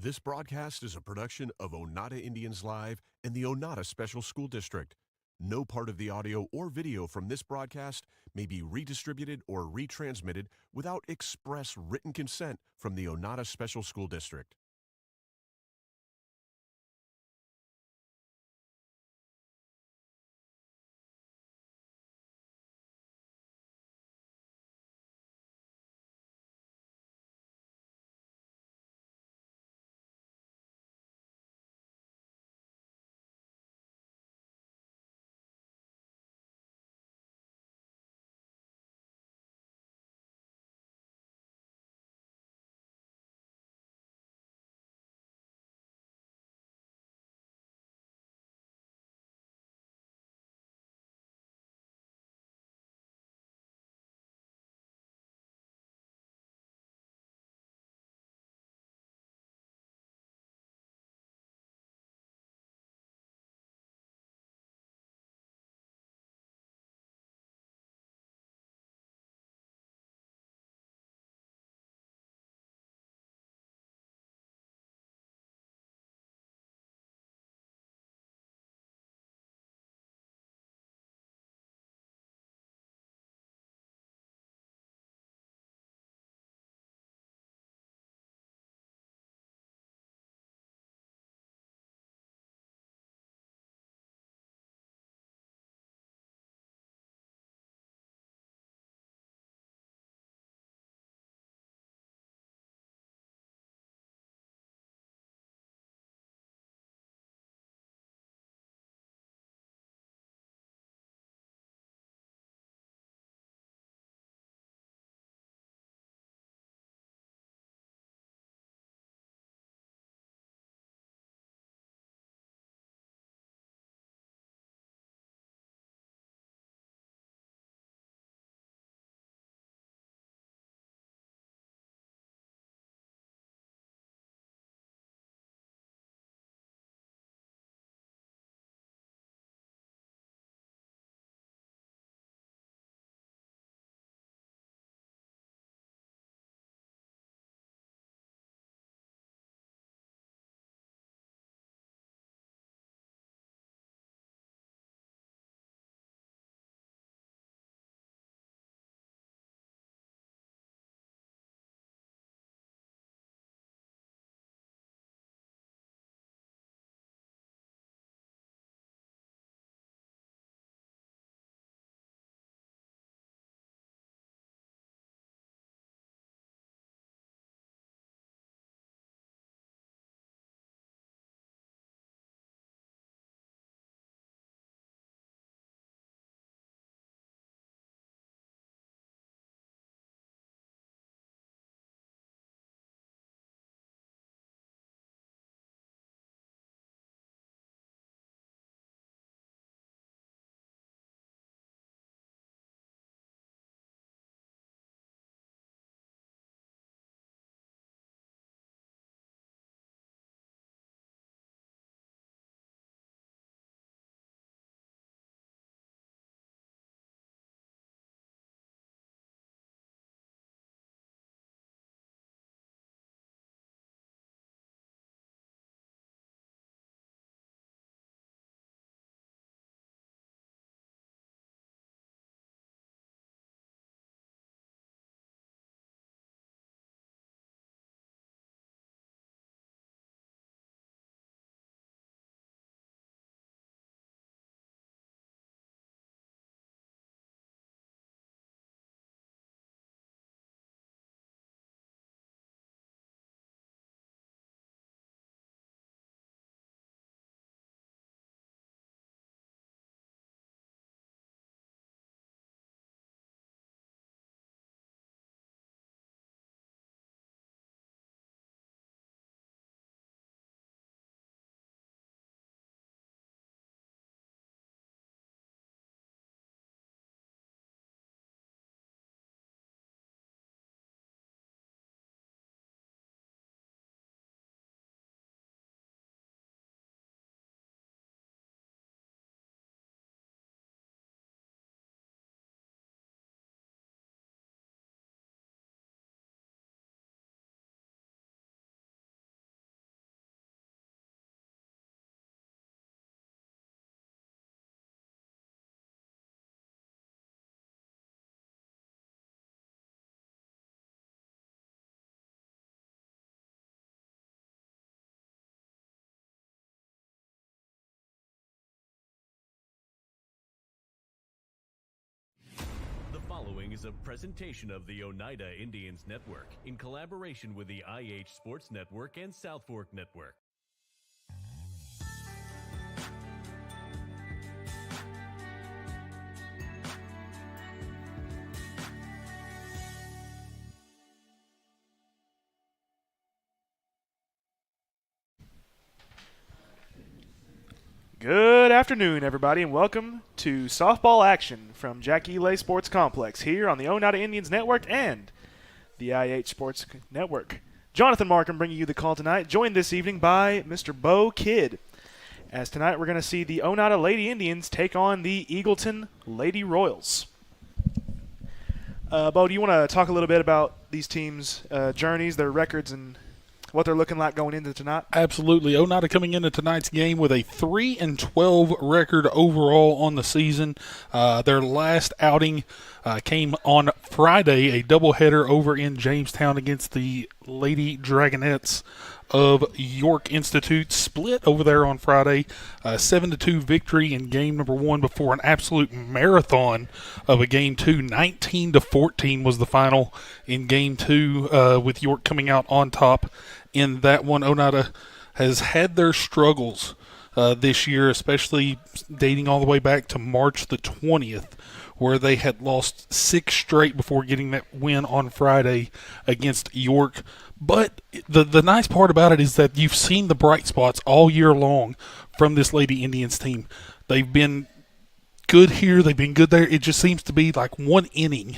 This broadcast is a production of Oneida Indians Live and the Oneida Special School District. No part of the audio or video from this broadcast may be redistributed or retransmitted without express written consent from the Oneida Special School District. following is a presentation of the Oneida Indians Network in collaboration with the IH Sports Network and South Fork Network. Good afternoon, everybody, and welcome to softball action from Jack Elay Sports Complex here on the Oneida Indians Network and the IH Sports Network. Jonathan Markham bringing you the call tonight, joined this evening by Mr. Bo Kidd. As tonight we're going to see the Oneida Lady Indians take on the Eagleton Lady Royals. Bo, do you want to talk a little bit about these teams' journeys, their records, and what they're looking like going into tonight? Absolutely. Oneida coming into tonight's game with a 3-12 record overall on the season. Their last outing came on Friday, a doubleheader over in Jamestown against the Lady Dragonettes of York Institute. Split over there on Friday, 7-2 victory in game number 1 before an absolute marathon of a game 2. 19-14 was the final in game 2, with York coming out on top in that one. Oneida has had their struggles this year, especially dating all the way back to March the 20th, where they had lost 6 straight before getting that win on Friday against York. But the nice part about it is that you've seen the bright spots all year long from this Lady Indians team. They've been good here. They've been good there. It just seems to be like one inning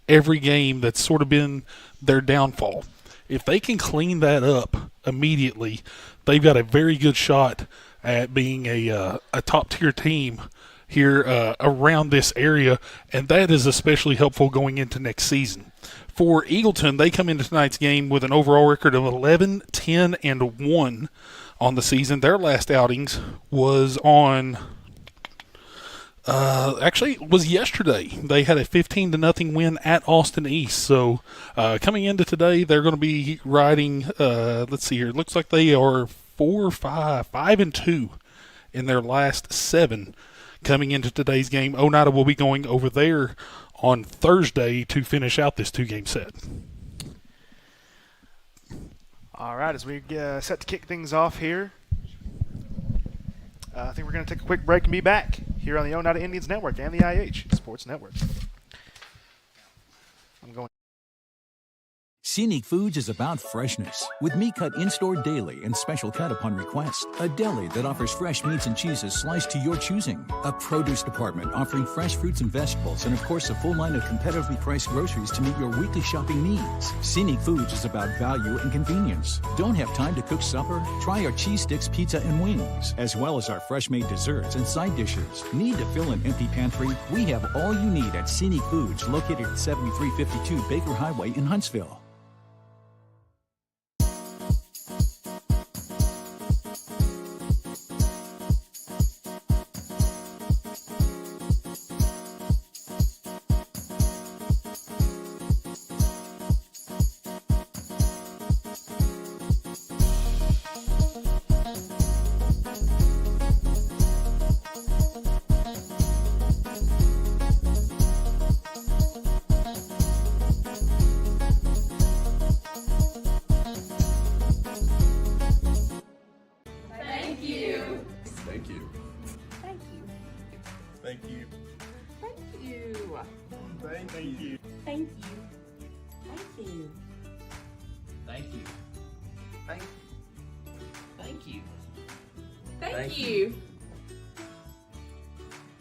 every game that's sort of been their downfall. If they can clean that up immediately, they've got a very good shot at being a top-tier team here around this area, and that is especially helpful going into next season. For Eagleton, they come into tonight's game with an overall record of 11-10-1 on the season. Their last outings was on actually, it was yesterday. They had a 15-0 win at Austin East. So coming into today, they're going to be riding, let's see here, it looks like they are 5-2 in their last 7 coming into today's game. Oneida will be going over there on Thursday to finish out this 2-game set. All right, as we set to kick things off here, I think we're going to take a quick break and be back here on the Oneida Indians Network and the IH Sports Network. I'm going. Scenic Foods is about freshness, with meat cut in-store daily and special cut upon request. A deli that offers fresh meats and cheeses sliced to your choosing. A produce department offering fresh fruits and vegetables, and of course a full line of competitively priced groceries to meet your weekly shopping needs. Scenic Foods is about value and convenience. Don't have time to cook supper? Try our cheese sticks, pizza, and wings, as well as our fresh-made desserts and side dishes. Need to fill an empty pantry? We have all you need at Scenic Foods, located at 7352 Baker Highway in Huntsville.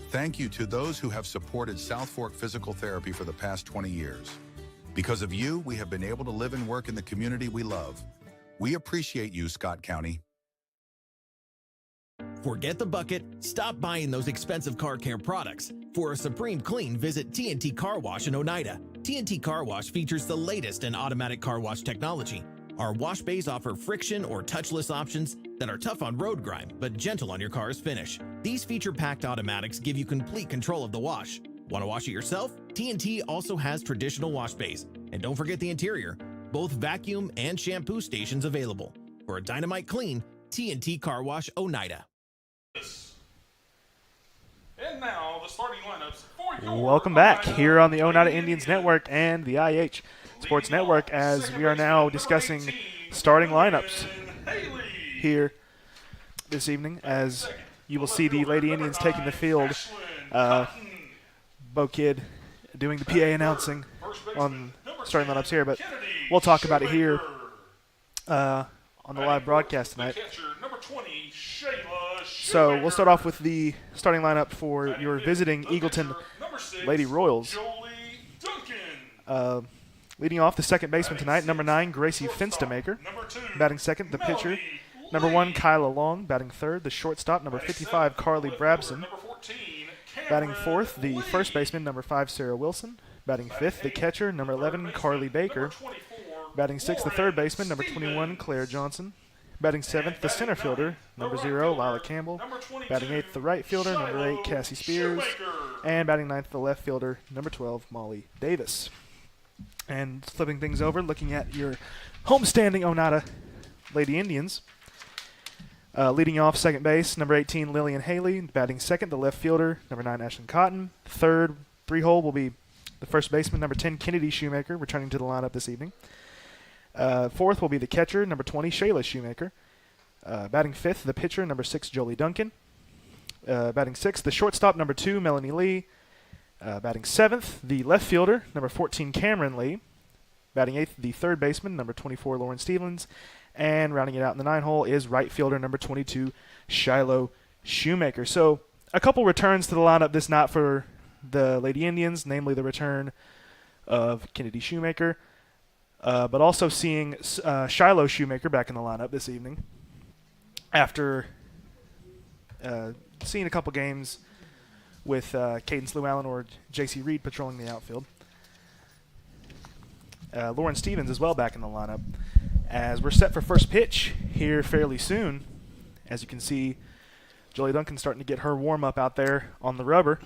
Thank you to those who have supported South Fork Physical Therapy for the past 20 years. Because of you, we have been able to live and work in the community we love. We appreciate you, Scott County. Forget the bucket. Stop buying those expensive car care products. For a supreme clean, visit TNT Car Wash in Oneida. TNT Car Wash features the latest in automatic car wash technology. Our wash bays offer friction or touchless options that are tough on road grime, but gentle on your car's finish. These feature-packed automatics give you complete control of the wash. Want to wash it yourself? TNT also has traditional wash bays. And don't forget the interior. Both vacuum and shampoo stations available. For a dynamite clean, TNT Car Wash Oneida. And now the starting lineups for your Welcome back Oneida here on the Oneida Lady Indians Indians. Network and the IH Sports Leading Network off, as second we are baseman, now number discussing 18, starting Lillian lineups Haley. here this evening as you will see the Lady Indians taking the field. Ashlyn Uh, Cotton. Bo Kidd doing the PA announcing First baseman, on number starting 10, lineups here, but Kennedy we'll talk about it here Shoemaker. on the live broadcast The tonight. catcher, number 20, Shayla So we'll start Shoemaker. off with the starting lineup for Batting your fifth, visiting the Eagleton pitcher, number 6, Lady Royals. Jolie Duncan. Leading off the second baseman tonight, number 9, Gracie Shortstop, Finstamaker. number 2, Batting second, the pitcher. Melanie Number 1, Lee. Kyla Long. Batting third, the shortstop, number 55, Carly Left fielder, Brabson. number 14, Batting Cameron fourth, the Lee. first baseman, number 5, Sarah Wilson. Batting fifth, the catcher, number 11, Carly Baker. Number 24, Batting sixth, the third baseman, number 21, Claire Johnson. Batting seventh, the center fielder, number 0, Lila Campbell. Number 22, Batting eighth, the right fielder, number 8, Shiloh Cassie Spears. Shoemaker. And batting ninth, the left fielder, number 12, Molly Davis. And flipping things over, looking at your homestanding Oneida Lady Indians. Leading off second base, number 18, Lillian Haley. Batting second, the left fielder, number 9, Ashlyn Cotton. Third, three-hole will be the first baseman, number 10, Kennedy Shoemaker, returning to the lineup this evening. Fourth will be the catcher, number 20, Shayla Shoemaker. Batting fifth, the pitcher, number 6, Jolie Duncan. Batting sixth, the shortstop, number 2, Melanie Lee. Batting seventh, the left fielder, number 14, Cameron Lee. Batting eighth, the third baseman, number 24, Lauren Stevens. And rounding it out in the 9-hole is right fielder, number 22, Shiloh Shoemaker. So a couple returns to the lineup this night for the Lady Indians, namely the return of Kennedy Shoemaker, but also seeing Shiloh Shoemaker back in the lineup this evening after seeing a couple games with Cadence Llewellyn or J.C. Reed patrolling the outfield. Lauren Stevens as well back in the lineup as we're set for first pitch here fairly soon. As you can see, Jolie Duncan starting to get her warm-up out there on the rubber.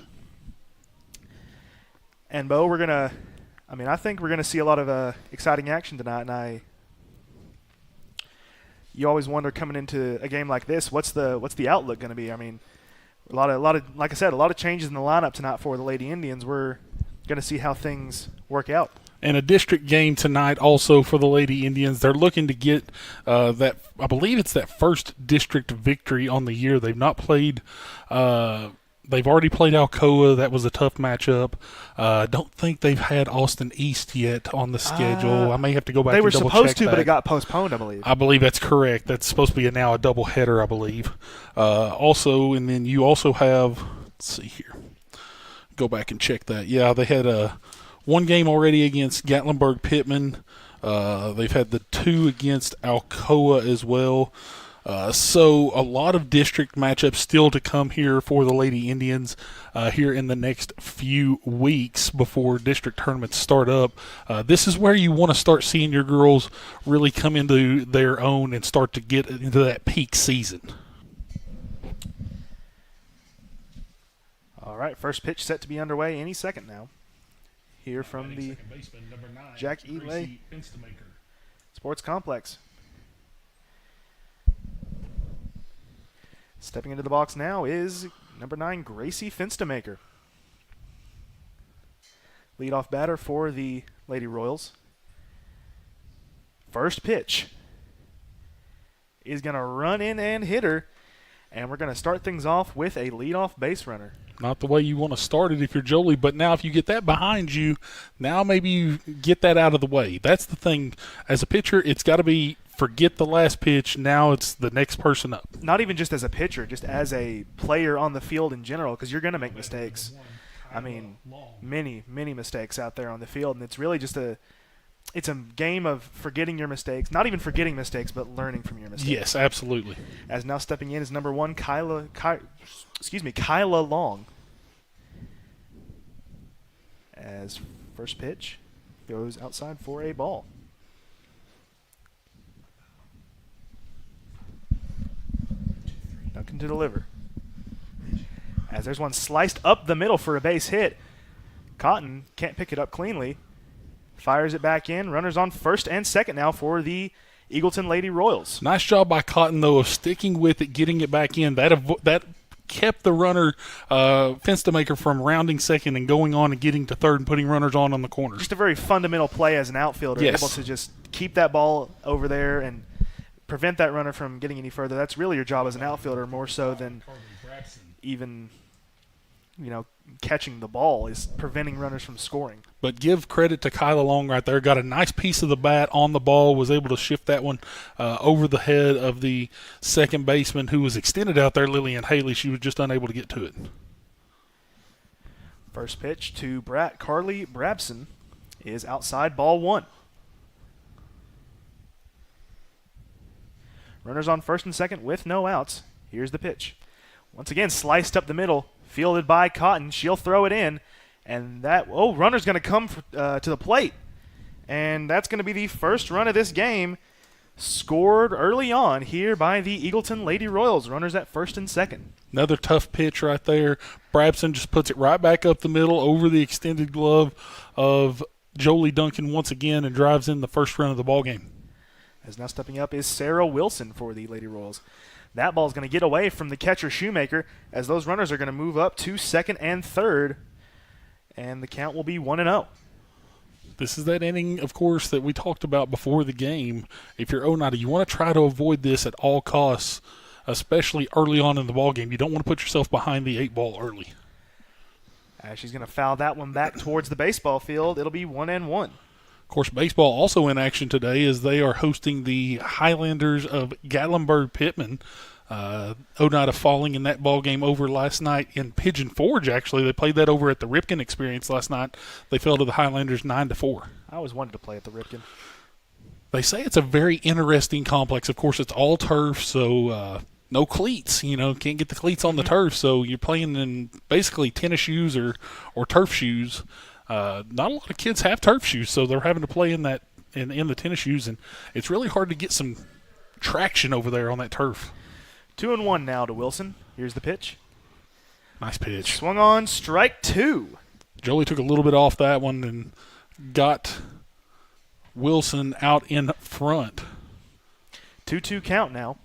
And, Bo, I think we're going to see a lot of exciting action tonight, and you always wonder coming into a game like this, what's the outlook going to be? I mean, a lot of like I said, a lot of changes in the lineup tonight for the Lady Indians. We're going to see how things work out. And a district game tonight also for the Lady Indians. They're looking to get that, I believe it's that first district victory on the year. They've not played, they've already played Alcoa. That was a tough matchup. Don't think they've had Austin East yet on the schedule. I may have to go back They and were double supposed check to, but that. it got postponed, I believe. I believe that's correct. That's supposed to be now a doubleheader, I believe. Also, and then you also have, let's see here. Go back and check that. Yeah, they had one game already against Gatlinburg Pittman. They've had the 2 against Alcoa as well. So a lot of district matchups still to come here for the Lady Indians here in the next few weeks before district tournaments start up. This is where you want to start seeing your girls really come into their own and start to get into that peak season. All right, first pitch set to be underway any second now. Here from the Jack E. Lay Sports Complex. Stepping into the box now is number 9, Gracie Finstamaker. Leadoff batter for the Lady Royals. First pitch is going to run in and hit her, and we're going to start things off with a leadoff base runner. Not the way you want to start it if you're Jolie, but now if you get that behind you, now maybe you get that out of the way. That's the thing. As a pitcher, it's got to be forget the last pitch. Now it's the next person up. Not even just as a pitcher, just as a player on the field in general, because you're going to make mistakes. I mean, many, many mistakes out there on the field, and it's really just it's a game of forgetting your mistakes. Not even forgetting mistakes, but learning from your mistakes. Yes, absolutely. As now stepping in is number 1, Kyla Long. As first pitch goes outside for a ball. Duncan to deliver. As there's one sliced up the middle for a base hit. Cotton can't pick it up cleanly. Fires it back in. Runners on first and second now for the Eagleton Lady Royals. Nice job by Cotton, though, of sticking with it, getting it back in. That kept the runner, fence maker, from rounding second and going on and getting to third and putting runners on the corners. Just a very fundamental play as an outfielder, Yes. able to just keep that ball over there and prevent that runner from getting any further. That's really your job as an outfielder, more so than even, catching the ball, is preventing runners from scoring. But give credit to Kyla Long right there. Got a nice piece of the bat on the ball, was able to shift that one over the head of the second baseman who was extended out there, Lillian Haley. She was just unable to get to it. First pitch to Carly Brabson is outside, ball 1. Runners on first and second with no outs. Here's the pitch. Once again, sliced up the middle, fielded by Cotton. She'll throw it in, and runner's going to come to the plate. And that's going to be the first run of this game, scored early on here by the Eagleton Lady Royals. Runners at first and second. Another tough pitch right there. Brabson just puts it right back up the middle over the extended glove of Jolie Duncan once again and drives in the first run of the ball game. As now stepping up is Sarah Wilson for the Lady Royals. That ball is going to get away from the catcher Shoemaker, as those runners are going to move up to second and third, and the count will be 1-0. This is that inning, of course, that we talked about before the game. If you're Oneida, you want to try to avoid this at all costs, especially early on in the ball game. You don't want to put yourself behind the 8-ball early. She's going to foul that one back towards the baseball field. It'll be 1-1. Of course, baseball also in action today as they are hosting the Highlanders of Gatlinburg-Pittman. Oneida falling in that ball game over last night in Pigeon Forge, actually. They played that over at the Ripken Experience last night. They fell to the Highlanders 9-4. I always wanted to play at the Ripken. They say it's a very interesting complex. Of course, it's all turf, so no cleats. Can't get the cleats on the turf, so you're playing in basically tennis shoes or turf shoes. Not a lot of kids have turf shoes, so they're having to play in the tennis shoes, and it's really hard to get some traction over there on that turf. 2-1 now to Wilson. Here's the pitch. Nice pitch. Swung on, strike 2. Jolie took a little bit off that one and got Wilson out in front. 2-2 count now.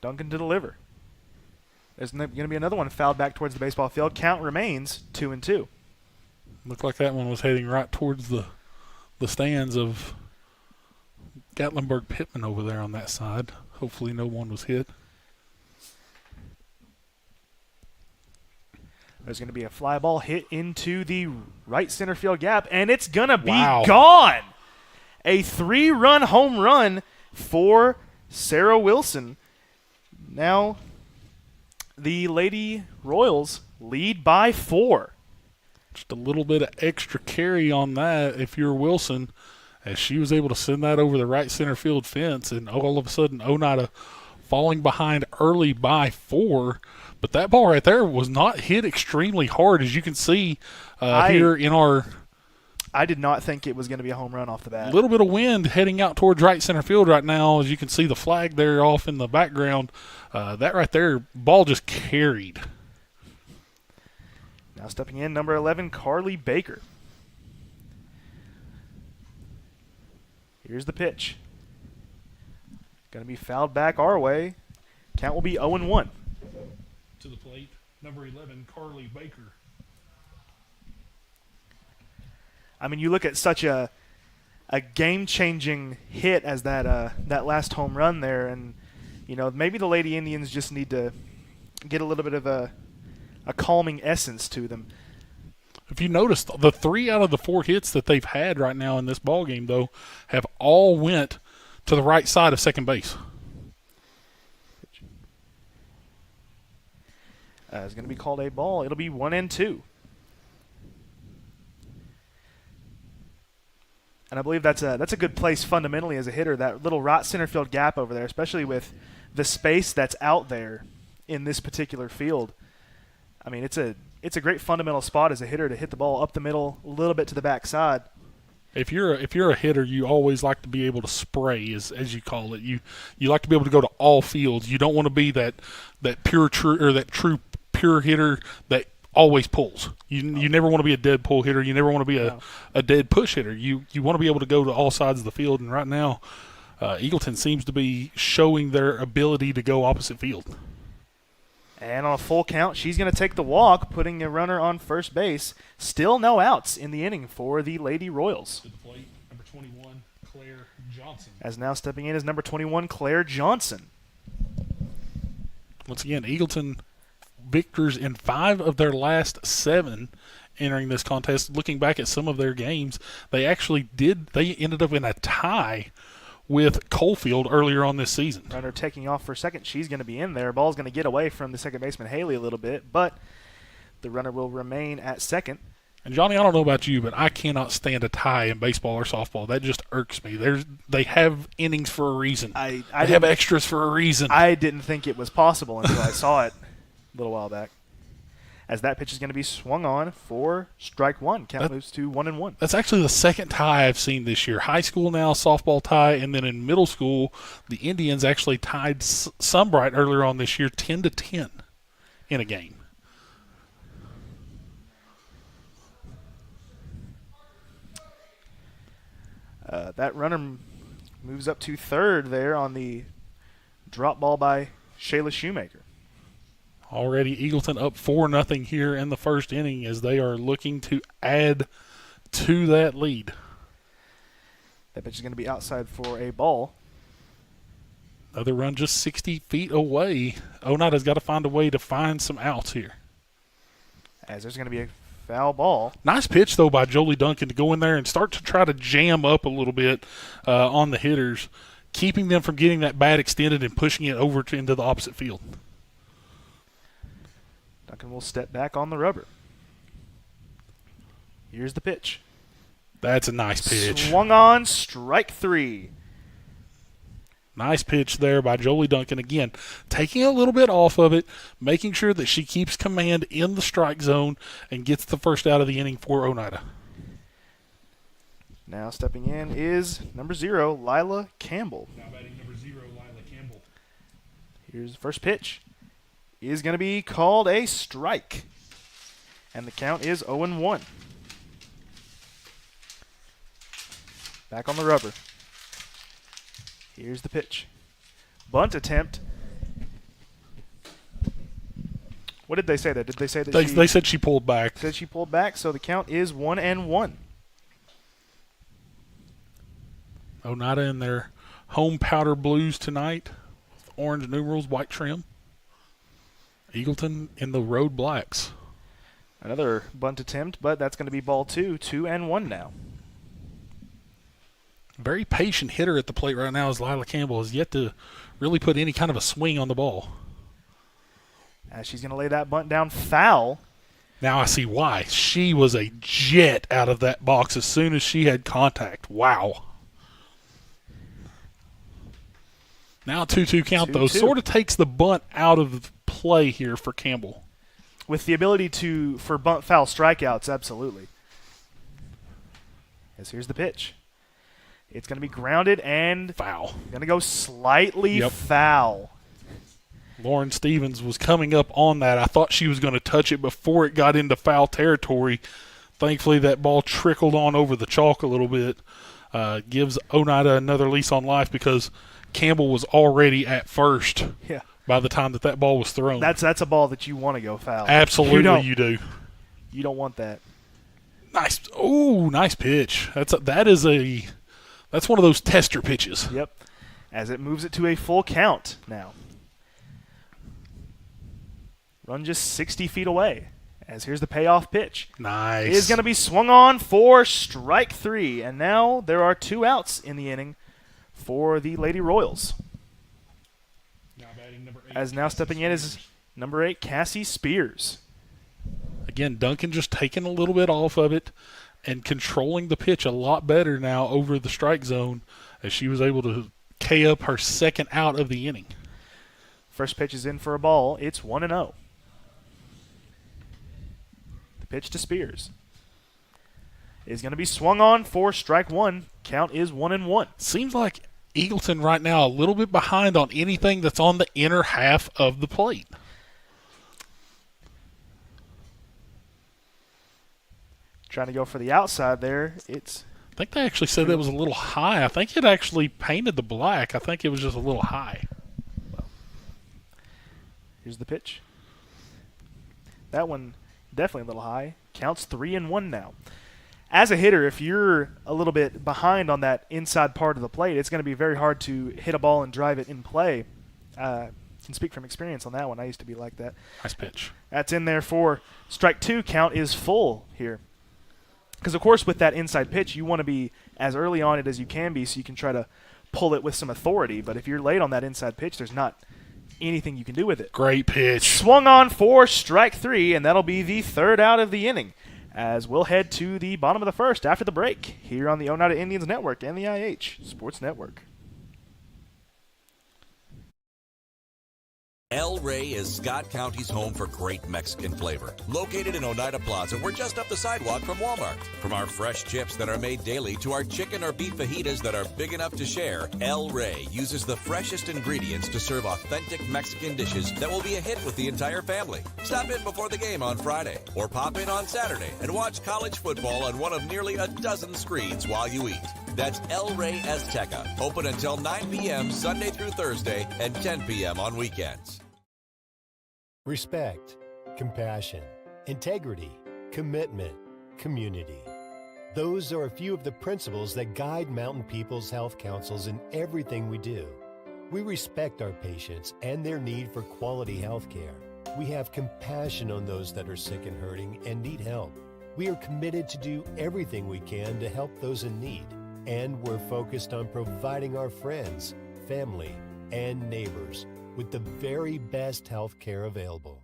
Duncan to deliver. There's going to be another one fouled back towards the baseball field. Count remains 2-2. Looked like that one was heading right towards the stands of Gatlinburg-Pittman over there on that side. Hopefully no one was hit. There's going to be a fly ball hit into the right center field gap, and it's going to be Wow. gone. A 3-run home run for Sarah Wilson. Now the Lady Royals lead by 4. Just a little bit of extra carry on that if you're Wilson, as she was able to send that over the right center field fence, and all of a sudden Oneida falling behind early by 4. But that ball right there was not hit extremely hard, as you can see here in our I did not think it was going to be a home run off the bat. little bit of wind heading out towards right center field right now. As you can see the flag there off in the background. That right there, ball just carried. Now stepping in, number 11, Carly Baker. Here's the pitch. Going to be fouled back our way. Count will be 0-1. To the plate, number 11, Carly Baker. I mean, you look at such a game-changing hit as that last home run there, and maybe the Lady Indians just need to get a little bit of a calming essence to them. If you notice, the 3 out of the 4 hits that they've had right now in this ball game, though, have all went to the right side of second base. It's going to be called a ball. It'll be 1-2. And I believe that's a good place fundamentally as a hitter, that little right center field gap over there, especially with the space that's out there in this particular field. I mean, it's a great fundamental spot as a hitter to hit the ball up the middle, a little bit to the backside. If you're a hitter, you always like to be able to spray, as you call it. You like to be able to go to all fields. You don't want to be that true pure hitter that always pulls. You never want to be a dead pull hitter. You never want to be a dead push hitter. You want to be able to go to all sides of the field. And right now, Eagleton seems to be showing their ability to go opposite field. And on a full count, she's going to take the walk, putting the runner on first base. Still no outs in the inning for the Lady Royals. To the plate, number 21, Claire Johnson. As now stepping in is number 21, Claire Johnson. Once again, Eagleton victors in 5 of their last 7 entering this contest. Looking back at some of their games, they ended up in a tie with Coalfield earlier on this season. Runner taking off for second. She's going to be in there. Ball's going to get away from the second baseman, Haley, a little bit, but the runner will remain at second. And, Johnny, I don't know about you, but I cannot stand a tie in baseball or softball. That just irks me. They they innings for a reason. I have extras for a reason. I didn't think it was possible until I saw it a little while back. As that pitch is going to be swung on for strike one. Count moves to 1-1. That's actually the second tie I've seen this year. High school now, softball tie, and then in middle school, the Indians actually tied Sunbright earlier on this year 10-10 in a game. That runner moves up to third there on the drop ball by Shayla Shoemaker. Already Eagleton up 4-0 here in the first inning as they are looking to add to that lead. That pitch is going to be outside for a ball. Another run just 60 feet away. Oneida's got to find a way to find some outs here. As there's going to be a foul ball. Nice pitch, though, by Jolie Duncan to go in there and start to try to jam up a little bit on the hitters, keeping them from getting that bat extended and pushing it over into the opposite field. Duncan will step back on the rubber. Here's the pitch. That's a nice pitch. Swung on, strike 3. Nice pitch there by Jolie Duncan. Again, taking a little bit off of it, making sure that she keeps command in the strike zone and gets the first out of the inning for Oneida. Now stepping in is number 0, Lila Campbell. Now batting number 0, Lila Campbell. Here's the first pitch. Is going to be called a strike. And the count is 0-1. Back on the rubber. Here's the pitch. Bunt attempt. What did they say there? Did they say that they said she pulled back? Said she pulled back, so the count is 1-1. Oneida in their home powder blues tonight. Orange numerals, white trim. Eagleton in the road blacks. Another bunt attempt, but that's going to be ball 2. 2-1 now. Very patient hitter at the plate right now as Lila Campbell has yet to really put any kind of a swing on the ball. As she's going to lay that bunt down foul. Now I see why. She was a jet out of that box as soon as she had contact. Wow. Now 2-2 count, though. 2-2. Sort of takes the bunt out of play here for Campbell. With the ability for bunt foul strikeouts, absolutely. As here's the pitch. It's going to be grounded and foul. Going to go slightly foul. Lauren Stevens was coming up on that. I thought she was going to touch it before it got into foul territory. Thankfully, that ball trickled on over the chalk a little bit. Gives Oneida another lease on life because Campbell was already at first by the time that ball was thrown. That's a ball that you want to go foul. Absolutely you do. You don't want that. Nice. Oh, nice pitch. That's one of those tester pitches. Yep. As it moves it to a full count now. Run just 60 feet away. As here's the payoff pitch. Nice. It is going to be swung on for strike 3. And now there are 2 outs in the inning for the Lady Royals. As now stepping in is number 8, Cassie Spears. Again, Duncan just taking a little bit off of it and controlling the pitch a lot better now over the strike zone as she was able to K up her second out of the inning. First pitch is in for a ball. It's 1-0. The pitch to Spears is going to be swung on for strike 1. Count is 1-1. Seems like Eagleton right now a little bit behind on anything that's on the inner half of the plate. Trying to go for the outside there. I think they actually said that was a little high. I think it actually painted the black. I think it was just a little high. Here's the pitch. That one definitely a little high. Counts 3-1 now. As a hitter, if you're a little bit behind on that inside part of the plate, it's going to be very hard to hit a ball and drive it in play. Can speak from experience on that one. I used to be like that. Nice pitch. That's in there for strike 2. Count is full here. Because, of course, with that inside pitch, you want to be as early on it as you can be so you can try to pull it with some authority. But if you're late on that inside pitch, there's not anything you can do with it. Great pitch. Swung on for strike 3, and that'll be the 3rd out of the inning. As we'll head to the bottom of the 1st after the break here on the Oneida Indians Network and the IH Sports Network. El Rey is Scott County's home for great Mexican flavor. Located in Oneida Plaza, we're just up the sidewalk from Walmart. From our fresh chips that are made daily to our chicken or beef fajitas that are big enough to share, El Rey uses the freshest ingredients to serve authentic Mexican dishes that will be a hit with the entire family. Stop in before the game on Friday or pop in on Saturday and watch college football on one of nearly a dozen screens while you eat. That's El Rey Azteca, open until 9 p.m. Sunday through Thursday and 10 p.m. on weekends. Respect, compassion, integrity, commitment, community. Those are a few of the principles that guide Mountain People's Health Councils in everything we do. We respect our patients and their need for quality health care. We have compassion on those that are sick and hurting and need help. We are committed to do everything we can to help those in need. And we're focused on providing our friends, family, and neighbors with the very best health care available.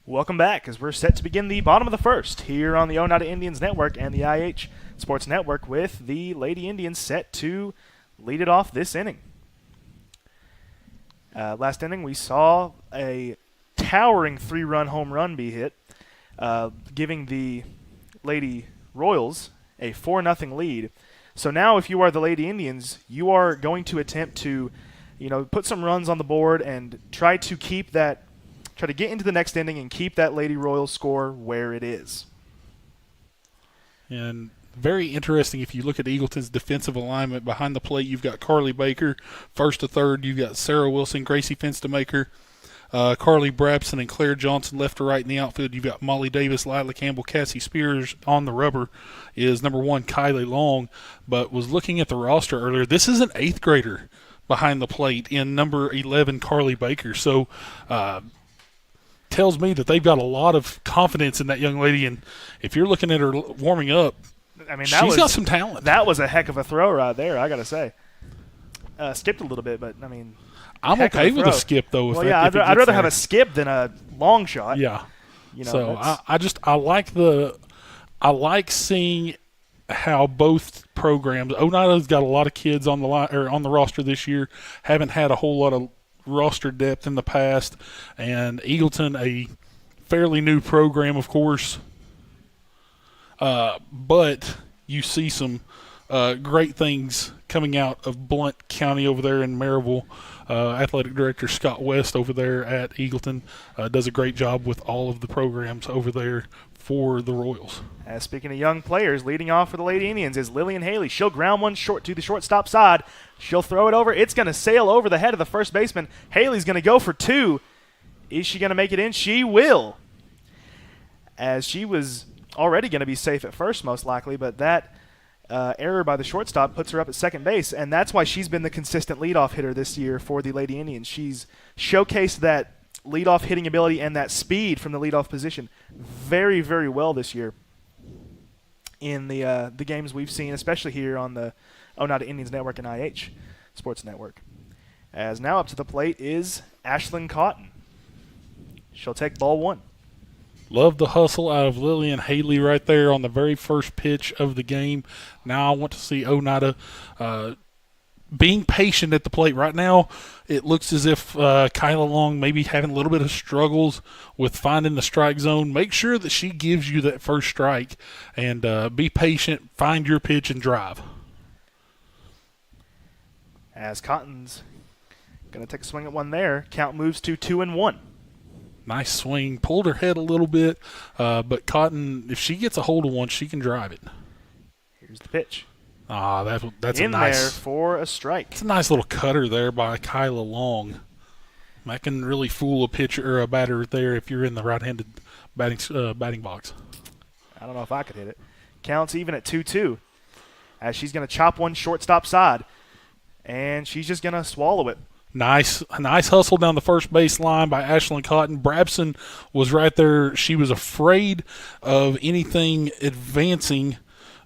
Welcome back as we're set to begin the bottom of the 1st here on the Oneida Indians Network and the IH Sports Network with the Lady Indians set to lead it off this inning. Last inning we saw a towering 3-run home run be hit, giving the Lady Royals a 4-0 lead. So now if you are the Lady Indians, you are going to attempt to, put some runs on the board and try to get into the next inning and keep that Lady Royals score where it is. And very interesting if you look at Eagleton's defensive alignment. Behind the plate, you've got Carly Baker, first to third. You've got Sarah Wilson, Gracie Fenstemaker, Carly Brabson, and Claire Johnson left to right in the outfield. You've got Molly Davis, Lila Campbell, Cassie Spears. On the rubber is number 1, Kylie Long. But was looking at the roster earlier. This is an 8th grader behind the plate in number 11, Carly Baker. So tells me that they've got a lot of confidence in that young lady. And if you're looking at her warming up, she's got some talent. That was a heck of a throw right there, I got to say. Skipped a little bit, but, I'm okay with a skip, though. I'd rather have a skip than a long shot. Yeah. I like seeing how both programs. Oneida's got a lot of kids on the line or on the roster this year. Haven't had a whole lot of roster depth in the past, and Eagleton, a fairly new program, of course. But you see some great things coming out of Blount County over there in Maryville. Athletic Director Scott West over there at Eagleton does a great job with all of the programs over there for the Royals. Speaking of young players, leading off for the Lady Indians is Lillian Haley. She'll ground one short to the shortstop side. She'll throw it over. It's going to sail over the head of the first baseman. Haley's going to go for 2. Is she going to make it in? She will. As she was already going to be safe at first, most likely, but that error by the shortstop puts her up at second base, and that's why she's been the consistent leadoff hitter this year for the Lady Indians. She's showcased that leadoff hitting ability and that speed from the leadoff position very, very well this year in the games we've seen, especially here on the Oneida Indians Network and IH Sports Network. As now up to the plate is Ashlyn Cotton. She'll take ball 1. Love the hustle out of Lillian Haley right there on the very first pitch of the game. Now I want to see Oneida being patient at the plate. Right now it looks as if Kyla Long maybe having a little bit of struggles with finding the strike zone. Make sure that she gives you that first strike and be patient, find your pitch, and drive. As Cotton's going to take a swing at one there, count moves to 2-1. Nice swing. Pulled her head a little bit, but Cotton, if she gets a hold of one, she can drive it. Here's the pitch. That's in a nice, there for a strike. It's a nice little cutter there by Kyla Long. That can really fool a pitcher or a batter there if you're in the right-handed batting box. I don't know if I could hit it. Counts even at 2-2 as she's going to chop one shortstop side, and she's just going to swallow it. Nice hustle down the first base line by Ashlyn Cotton. Brabson was right there. She was afraid of anything advancing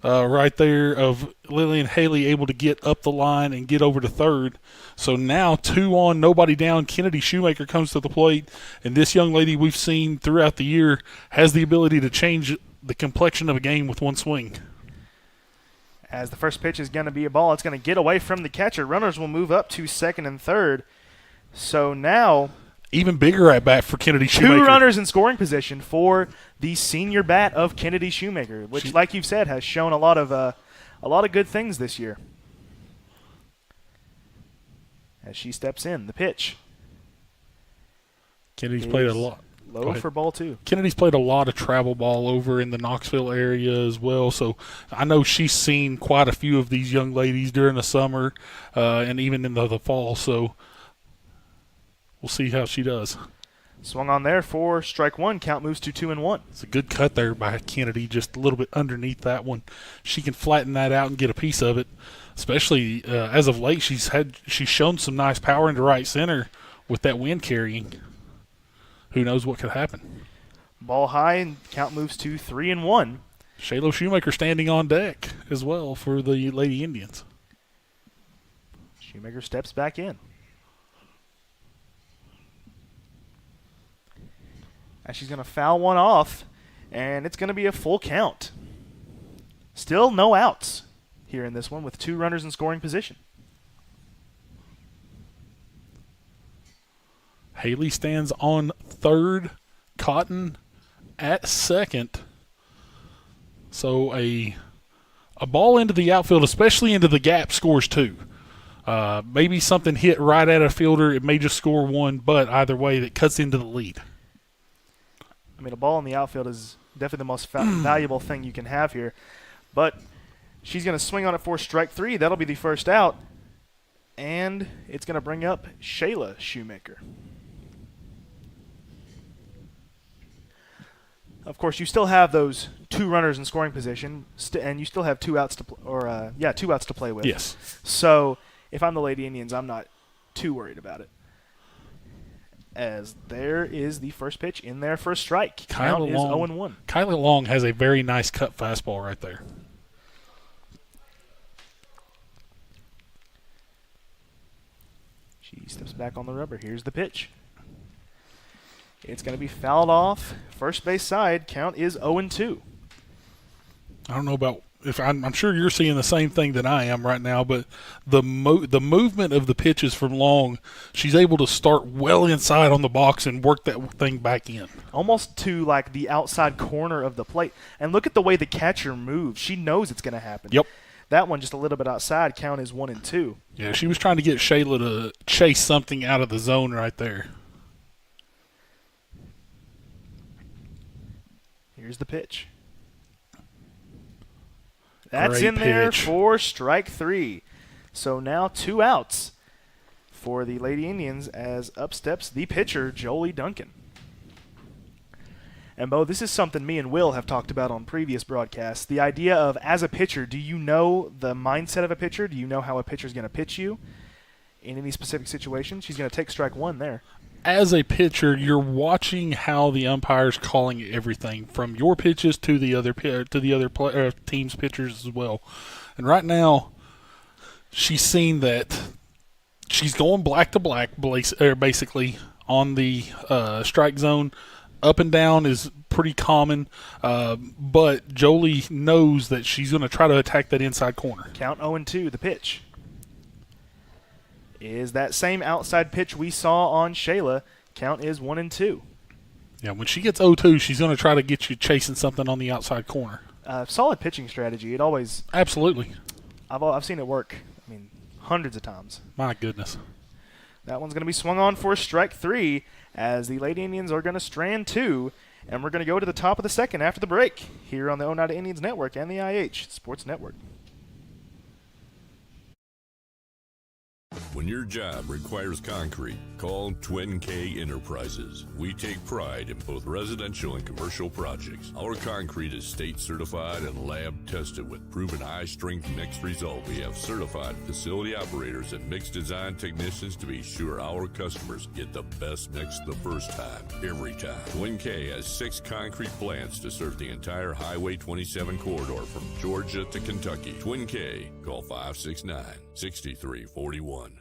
right there, of Lillian Haley able to get up the line and get over to third. So now 2 on, nobody down. Kennedy Shoemaker comes to the plate, and this young lady we've seen throughout the year has the ability to change the complexion of a game with one swing. As the first pitch is going to be a ball, it's going to get away from the catcher. Runners will move up to second and third. So now, even bigger at bat for Kennedy Shoemaker. 2 runners in scoring position for the senior bat of Kennedy Shoemaker, which, like you've said, has shown a lot of good things this year. As she steps in, the pitch. Kennedy's played a lot. Low for ball 2. Kennedy's played a lot of travel ball over in the Knoxville area as well, so I know she's seen quite a few of these young ladies during the summer and even in the fall, so we'll see how she does. Swung on there for strike 1. Count moves to 2-1. It's a good cut there by Kennedy, just a little bit underneath that one. She can flatten that out and get a piece of it, especially as of late. She's shown some nice power into right center with that wind carrying. Who knows what could happen? Ball high, and count moves to 3-1. Shaylo Shoemaker standing on deck as well for the Lady Indians. Shoemaker steps back in. And she's going to foul one off, and it's going to be a full count. Still no outs here in this one with 2 runners in scoring position. Haley stands on third, Cotton at second. So a ball into the outfield, especially into the gap, scores 2. Maybe something hit right at a fielder. It may just score 1, but either way, that cuts into the lead. I mean, a ball in the outfield is definitely the most valuable thing you can have here. But she's going to swing on it for strike 3. That'll be the first out. And it's going to bring up Shayla Shoemaker. Of course, you still have those 2 runners in scoring position, and you still have 2 outs to two outs to play with. Yes. So if I'm the Lady Indians, I'm not too worried about it. As there is the first pitch in there for a strike. Count is 0-1. Kylie Long has a very nice cut fastball right there. She steps back on the rubber. Here's the pitch. It's going to be fouled off. First base side, count is 0-2. I don't know about if I'm sure you're seeing the same thing that I am right now, but the movement of the pitches from Long, she's able to start well inside on the box and work that thing back in. Almost to like the outside corner of the plate. And look at the way the catcher moves. She knows it's going to happen. Yep. That one just a little bit outside. Count is 1-2. Yeah, she was trying to get Shayla to chase something out of the zone right there. Here's the pitch. That's Great in there pitch. for strike 3. So now 2 outs for the Lady Indians as up steps the pitcher, Jolie Duncan. And, Bo, this is something me and Will have talked about on previous broadcasts. The idea of, as a pitcher, do you know the mindset of a pitcher? Do you know how a pitcher is going to pitch you in any specific situation? She's going to take strike 1 there. As a pitcher, you're watching how the umpire's calling everything from your pitches to the other team's pitchers as well. And right now, she's seen that she's going black to black, basically on the strike zone. Up and down is pretty common, but Jolie knows that she's going to try to attack that inside corner. Count 0-2. The pitch is that same outside pitch we saw on Shayla. Count is 1-2. Yeah, when she gets 0-2, she's going to try to get you chasing something on the outside corner. Solid pitching strategy. It always absolutely. I've seen it work. I mean, hundreds of times. My goodness. That one's going to be swung on for strike 3 as the Lady Indians are going to strand 2, and we're going to go to the top of the second after the break here on the Oneida Indians Network and the IH Sports Network. When your job requires concrete, call Twin K Enterprises. We take pride in both residential and commercial projects. Our concrete is state certified and lab tested with proven high strength mix results. We have certified facility operators and mix design technicians to be sure our customers get the best mix the first time, every time. Twin K has 6 concrete plants to serve the entire Highway 27 corridor from Georgia to Kentucky. Twin K, call 569-6341.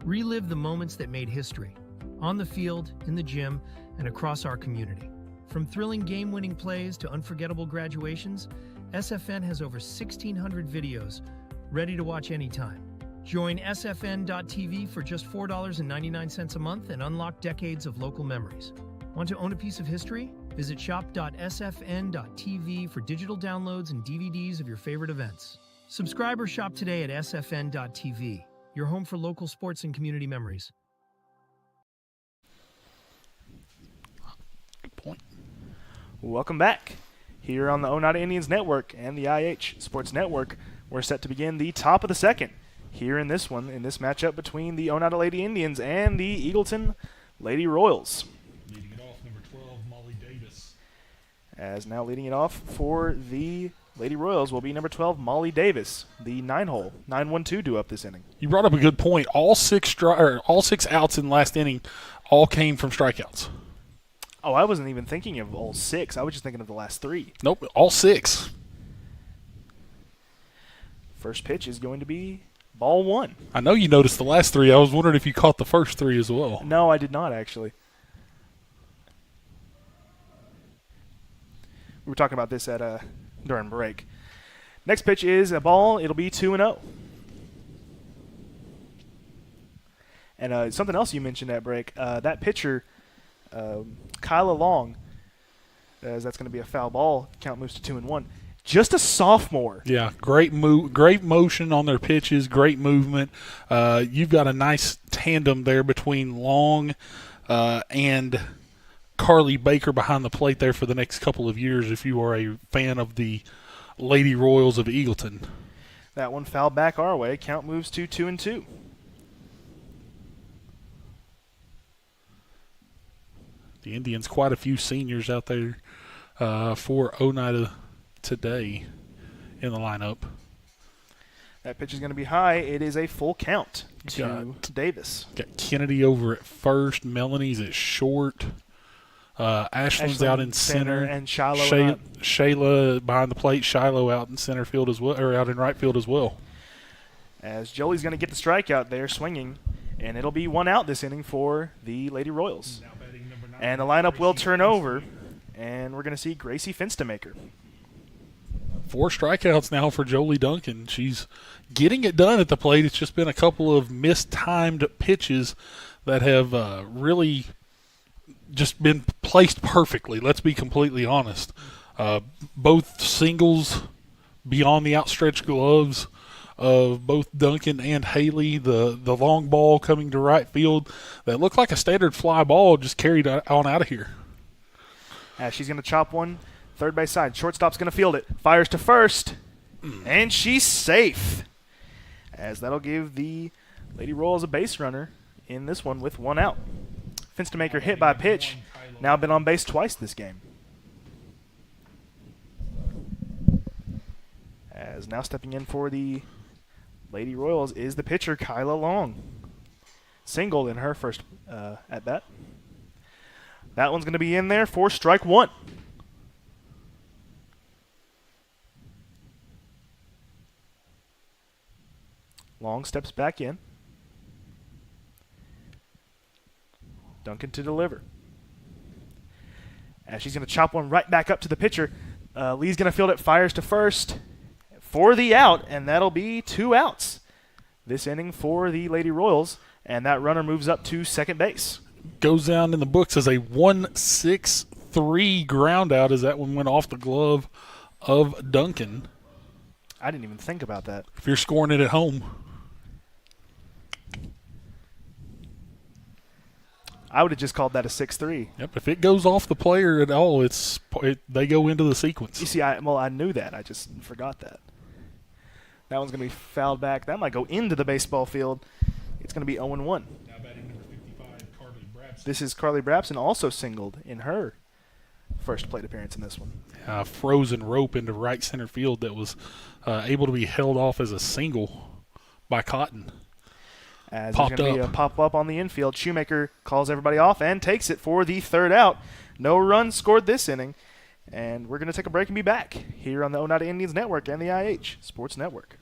Relive the moments that made history, on the field, in the gym, and across our community. From thrilling game-winning plays to unforgettable graduations, SFN has over 1,600 videos ready to watch anytime. Join sfn.tv for just $4.99 a month and unlock decades of local memories. Want to own a piece of history? Visit shop.sfn.tv for digital downloads and DVDs of your favorite events. Subscribe or shop today at sfn.tv. Your home for local sports and community memories. Good point. Welcome back. Here on the Oneida Indians Network and the IH Sports Network, we're set to begin the top of the second. Here in this one, in this matchup between the Oneida Lady Indians and the Eagleton Lady Royals. Leading it off, number 12, Molly Davis. As now leading it off for the Lady Royals will be number 12, Molly Davis, the 9-hole, 9-1-2 due up this inning. You brought up a good point. All six outs in the last inning all came from strikeouts. Oh, I wasn't even thinking of all 6. I was just thinking of the last 3. Nope, all 6. First pitch is going to be ball 1. I know you noticed the last 3. I was wondering if you caught the first 3 as well. No, I did not, actually. We were talking about this at during break. Next pitch is a ball. It'll be 2-0. And something else you mentioned at break, that pitcher, Kyla Long, as that's going to be a foul ball. Count moves to 2-1. Just a sophomore. Yeah, great motion on their pitches, great movement. You've got a nice tandem there between Long and Carly Baker behind the plate there for the next couple of years if you are a fan of the Lady Royals of Eagleton. That one fouled back our way. Count moves to 2-2. The Indians, quite a few seniors out there for Oneida today in the lineup. That pitch is going to be high. It is a full count to Davis. Got Kennedy over at first. Melanie's at short. Ashland's out in center, and Shiloh Shayla behind the plate. Shiloh out in center field as well, or out in right field as well. As Jolie's going to get the strikeout there, swinging, and it'll be 1 out this inning for the Lady Royals. And the lineup will turn over, and we're going to see Gracie Finstamaker. 4 strikeouts now for Jolie Duncan. She's getting it done at the plate. It's just been a couple of mistimed pitches that have really just been placed perfectly. Let's be completely honest. Both singles beyond the outstretched gloves of both Duncan and Haley. The long ball coming to right field that looked like a standard fly ball just carried on out of here. She's going to chop one. Third base side. Shortstop's going to field it. Fires to first. And she's safe. As that'll give the Lady Royals a base runner in this one with 1 out. Finstamaker hit by a pitch. Now been on base twice this game. As now stepping in for the Lady Royals is the pitcher, Kyla Long. Singled in her first at-bat. That one's going to be in there for strike 1. Long steps back in. Duncan to deliver. As she's going to chop one right back up to the pitcher. Lee's going to field it, fires to first for the out, and that'll be 2 outs this inning for the Lady Royals, and that runner moves up to second base. Goes down in the books as a 1-6-3 ground out as that one went off the glove of Duncan. I didn't even think about that. If you're scoring it at home. I would have just called that a 6-3. Yep, if it goes off the player at all, they go into the sequence. You see, I knew that. I just forgot that. That one's going to be fouled back. That might go into the baseball field. It's going to be 0-1. Now batting number 55, Carly Brabson. This is Carly Brabson, also singled in her first plate appearance in this one. Frozen rope into right center field that was able to be held off as a single by Cotton. As there's going to be a pop-up on the infield, Shoemaker calls everybody off and takes it for the third out. No runs scored this inning. And we're going to take a break and be back here on the Oneida Indians Network and the IH Sports Network.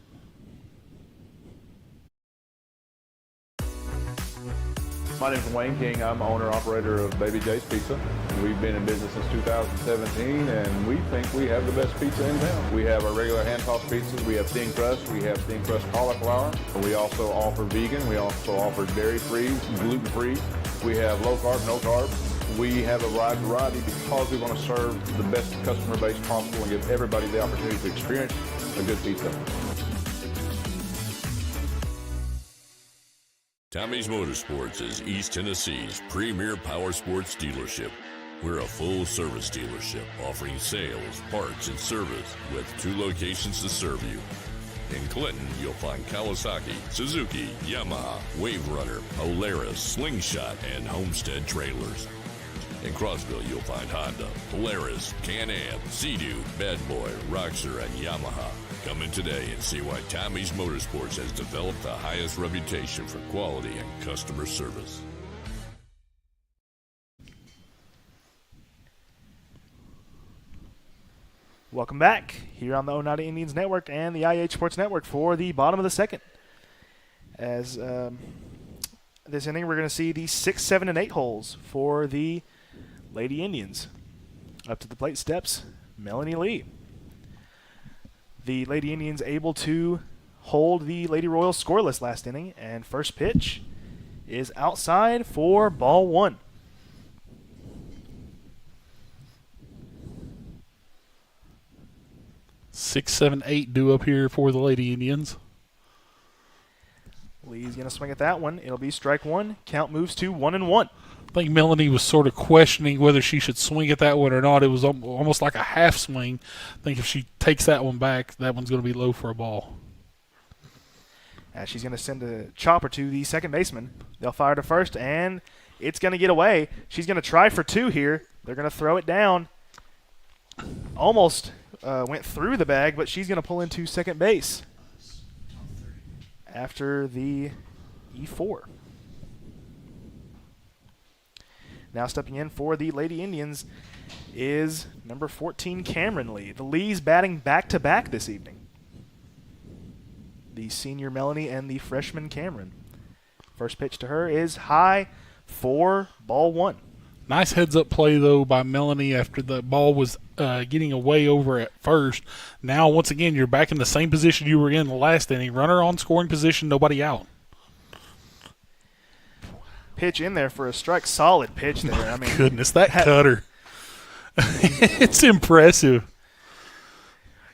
My name is Wayne King. I'm owner-operator of Baby J's Pizza. We've been in business since 2017, and we think we have the best pizza in town. We have our regular hand-tossed pizzas. We have thin crust. We have thin crust cauliflower. We also offer vegan. We also offer dairy-free, gluten-free. We have low-carb, no-carb. We have a wide variety because we want to serve the best customer base possible and give everybody the opportunity to experience a good pizza. Tommy's Motorsports is East Tennessee's premier power sports dealership. We're a full-service dealership offering sales, parts, and service with 2 locations to serve you. In Clinton, you'll find Kawasaki, Suzuki, Yamaha, Wave Runner, Polaris, Slingshot, and Homestead trailers. In Crossville, you'll find Honda, Polaris, Can-Am, Sea-Doo, Bad Boy, Roxor, and Yamaha. Come in today and see why Tommy's Motorsports has developed the highest reputation for quality and customer service. Welcome back here on the Oneida Indians Network and the IH Sports Network for the bottom of the second. As this inning, we're going to see the 6, 7, and 8 holes for the Lady Indians. Up to the plate steps Melanie Lee. The Lady Indians able to hold the Lady Royals scoreless last inning, and first pitch is outside for ball 1. Six, 7, 8 due up here for the Lady Indians. Lee's going to swing at that one. It'll be strike 1. Count moves to 1-1. I think Melanie was sort of questioning whether she should swing at that one or not. It was almost like a half swing. I think if she takes that one back, that one's going to be low for a ball. She's going to send a chopper to the second baseman. They'll fire to first, and it's going to get away. She's going to try for 2 here. They're going to throw it down. Almost went through the bag, but she's going to pull into second base after the E4. Now stepping in for the Lady Indians is number 14, Cameron Lee. The Lees batting back-to-back this evening. The senior Melanie and the freshman Cameron. First pitch to her is high for ball 1. Nice heads-up play, though, by Melanie after the ball was getting away over at first. Now, once again, you're back in the same position you were in the last inning. Runner on scoring position, nobody out. Pitch in there for a strike. Solid pitch there. I mean, goodness, that cutter. It's impressive.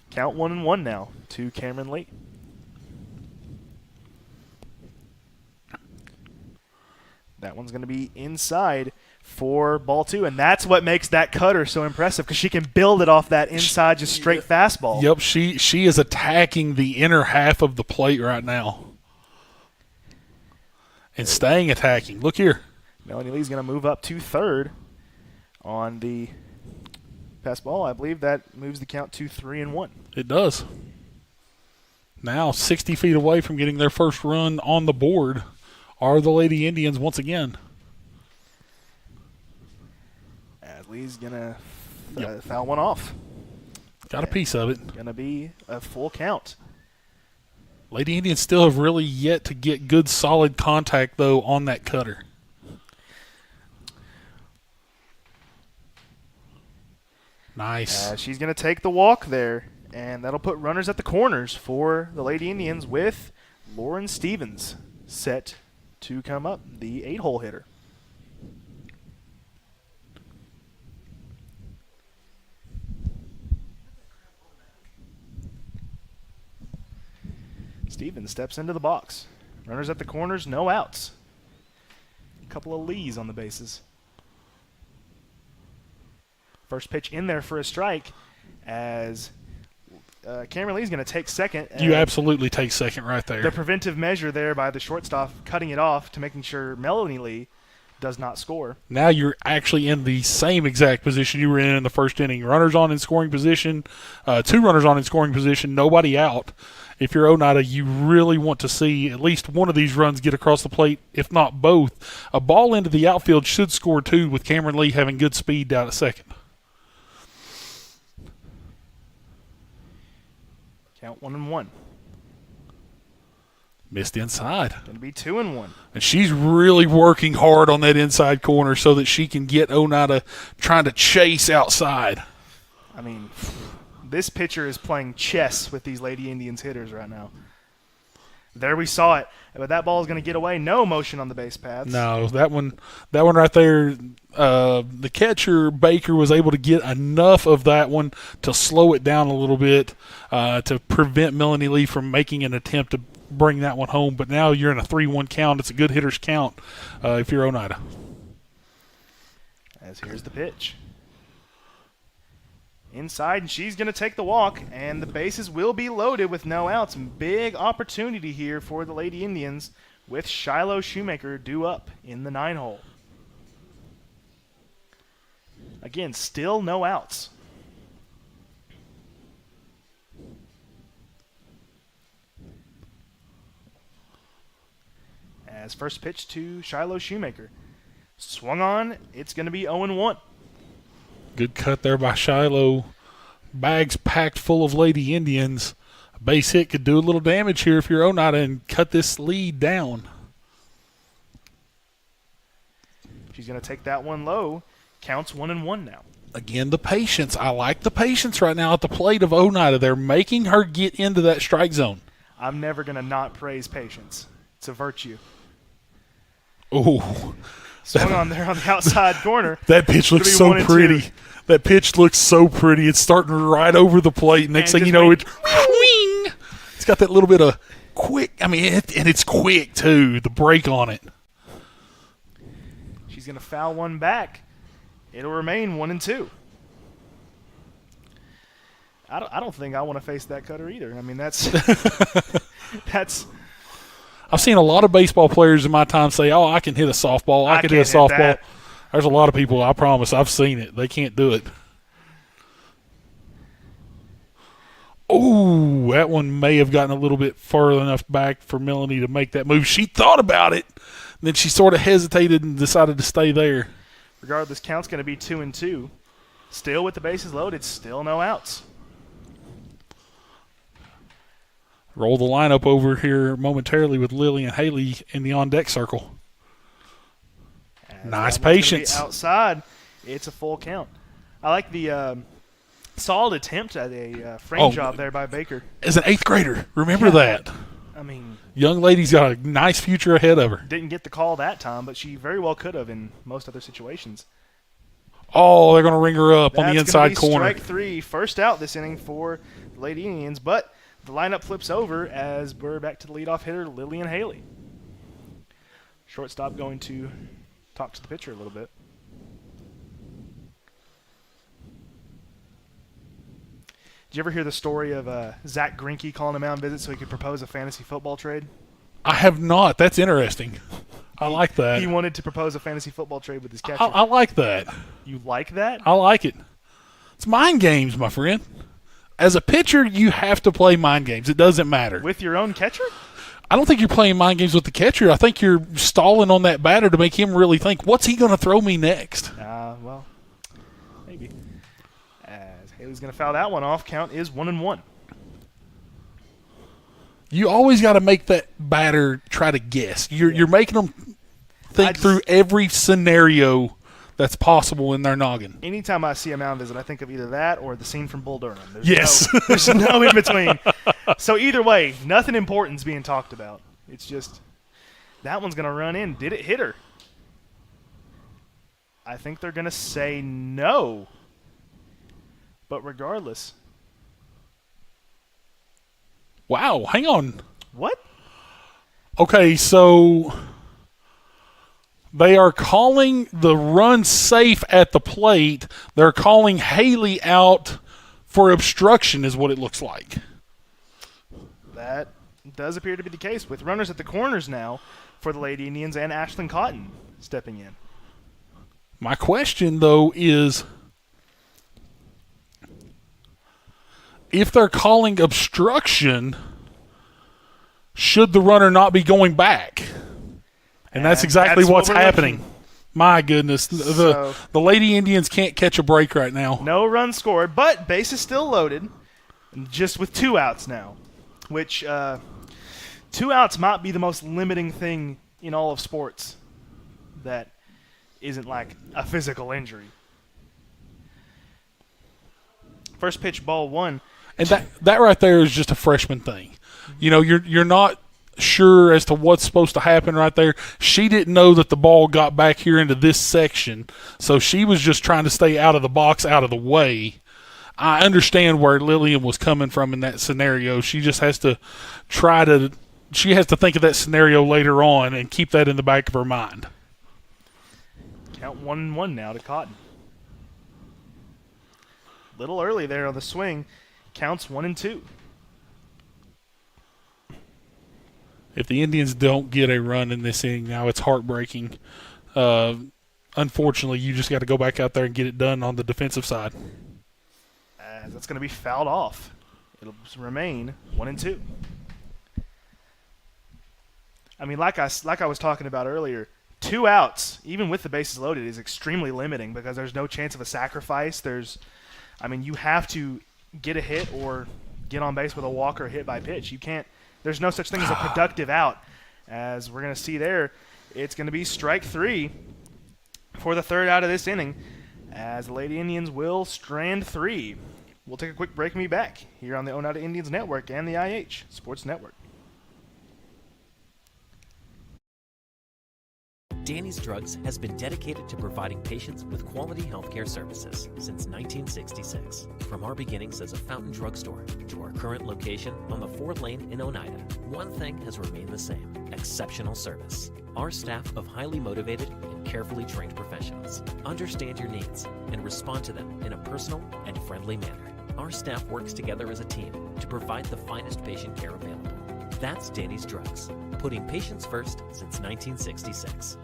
Count 1-1 now to Cameron Lee. That one's going to be inside for ball 2, and that's what makes that cutter so impressive because she can build it off that inside just straight fastball. Yep, she is attacking the inner half of the plate right now. And staying attacking. Look here. Melanie Lee's going to move up to third on the pass ball. I believe that moves the count to 3-1. It does. Now 60 feet away from getting their first run on the board are the Lady Indians once again. Lee's going to foul one off. Got a piece of it. Going to be a full count. Lady Indians still have really yet to get good, solid contact, though, on that cutter. Nice. She's going to take the walk there, and that'll put runners at the corners for the Lady Indians with Lauren Stevens set to come up, the 8-hole hitter. Stevens steps into the box. Runners at the corners, no outs. A couple of Lees on the bases. First pitch in there for a strike as Cameron Lee's going to take second. You absolutely take second right there. The preventive measure there by the shortstop, cutting it off to making sure Melanie Lee does not score. Now you're actually in the same exact position you were in the first inning. Runners on in scoring position, 2 runners on in scoring position, nobody out. If you're Oneida, you really want to see at least one of these runs get across the plate, if not both. A ball into the outfield should score 2 with Cameron Lee having good speed down at second. Count 1-1. Missed inside. Going to be 2-1. And she's really working hard on that inside corner so that she can get Oneida trying to chase outside. I mean, this pitcher is playing chess with these Lady Indians hitters right now. There we saw it. But that ball is going to get away. No motion on the base paths. No, that one right there, the catcher, Baker, was able to get enough of that one to slow it down a little bit to prevent Melanie Lee from making an attempt to bring that one home. But now you're in a 3-1 count. It's a good hitter's count if you're Oneida. As here's the pitch. Inside, and she's going to take the walk, and the bases will be loaded with no outs. Big opportunity here for the Lady Indians with Shiloh Shoemaker due up in the 9-hole. Again, still no outs. As first pitch to Shiloh Shoemaker. Swung on, it's going to be 0-1. Good cut there by Shiloh. Bags packed full of Lady Indians. A base hit could do a little damage here if you're Oneida and cut this lead down. She's going to take that one low. Counts 1-1 now. Again, the patience. I like the patience right now at the plate of Oneida. They're making her get into that strike zone. I'm never going to not praise patience. It's a virtue. Oh. Swung on there on the outside corner. That pitch looks so pretty. That pitch looks so pretty. It's starting right over the plate. Next thing you know, it's got that little bit of quick. I mean, and it's quick, too, the break on it. She's going to foul one back. It'll remain 1-2. I don't think I want to face that cutter either. I mean, that's I've seen a lot of baseball players in my time say, "Oh, I can hit a softball. I can hit a softball." That. There's a lot of people, I promise, I've seen it. They can't do it. Oh, that one may have gotten a little bit far enough back for Melanie to make that move. She thought about it, then she sort of hesitated and decided to stay there. Regardless, count's going to be 2-2. Still with the bases loaded, still no outs. Roll the lineup over here momentarily with Lily and Haley in the on-deck circle. Nice patience. Outside, it's a full count. I like the solid attempt at a frame job there by Baker. As an 8th grader, remember that. I mean, young lady's got a nice future ahead of her. Didn't get the call that time, but she very well could have in most other situations. Oh, they're going to ring her up on the inside corner. Strike 3, first out this inning for the Lady Indians, but the lineup flips over as we're back to the leadoff hitter, Lillian Haley. Shortstop going to talk to the pitcher a little bit. Did you ever hear the story of Zach Greinke calling a mound visit so he could propose a fantasy football trade? I have not. That's interesting. I like that. He wanted to propose a fantasy football trade with his catcher. I like that. You like that? I like it. It's mind games, my friend. As a pitcher, you have to play mind games. It doesn't matter. With your own catcher? I don't think you're playing mind games with the catcher. I think you're stalling on that batter to make him really think, what's he going to throw me next? Well, maybe. As Haley's going to foul that one off. Count is 1-1. You always got to make that batter try to guess. You're making them think through every scenario that's possible in their noggin. Anytime I see a mound visit, I think of either that or the scene from Bull Durham. There's no in between. So either way, nothing important's being talked about. It's just that one's going to run in. Did it hit her? I think they're going to say no. But regardless. Wow, hang on. What? Okay, so they are calling the run safe at the plate. They're calling Haley out for obstruction is what it looks like. That does appear to be the case with runners at the corners now for the Lady Indians and Ashlyn Cotton stepping in. My question, though, is if they're calling obstruction, should the runner not be going back? And that's exactly what's happening. Looking. My goodness. The Lady Indians can't catch a break right now. No run scored, but base is still loaded, just with 2 outs now, which 2 outs might be the most limiting thing in all of sports that isn't like a physical injury. First pitch, ball 1. And that right there is just a freshman thing. You know, you're not sure as to what's supposed to happen right there. She didn't know that the ball got back here into this section, so she was just trying to stay out of the box, out of the way. I understand where Lillian was coming from in that scenario. She just has to she has to think of that scenario later on and keep that in the back of her mind. Count 1-1 now to Cotton. Little early there on the swing. Counts 1-2. If the Indians don't get a run in this inning now, it's heartbreaking. Unfortunately, you just got to go back out there and get it done on the defensive side. That's going to be fouled off. It'll remain 1-2. I mean, like I was talking about earlier, 2 outs, even with the bases loaded, is extremely limiting because there's no chance of a sacrifice. You have to get a hit or get on base with a walk or hit by pitch. You can't. There's no such thing as a productive out. As we're going to see there, it's going to be strike 3 for the 3rd out of this inning, as the Lady Indians will strand 3. We'll take a quick break and be back here on the Oneida Indians Network and the IH Sports Network. Danny's Drugs has been dedicated to providing patients with quality healthcare services since 1966. From our beginnings as a fountain drugstore to our current location on the 4th lane in Oneida, one thing has remained the same: exceptional service. Our staff of highly motivated and carefully trained professionals understand your needs and respond to them in a personal and friendly manner. Our staff works together as a team to provide the finest patient care available. That's Danny's Drugs, putting patients first since 1966.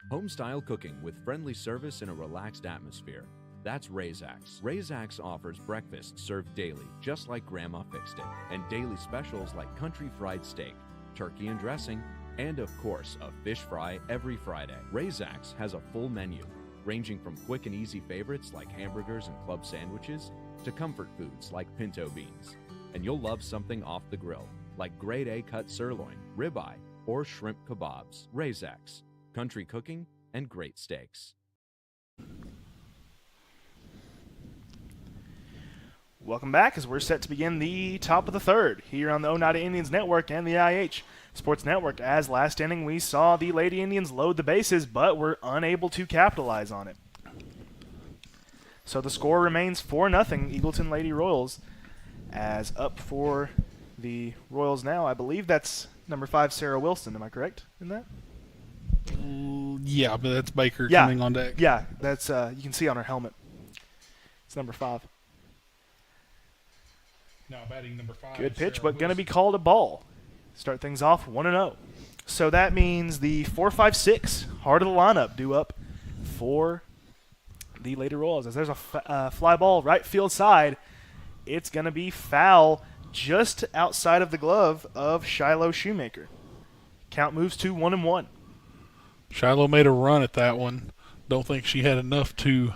Home-style cooking with friendly service in a relaxed atmosphere. That's Razak's. Razak's offers breakfast served daily, just like Grandma fixed it, and daily specials like country fried steak, turkey and dressing, and of course, a fish fry every Friday. Razak's has a full menu, ranging from quick and easy favorites like hamburgers and club sandwiches to comfort foods like pinto beans. And you'll love something off the grill, like grade A cut sirloin, ribeye, or shrimp kebabs. Razak's. Country cooking and great steaks. Welcome back as we're set to begin the top of the 3rd here on the Oneida Indians Network and the IH Sports Network. As last inning we saw the Lady Indians load the bases, but were unable to capitalize on it. So the score remains 4-0 Eagleton Lady Royals. As up for the Royals now, I believe that's number 5 Sarah Wilson. Am I correct in that? Yeah, but that's Baker coming on deck. Yeah, that's you can see on her helmet. It's number 5. Now batting number 5. Good pitch, but going to be called a ball. Start things off 1-0. So that means the 4-5-6 heart of the lineup due up for the Lady Royals. As there's a fly ball right field side, it's going to be foul just outside of the glove of Shiloh Shoemaker. Count moves to 1-1. Shiloh made a run at that one. Don't think she had enough to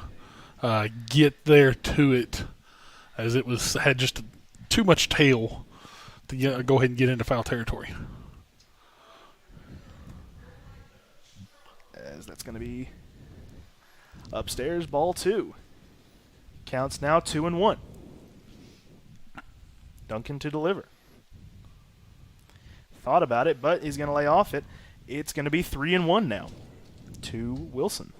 get there to it, as it had just too much tail to go ahead and get into foul territory. As that's going to be upstairs, ball 2. Counts now 2-1. Duncan to deliver. Thought about it, but he's going to lay off it. It's going to be 3-1 now to Wilson.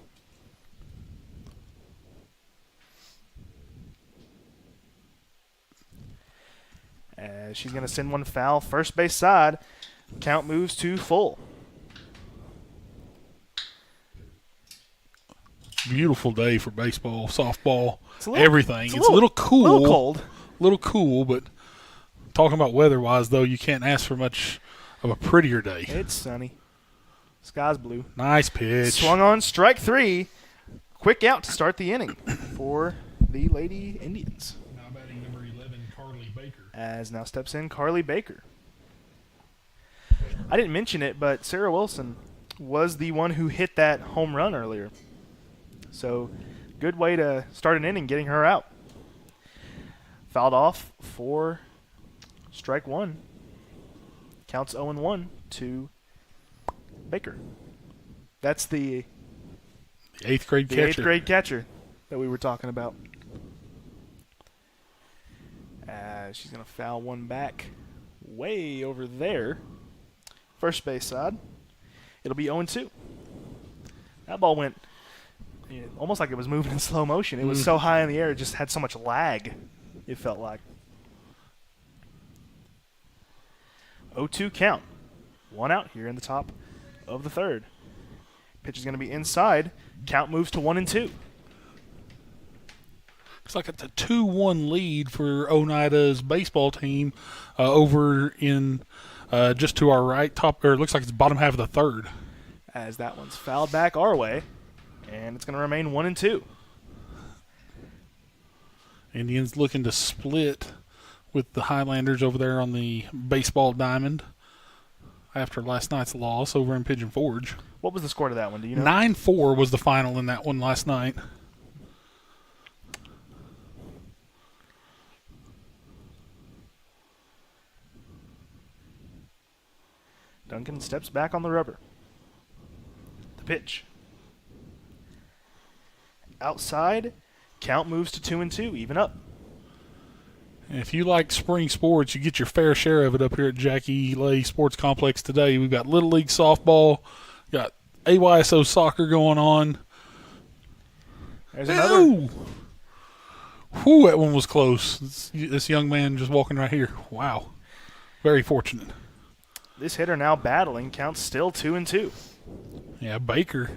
As she's going to send one foul first base side. Count moves to full. beautiful day for baseball, softball, It's everything. It's a little cool. A little cold. Little cool, but talking about weather-wise, though, you can't ask for much of a prettier day. It's sunny. Sky's blue. Nice pitch. Swung on, strike 3. Quick out to start the inning for the Lady Indians. Now batting number 11, Carly Baker. As now steps in Carly Baker. I didn't mention it, but Sarah Wilson was the one who hit that home run earlier. So, good way to start an inning, getting her out. Fouled off for strike 1. Counts 0-1 to Baker. That's the 8th grade catcher. The 8th grade catcher that we were talking about. She's going to foul one back way over there. First base side. It'll be 0-2. That ball went almost like it was moving in slow motion. It was so high in the air, it just had so much lag, it felt like. 0-2 count. One out here in the top of the third. Pitch is going to be inside. Count moves to 1-2. Looks like it's a 2-1 lead for Oneida's baseball team over in just to our right, it looks like it's bottom half of the third. As that one's fouled back our way, and it's going to remain 1-2. Indians looking to split with the Highlanders over there on the baseball diamond after last night's loss over in Pigeon Forge. What was the score to that one? Do you know? 9-4 was the final in that one last night. Duncan steps back on the rubber. The pitch. Outside, count moves to 2-2, even up. And if you like spring sports, you get your fair share of it up here at Jackie Lay Sports Complex today. We've got Little League softball, got AYSO soccer going on. There's another. Whew, that one was close. This young man just walking right here. Wow. Very fortunate. This hitter now battling, counts still 2-2. Yeah, Baker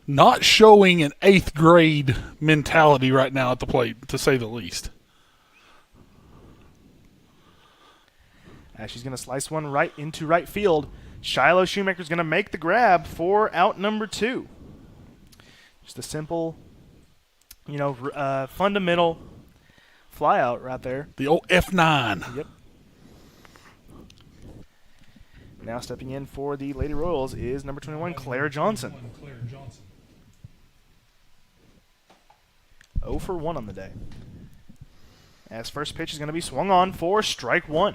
not showing an 8th grade mentality right now at the plate, to say the least. As she's going to slice one right into right field. Shiloh Shoemaker's going to make the grab for out number 2. Just a simple, fundamental fly out right there. The old F9. Yep. Now stepping in for the Lady Royals is number 21, Claire Johnson. 0 for 1 on the day. As first pitch is going to be swung on for strike 1.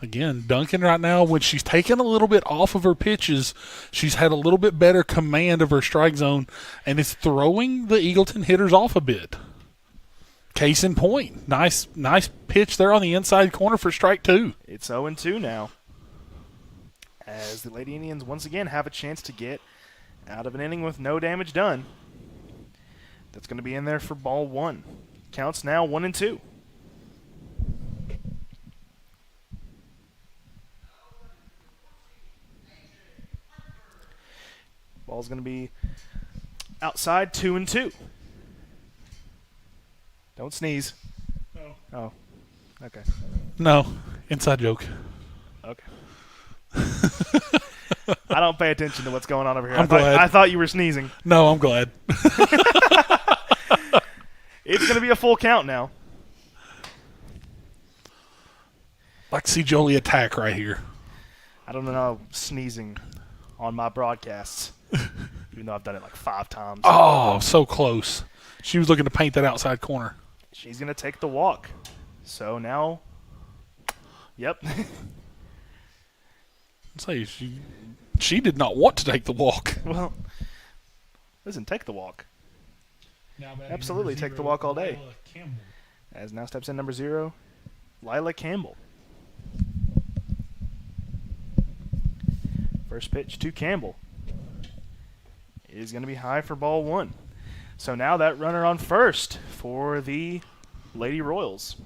Again, Duncan right now, when she's taken a little bit off of her pitches, she's had a little bit better command of her strike zone, and it's throwing the Eagleton hitters off a bit. Case in point. Nice pitch there on the inside corner for strike 2. It's 0-2 now. As the Lady Indians once again have a chance to get out of an inning with no damage done. That's going to be in there for ball 1. Counts now 1-2. Ball's going to be outside 2-2. Don't sneeze. No. Oh, okay. No, inside joke. Okay. I don't pay attention to what's going on over here. I'm glad. I thought you were sneezing. No, I'm glad. It's going to be a full count now. Like to see Jolie attack right here. I don't know sneezing on my broadcasts, even though I've done it like 5 times. Oh, so close. She was looking to paint that outside corner. She's going to take the walk. So now, yep. Say she did not want to take the walk. Well, listen, take the walk. Absolutely, take the walk all day. As now steps in number 0, Lila Campbell. First pitch to Campbell is going to be high for ball 1. So now that runner on first for the Lady Royals.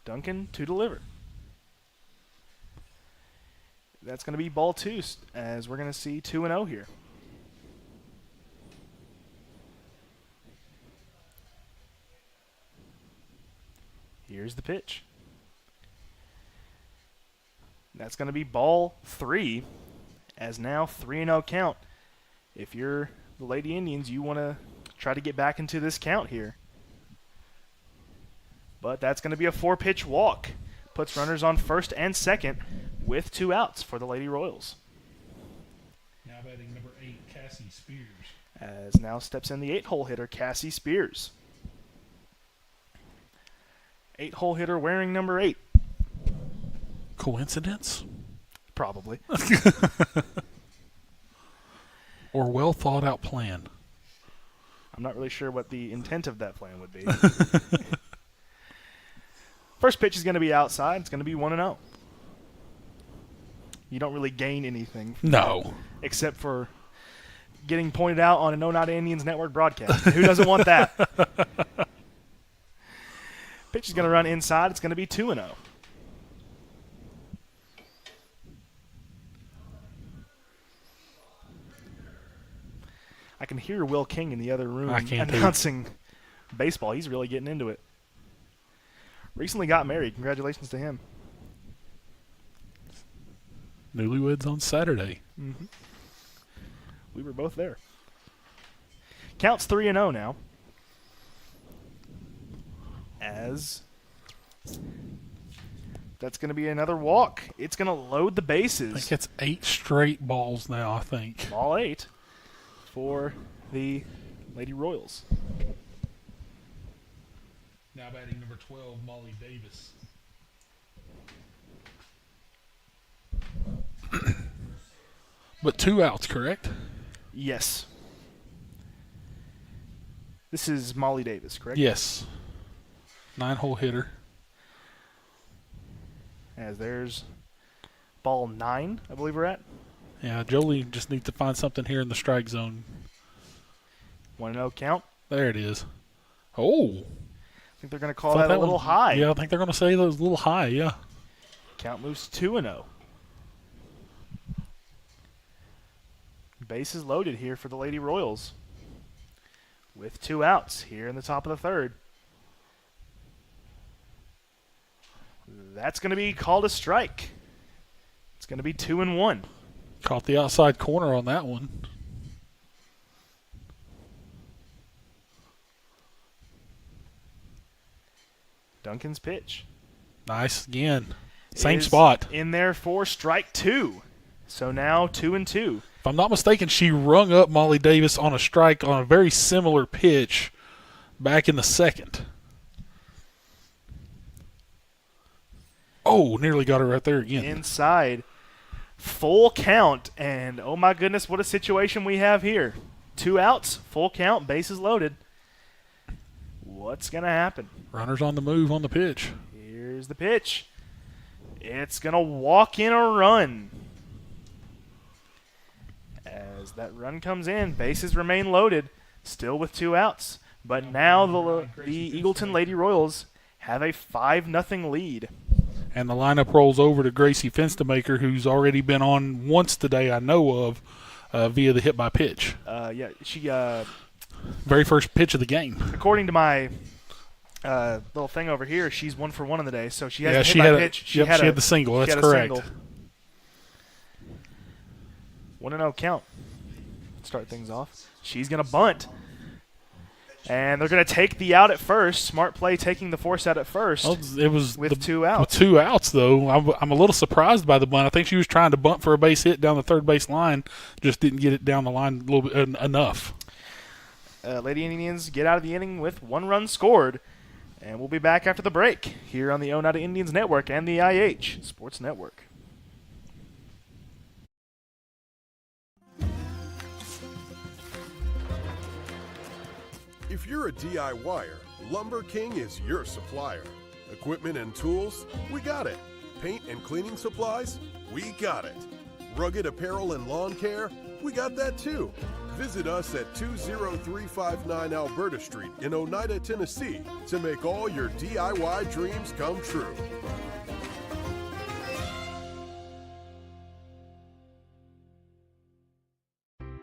Duncan to deliver. That's going to be ball 2, as we're going to see 2-0 here. Here's the pitch. That's going to be ball 3, as now 3-0 count. If you're the Lady Indians, you want to try to get back into this count here. But that's going to be a 4-pitch walk. Puts runners on first and second with 2 outs for the Lady Royals. Now batting number 8, Cassie Spears. As now steps in the 8-hole hitter, Cassie Spears. 8-hole hitter wearing number 8. Coincidence? Probably. Or well thought out plan. I'm not really sure what the intent of that plan would be. First pitch is going to be outside. It's going to be 1-0. You don't really gain anything. No. Except for getting pointed out on an Oneida Indians Network broadcast. Who doesn't want that? Pitch is going to run inside. It's going to be 2-0. I can hear Will King in the other room announcing baseball. He's really getting into it. Recently got married. Congratulations to him. Newlyweds on Saturday. Mm-hmm. We were both there. Counts 3-0 now. As that's going to be another walk. It's going to load the bases. I think it's 8 straight balls now, I think. Ball 8 for the Lady Royals. Now batting number 12, Molly Davis. But 2 outs, correct? Yes. This is Molly Davis, correct? Yes. 9-hole hitter. As there's ball 9, I believe we're at. Yeah, Jolie just needs to find something here in the strike zone. 1-0 count. There it is. Oh. I think they're going to call that a little high. Yeah, I think they're going to say that was a little high, yeah. Count moves 2-0. Bases loaded here for the Lady Royals. With 2 outs here in the top of the third. That's going to be called a strike. It's going to be 2-1. Caught the outside corner on that one. Duncan's pitch. Nice again. Same spot. In there for strike 2. So now 2-2. If I'm not mistaken, she rung up Molly Davis on a strike on a very similar pitch back in the second. Oh, nearly got her right there again. Inside. Full count. And oh my goodness, what a situation we have here. 2 outs, full count, bases loaded. What's going to happen? Runners on the move on the pitch. Here's the pitch. It's going to walk in a run. As that run comes in, bases remain loaded, still with 2 outs. But now the Eagleton Lady Royals have a 5-0 lead. And the lineup rolls over to Gracie Fenstemaker, who's already been on once today, I know of, via the hit by pitch. Yeah, she. Very first pitch of the game. According to my little thing over here, she's 1 for 1 in the day, so she has hit by pitch. She had the single. That's correct. 1-0 count. Start things off. She's going to bunt. And they're going to take the out at first. Smart play taking the force out at first. Well, it was with 2 outs. With 2 outs, though. I'm a little surprised by the bunt. I think she was trying to bunt for a base hit down the third base line. Just didn't get it down the line a little bit enough. Lady Indians get out of the inning with 1 run scored. And we'll be back after the break here on the Oneida Indians Network and the IH Sports Network. If you're a DIYer, Lumber King is your supplier. Equipment and tools? We got it. Paint and cleaning supplies? We got it. Rugged apparel and lawn care? We got that too. Visit us at 20359 Alberta Street in Oneida, Tennessee to make all your DIY dreams come true.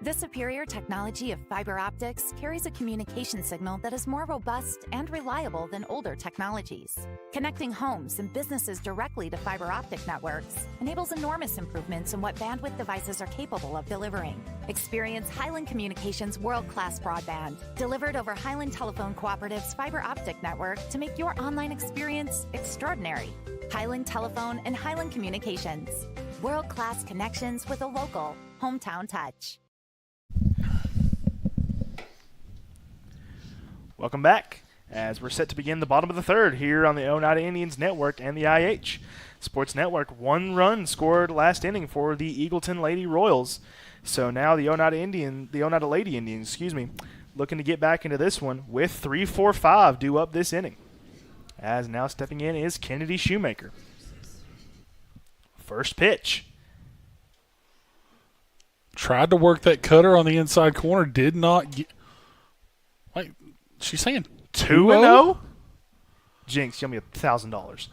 The superior technology of fiber optics carries a communication signal that is more robust and reliable than older technologies. Connecting homes and businesses directly to fiber optic networks enables enormous improvements in what bandwidth devices are capable of delivering. Experience Highland Communications' world-class broadband, delivered over Highland Telephone Cooperative's fiber optic network to make your online experience extraordinary. Highland Telephone and Highland Communications. World-class connections with a local, hometown touch. Welcome back, as we're set to begin the bottom of the third here on the Oneida Indians Network and the IH Sports Network. 1 run scored last inning for the Eagleton Lady Royals. So now the Oneida Lady Indians, looking to get back into this one with 3-4-5 due up this inning. As now stepping in is Kennedy Shoemaker. First pitch. Tried to work that cutter on the inside corner, did not get. Wait, she's saying 2-0? Jinx, you owe me $1,000.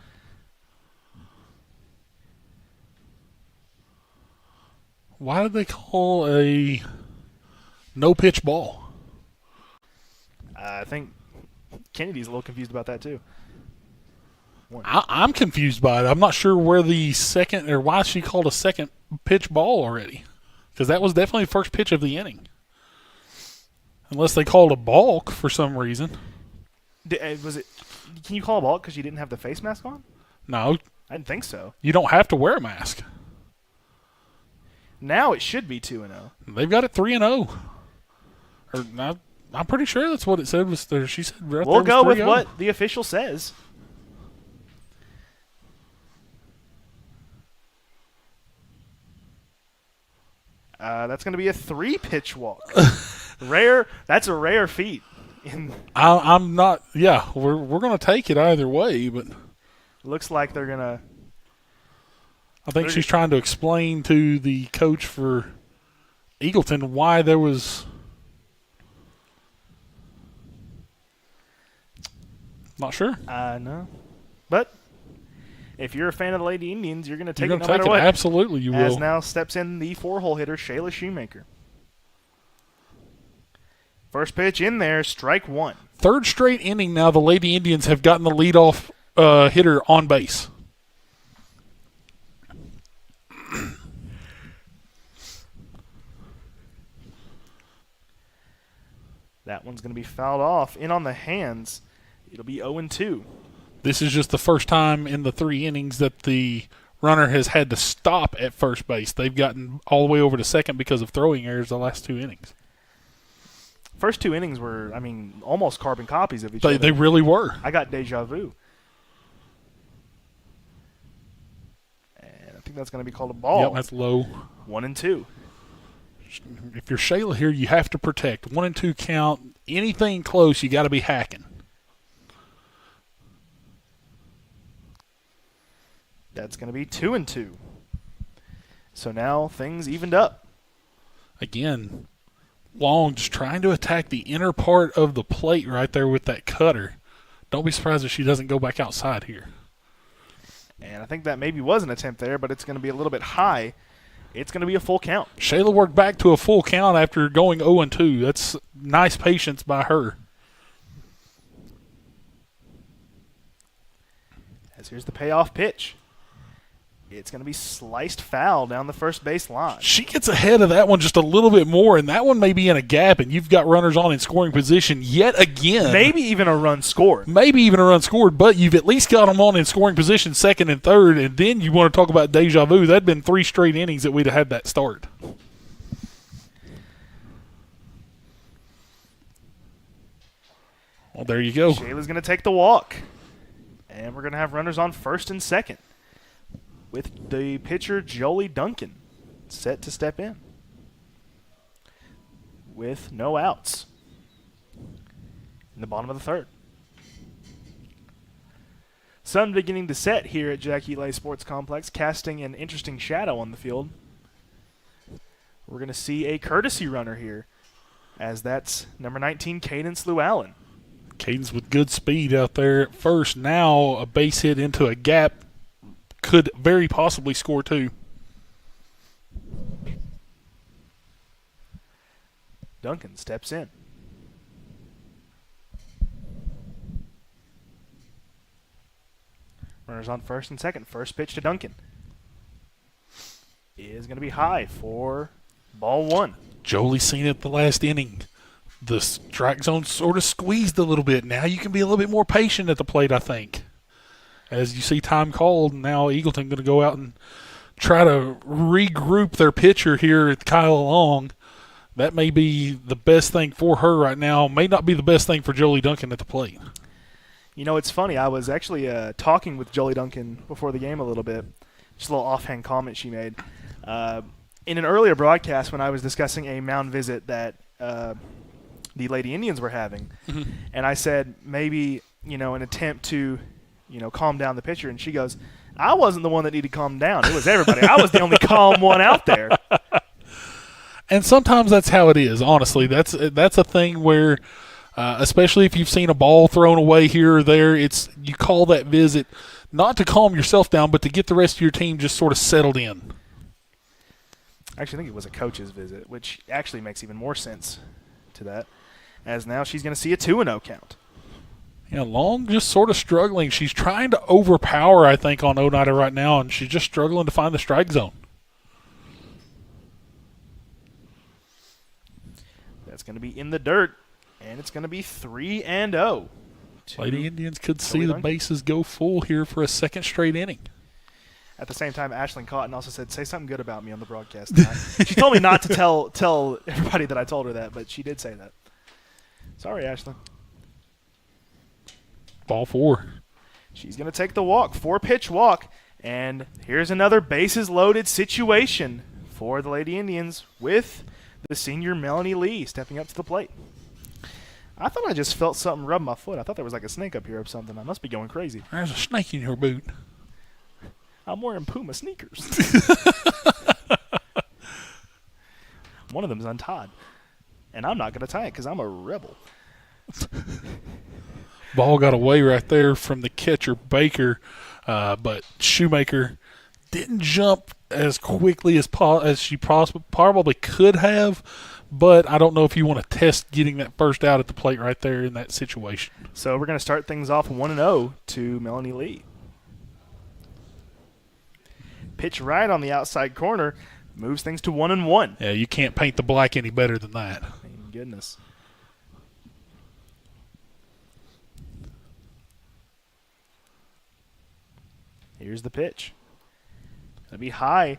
Why did they call a no-pitch ball? I think Kennedy's a little confused about that too. I'm confused by it. I'm not sure where the second, or why she called a second pitch ball already. Because that was definitely the first pitch of the inning. Unless they called a balk for some reason. Was it? Can you call a balk because you didn't have the face mask on? No. I didn't think so. You don't have to wear a mask. Now it should be 2-0. They've got it 3-0. I'm pretty sure that's what it said. Was there? She said right we'll there was go 3-0. with what the official says. That's going to be a 3-pitch walk. Rare. That's a rare feat. I'm not. Yeah, we're going to take it either way, but looks like they're going to. I think she's trying to explain to the coach for Eagleton why there was. Not sure. No, but. If you're a fan of the Lady Indians, you're going to take it no matter what. Absolutely, you will. As now steps in the 4-hole hitter, Shayla Shoemaker. First pitch in there, strike 1. Third straight inning now, the Lady Indians have gotten the leadoff hitter on base. That one's going to be fouled off. In on the hands. It'll be 0-2. This is just the first time in the 3 innings that the runner has had to stop at first base. They've gotten all the way over to second because of throwing errors the last 2 innings. First 2 innings were, almost carbon copies of each other. They really were. I got deja vu. And I think that's going to be called a ball. Yep, that's low. 1-2. If you're Shayla here, you have to protect. 1-2 count. Anything close, you got to be hacking. That's going to be 2-2. So now things evened up. Again, Long just trying to attack the inner part of the plate right there with that cutter. Don't be surprised if she doesn't go back outside here. And I think that maybe was an attempt there, but it's going to be a little bit high. It's going to be a full count. Shayla worked back to a full count after going 0-2. That's nice patience by her. As here's the payoff pitch. It's going to be sliced foul down the first base line. She gets ahead of that one just a little bit more, and that one may be in a gap, and you've got runners on in scoring position yet again. Maybe even a run scored. But you've at least got them on in scoring position second and third, and then you want to talk about deja vu. That'd been 3 straight innings that we'd have had that start. Well, there you go. Shayla's going to take the walk, and we're going to have runners on first and second, with the pitcher, Jolie Duncan, set to step in with no outs in the bottom of the third. Sun beginning to set here at Jackie Lay Sports Complex, casting an interesting shadow on the field. We're going to see a courtesy runner here, as that's number 19, Cadence Llewellyn. Cadence with good speed out there at first. Now a base hit into a gap. Could very possibly score 2. Duncan steps in. Runners on first and second. First pitch to Duncan is going to be high for ball one. Jolie seen it the last inning. The strike zone sort of squeezed a little bit. Now you can be a little bit more patient at the plate, I think. As you see time called, now Eagleton going to go out and try to regroup their pitcher here at Kyle Long. That may be the best thing for her right now. May not be the best thing for Jolie Duncan at the plate. You know, it's funny. I was actually talking with Jolie Duncan before the game a little bit. Just a little offhand comment she made. In an earlier broadcast when I was discussing a mound visit that the Lady Indians were having, and I said maybe, an attempt to, calm down the pitcher, and she goes, I wasn't the one that needed to calm down. It was everybody. I was the only calm one out there. And sometimes that's how it is, honestly. That's a thing where, especially if you've seen a ball thrown away here or there, you call that visit not to calm yourself down, but to get the rest of your team just sort of settled in. I actually think it was a coach's visit, which actually makes even more sense to that, as now she's going to see a 2-0 count. Yeah, Long just sort of struggling. She's trying to overpower, I think, on Oneida right now, and she's just struggling to find the strike zone. That's going to be in the dirt, and it's going to be 3-0. Lady Indians could see the bases go full here for a second straight inning. At the same time, Ashlyn Cotton also said, say something good about me on the broadcast tonight. She told me not to tell everybody that I told her that, but she did say that. Sorry, Ashlyn. Ball 4. She's going to take the walk, 4-pitch walk, and here's another bases-loaded situation for the Lady Indians with the senior Melanie Lee stepping up to the plate. I thought I just felt something rub my foot. I thought there was like a snake up here or something. I must be going crazy. There's a snake in your boot. I'm wearing Puma sneakers. One of them's untied. And I'm not going to tie it because I'm a rebel. Ball got away right there from the catcher, Baker, but Shoemaker didn't jump as quickly as she probably could have, but I don't know if you want to test getting that first out at the plate right there in that situation. So we're going to start things off 1-0 to Melanie Lee. Pitch right on the outside corner moves things to 1-1. Yeah, you can't paint the black any better than that. Thank goodness. Here's the pitch. Going to be high,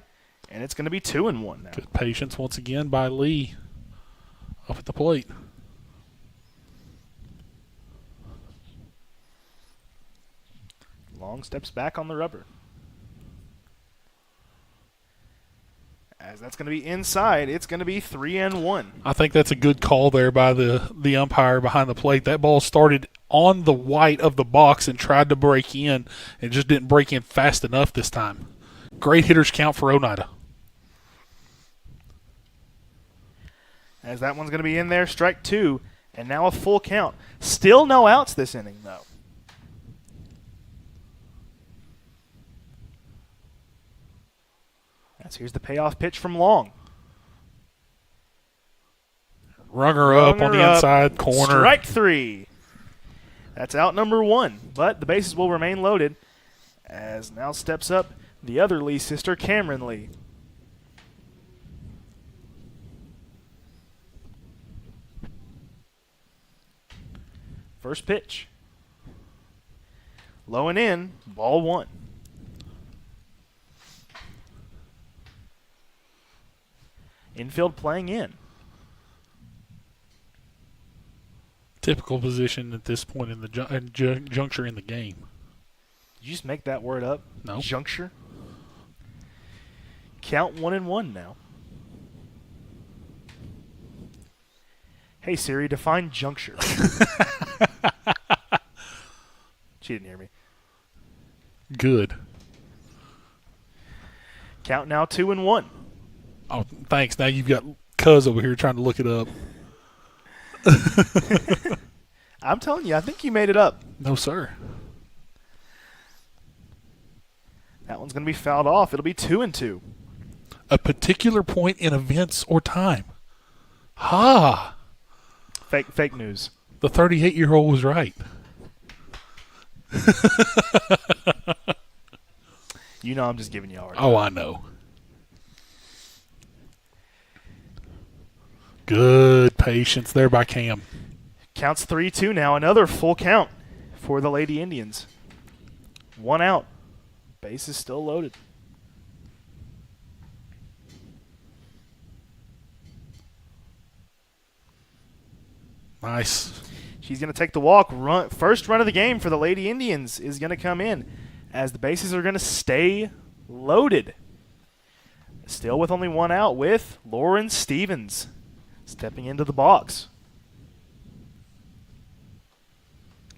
and it's going to be 2-1 now. Good patience once again by Lee up at the plate. Long steps back on the rubber. As that's going to be inside, it's going to be 3-1. I think that's a good call there by the umpire behind the plate. That ball started on the white of the box and tried to break in and just didn't break in fast enough this time. Great hitters count for Oneida. As that one's going to be in there, strike 2, and now a full count. Still no outs this inning, though. Here's the payoff pitch from Long. Rung her up on the inside corner. Strike 3. That's out number 1, but the bases will remain loaded as now steps up the other Lee sister, Cameron Lee. First pitch. Low and in, ball 1. Infield playing in. Typical position at this point in the juncture in the game. Did you just make that word up? No. Juncture? Count 1-1 now. Hey Siri, define juncture. She didn't hear me. Good. Count now 2-1. Oh, thanks. Now you've got Cuz over here trying to look it up. I'm telling you, I think you made it up. No, sir. That one's going to be fouled off. It'll be 2-2. A particular point in events or time. Ha! Fake news. The 38-year-old was right. You know I'm just giving you all right. Oh, I know. Good patience there by Cam. Counts 3-2 now. Another full count for the Lady Indians. 1 out. Base is still loaded. Nice. She's going to take the walk. First run of the game for the Lady Indians is going to come in as the bases are going to stay loaded. Still with only 1 out with Lauren Stevens stepping into the box.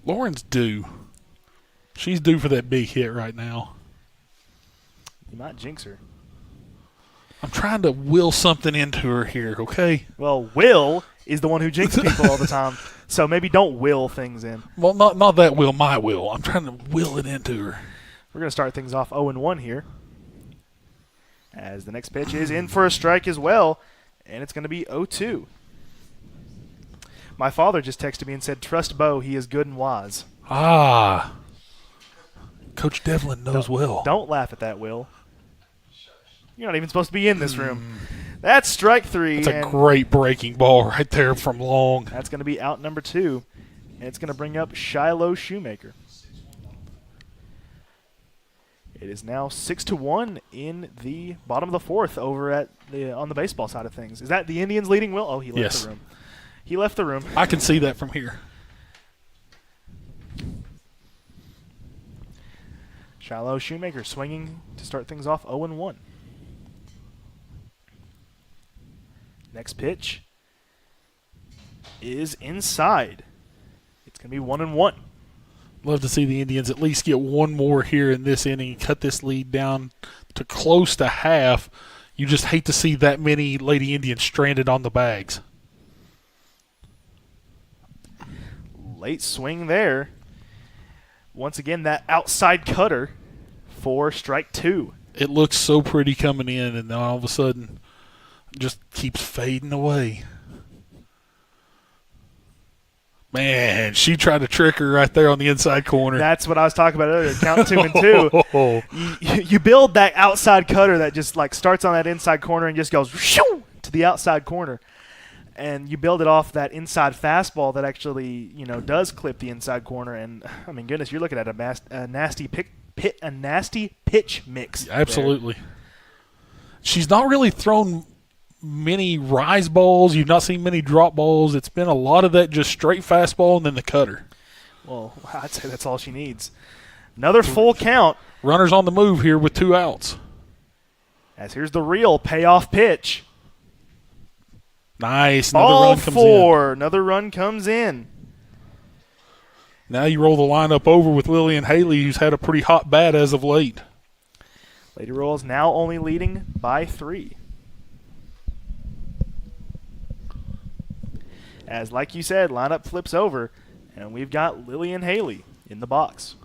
Lauren's due. She's due for that big hit right now. You might jinx her. I'm trying to will something into her here, okay? Well, will is the one who jinxes people all the time. So maybe don't will things in. Well, not that will, my will. I'm trying to will it into her. We're going to start things off 0-1 here. As the next pitch is in for a strike as well. And it's going to be 0-2. My father just texted me and said, trust Bo, he is good and wise. Ah. Coach Devlin knows Will. Don't laugh at that, Will. You're not even supposed to be in this room. That's strike 3. That's a great breaking ball right there from long. That's going to be out number 2. And it's going to bring up Shiloh Shoemaker. It is now 6-1 in the bottom of the 4th over at on the baseball side of things. Is that the Indians leading, Will? Oh, he left the room. He left the room. I can see that from here. Shiloh Shoemaker swinging to start things off 0-1. Next pitch is inside. It's going to be 1-1. Love to see the Indians at least get one more here in this inning and cut this lead down to close to half. You just hate to see that many Lady Indians stranded on the bags. Late swing there. Once again, that outside cutter for strike 2. It looks so pretty coming in, and then all of a sudden just keeps fading away. Man, she tried to trick her right there on the inside corner. That's what I was talking about earlier. Count 2 and 2. You build that outside cutter that just like starts on that inside corner and just goes shoo to the outside corner. And you build it off that inside fastball that actually, does clip the inside corner. And I mean, goodness, you're looking at a nasty pitch mix. Absolutely. There. She's not really thrown many rise balls. You've not seen many drop balls. It's been a lot of that just straight fastball and then the cutter. Well, I'd say that's all she needs. Another full count. Runners on the move here with 2 outs. As here's the real payoff pitch. Nice. Another run comes in. Now you roll the lineup over with Lillian Haley, who's had a pretty hot bat as of late. Lady Royals now only leading by 3. As, like you said, lineup flips over, and we've got Lillian Haley in the box.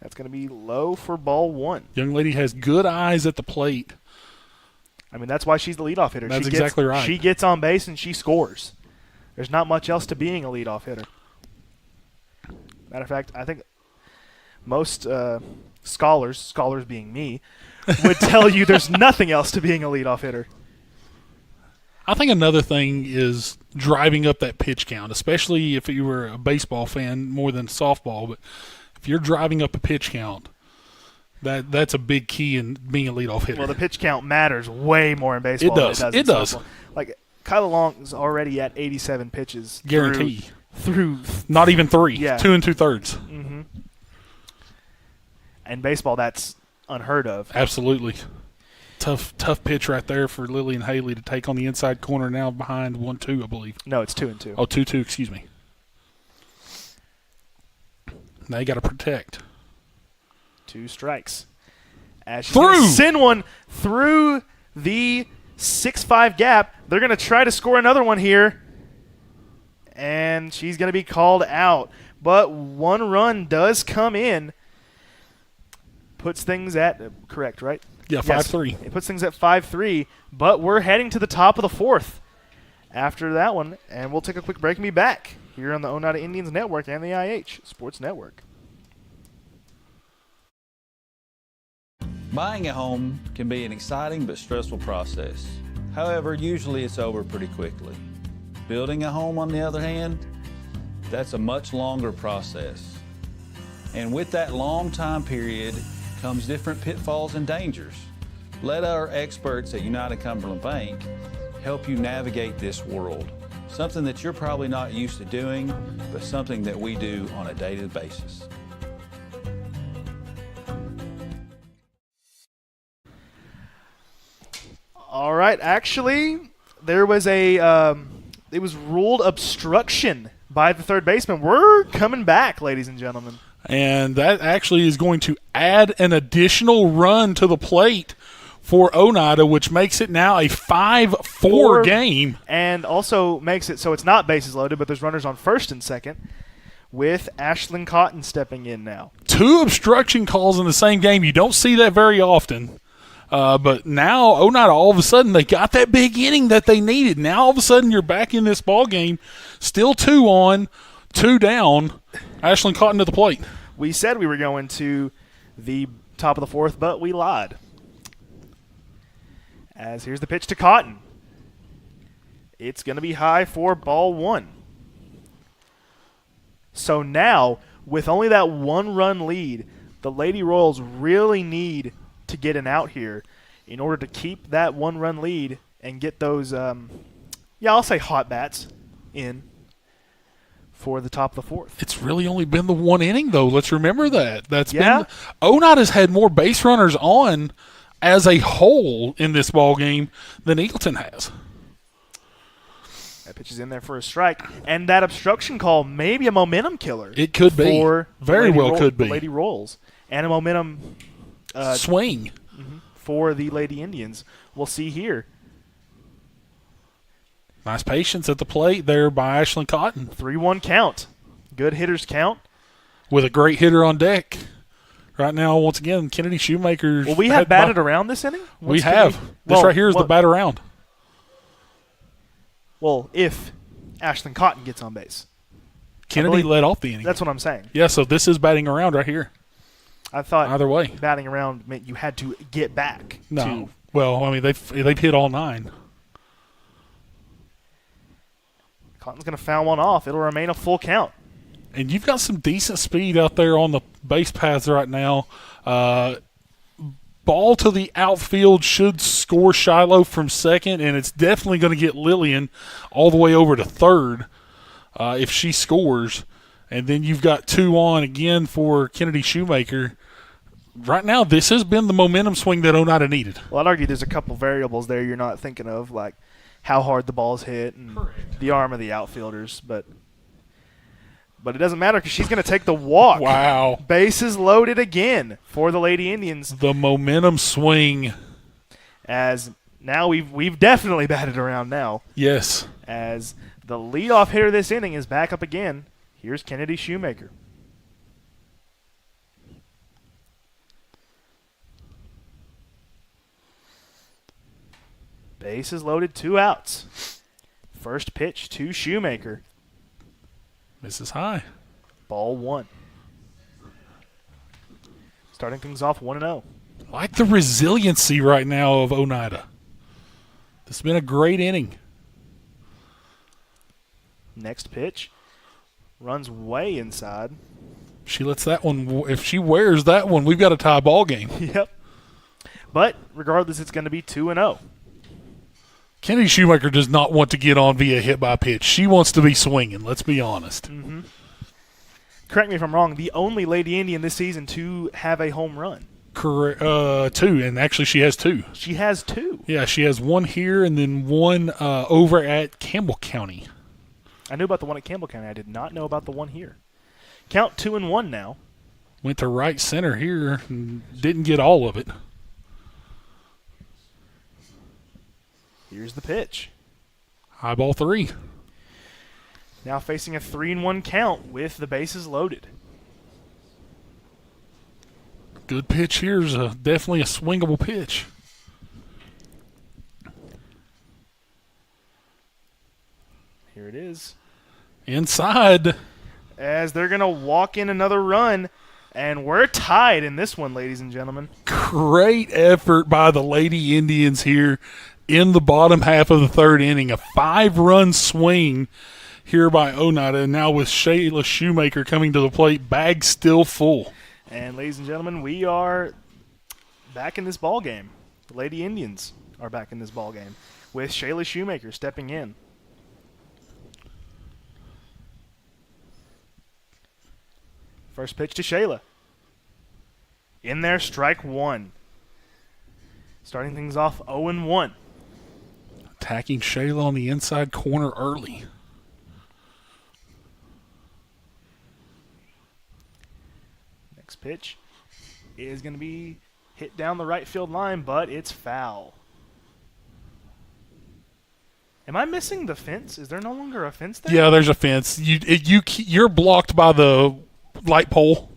That's going to be low for ball 1. Young lady has good eyes at the plate. I mean, that's why she's the leadoff hitter. That's exactly right. She gets on base and she scores. There's not much else to being a leadoff hitter. Matter of fact, I think most scholars being me, would tell you there's nothing else to being a leadoff hitter. I think another thing is driving up that pitch count, especially if you were a baseball fan more than softball. But if you're driving up a pitch count, that's a big key in being a leadoff hitter. Well, the pitch count matters way more in baseball than it does in softball. Like, Kyla Long's already at 87 pitches. Guarantee. Through not even 3. Yeah. 2 2/3. Mm-hmm. In baseball, that's unheard of. Absolutely. Tough pitch right there for Lillian Haley to take on the inside corner now behind 1-2, I believe. No, it's 2-2. Oh, 2-2, excuse me. Now you got to protect. 2 strikes. As she's going to send one through the 6-5 gap. They're going to try to score another one here. And she's going to be called out. But 1 run does come in. Puts things at correct, right? Yeah, 5-3. It puts things at 5-3, but we're heading to the top of the 4th. after that one, and we'll take a quick break and be back here on the Oneida Indians Network and the IH Sports Network. Buying a home can be an exciting but stressful process. However, usually it's over pretty quickly. Building a home, on the other hand, that's a much longer process. And with that long time period comes different pitfalls and dangers. Let our experts at United Cumberland Bank help you navigate this world. Something that you're probably not used to doing, but something that we do on a daily basis. All right, actually, there was it was ruled obstruction by the third baseman. We're coming back, ladies and gentlemen. And that actually is going to add an additional run to the plate for Oneida, which makes it now a 5-4 game. And also makes it so it's not bases loaded, but there's runners on first and second with Ashlyn Cotton stepping in now. 2 obstruction calls in the same game. You don't see that very often. But now Oneida, all of a sudden, they got that big inning that they needed. Now all of a sudden you're back in this ball game, still 2 on, 2 down. Ashlyn Cotton to the plate. We said we were going to the top of the fourth, but we lied. As here's the pitch to Cotton. It's going to be high for ball 1. So now, with only that 1-run lead, the Lady Royals really need to get an out here in order to keep that 1-run lead and get those, I'll say hot bats in for the top of the fourth. It's really only been the 1 inning, though. Let's remember that. Oneida's had more base runners on as a whole in this ball game than Eagleton has. That pitch is in there for a strike. And that obstruction call may be a momentum killer. It could be. Very well could be. The Lady Royals. And a momentum swing for the Lady Indians. We'll see here. Nice patience at the plate there by Ashlyn Cotton. 3-1 count. Good hitters count. With a great hitter on deck. Right now, once again, Kennedy Shoemaker. Well, we have batted around this inning? We have. This right here is the bat around. Well, if Ashlyn Cotton gets on base. Kennedy led off the inning. That's what I'm saying. Yeah, so this is batting around right here. I thought either way, batting around meant you had to get back. No. Well, I mean, they've hit all 9. Cotton's going to foul one off. It'll remain a full count. And you've got some decent speed out there on the base paths right now. Ball to the outfield should score Shiloh from second, and it's definitely going to get Lillian all the way over to third if she scores. And then you've got 2 on again for Kennedy Shoemaker. Right now, this has been the momentum swing that Oneida needed. Well, I'd argue there's a couple variables there you're not thinking of, like how hard the ball's hit and the arm of the outfielders. But it doesn't matter because she's going to take the walk. Wow. Bases loaded again for the Lady Indians. The momentum swing. As now we've definitely batted around now. Yes. As the leadoff hitter this inning is back up again. Here's Kennedy Shoemaker. Bases loaded, 2 outs. First pitch to Shoemaker. Misses high. Ball 1. Starting things off 1-0. Like the resiliency right now of Oneida. This has been a great inning. Next pitch. Runs way inside. She lets that one. If she wears that one, we've got a tie ball game. Yep. But regardless, it's going to be 2-0. Kennedy Shoemaker does not want to get on via hit by pitch. She wants to be swinging. Let's be honest. Mm-hmm. Correct me if I'm wrong. The only Lady Indian this season to have a home run. Correct. 2, and actually she has 2. She has 2. Yeah, she has 1 here and then 1 over at Campbell County. I knew about the one at Campbell County. I did not know about the one here. Count 2-1 now. Went to right center here and didn't get all of it. Here's the pitch. High ball 3. Now facing a 3-1 count with the bases loaded. Good pitch here is definitely a swingable pitch. Here it is. Inside. As they're going to walk in another run, and we're tied in this one, ladies and gentlemen. Great effort by the Lady Indians here in the bottom half of the third inning. A 5-run swing here by Oneida, and now with Shayla Shoemaker coming to the plate, bag still full. And ladies and gentlemen, we are back in this ball game. The Lady Indians are back in this ball game with Shayla Shoemaker stepping in. First pitch to Shayla. In there, strike one. Starting things off 0-1. Attacking Shayla on the inside corner early. Next pitch is going to be hit down the right field line, but it's foul. Am I missing the fence? Is there no longer a fence there? Yeah, there's a fence. You're blocked by the light pole.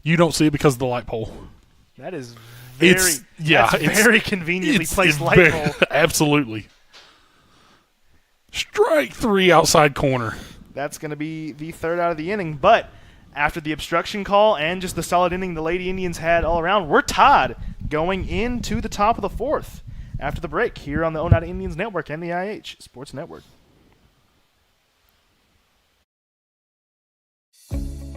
You don't see it because of the light pole. That is very conveniently placed light pole. Absolutely. Strike 3 outside corner. That's going to be the third out of the inning, but after the obstruction call and just the solid inning the Lady Indians had all around, we're tied going into the top of the fourth after the break here on the Oneida Indians Network and the IH Sports Network.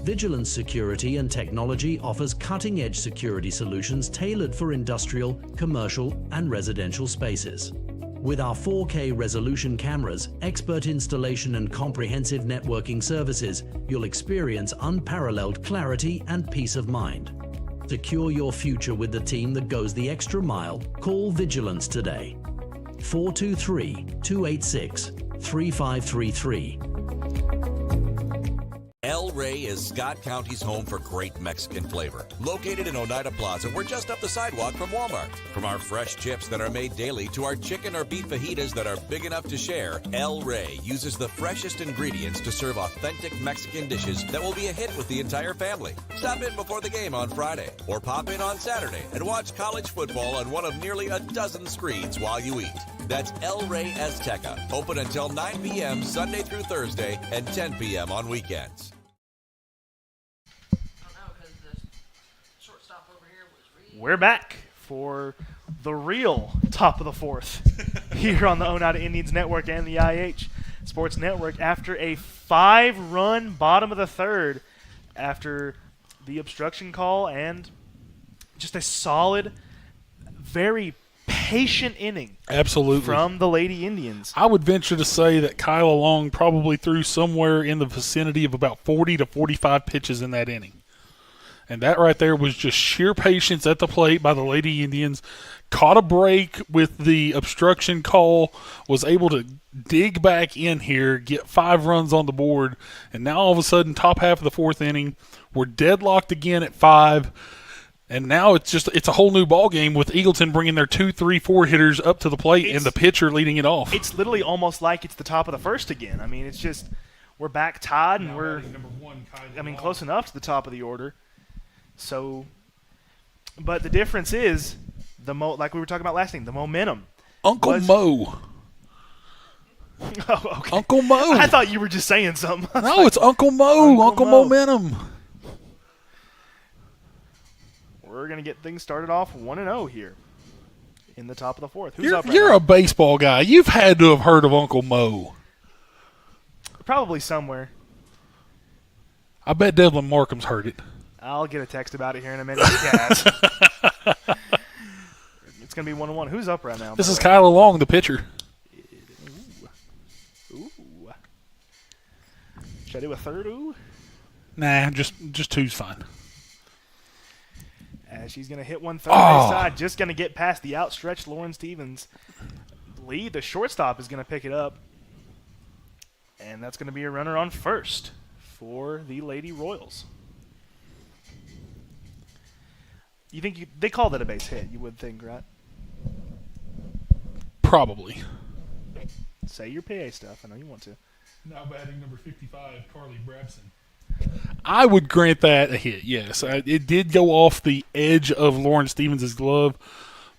Vigilance Security and Technology offers cutting-edge security solutions tailored for industrial, commercial, and residential spaces. With our 4K resolution cameras, expert installation, and comprehensive networking services, you'll experience unparalleled clarity and peace of mind. Secure your future with the team that goes the extra mile. Call Vigilance today. 423-286-3533. El Rey is Scott County's home for great Mexican flavor. Located in Oneida Plaza, we're just up the sidewalk from Walmart. From our fresh chips that are made daily to our chicken or beef fajitas that are big enough to share, El Rey uses the freshest ingredients to serve authentic Mexican dishes that will be a hit with the entire family. Stop in before the game on Friday or pop in on Saturday and watch college football on one of nearly a dozen screens while you eat. That's El Rey Azteca, open until 9 p.m. Sunday through Thursday and 10 p.m. on weekends. We're back for the real top of the fourth here on the Oneida Indians Network and the IH Sports Network after a 5-run bottom of the third after the obstruction call and just a solid, very patient inning. Absolutely. From the Lady Indians. I would venture to say that Kyla Long probably threw somewhere in the vicinity of about 40 to 45 pitches in that inning. And that right there was just sheer patience at the plate by the Lady Indians. Caught a break with the obstruction call, was able to dig back in here, get 5 runs on the board, and now all of a sudden, top half of the fourth inning, we're deadlocked again at 5, and now it's a whole new ball game with Eagleton bringing their 2, 3, 4 hitters up to the plate and the pitcher leading it off. It's literally almost like it's the top of the first again. I mean, it's just we're back tied, and we're close enough to the top of the order. So, but the difference is like we were talking about last thing, the momentum. Uncle Mo. Oh, okay. Uncle Mo. I thought you were just saying something. No, it's Uncle Mo. Uncle Momentum. We're gonna get things started off 1-0 here in the top of the fourth. Who's up right You're now? a baseball guy. You've had to have heard of Uncle Mo. Probably somewhere. I bet Devlin Markham's heard it. I'll get a text about it here in a minute, guys. It's going to be 1-1. Who's up right now? This is Kyla Long, the pitcher. Ooh. Should I do a third ooh? Nah, just two's fine. As she's going to hit one third base side. Just going to get past the outstretched Lauren Stevens. Lee, the shortstop, is going to pick it up. And that's going to be a runner on first for the Lady Royals. You think they call that a base hit, you would think, right? Probably. Say your PA stuff. I know you want to. Now batting number 55, Carly Brabson. I would grant that a hit, yes. It did go off the edge of Lauren Stevens' glove,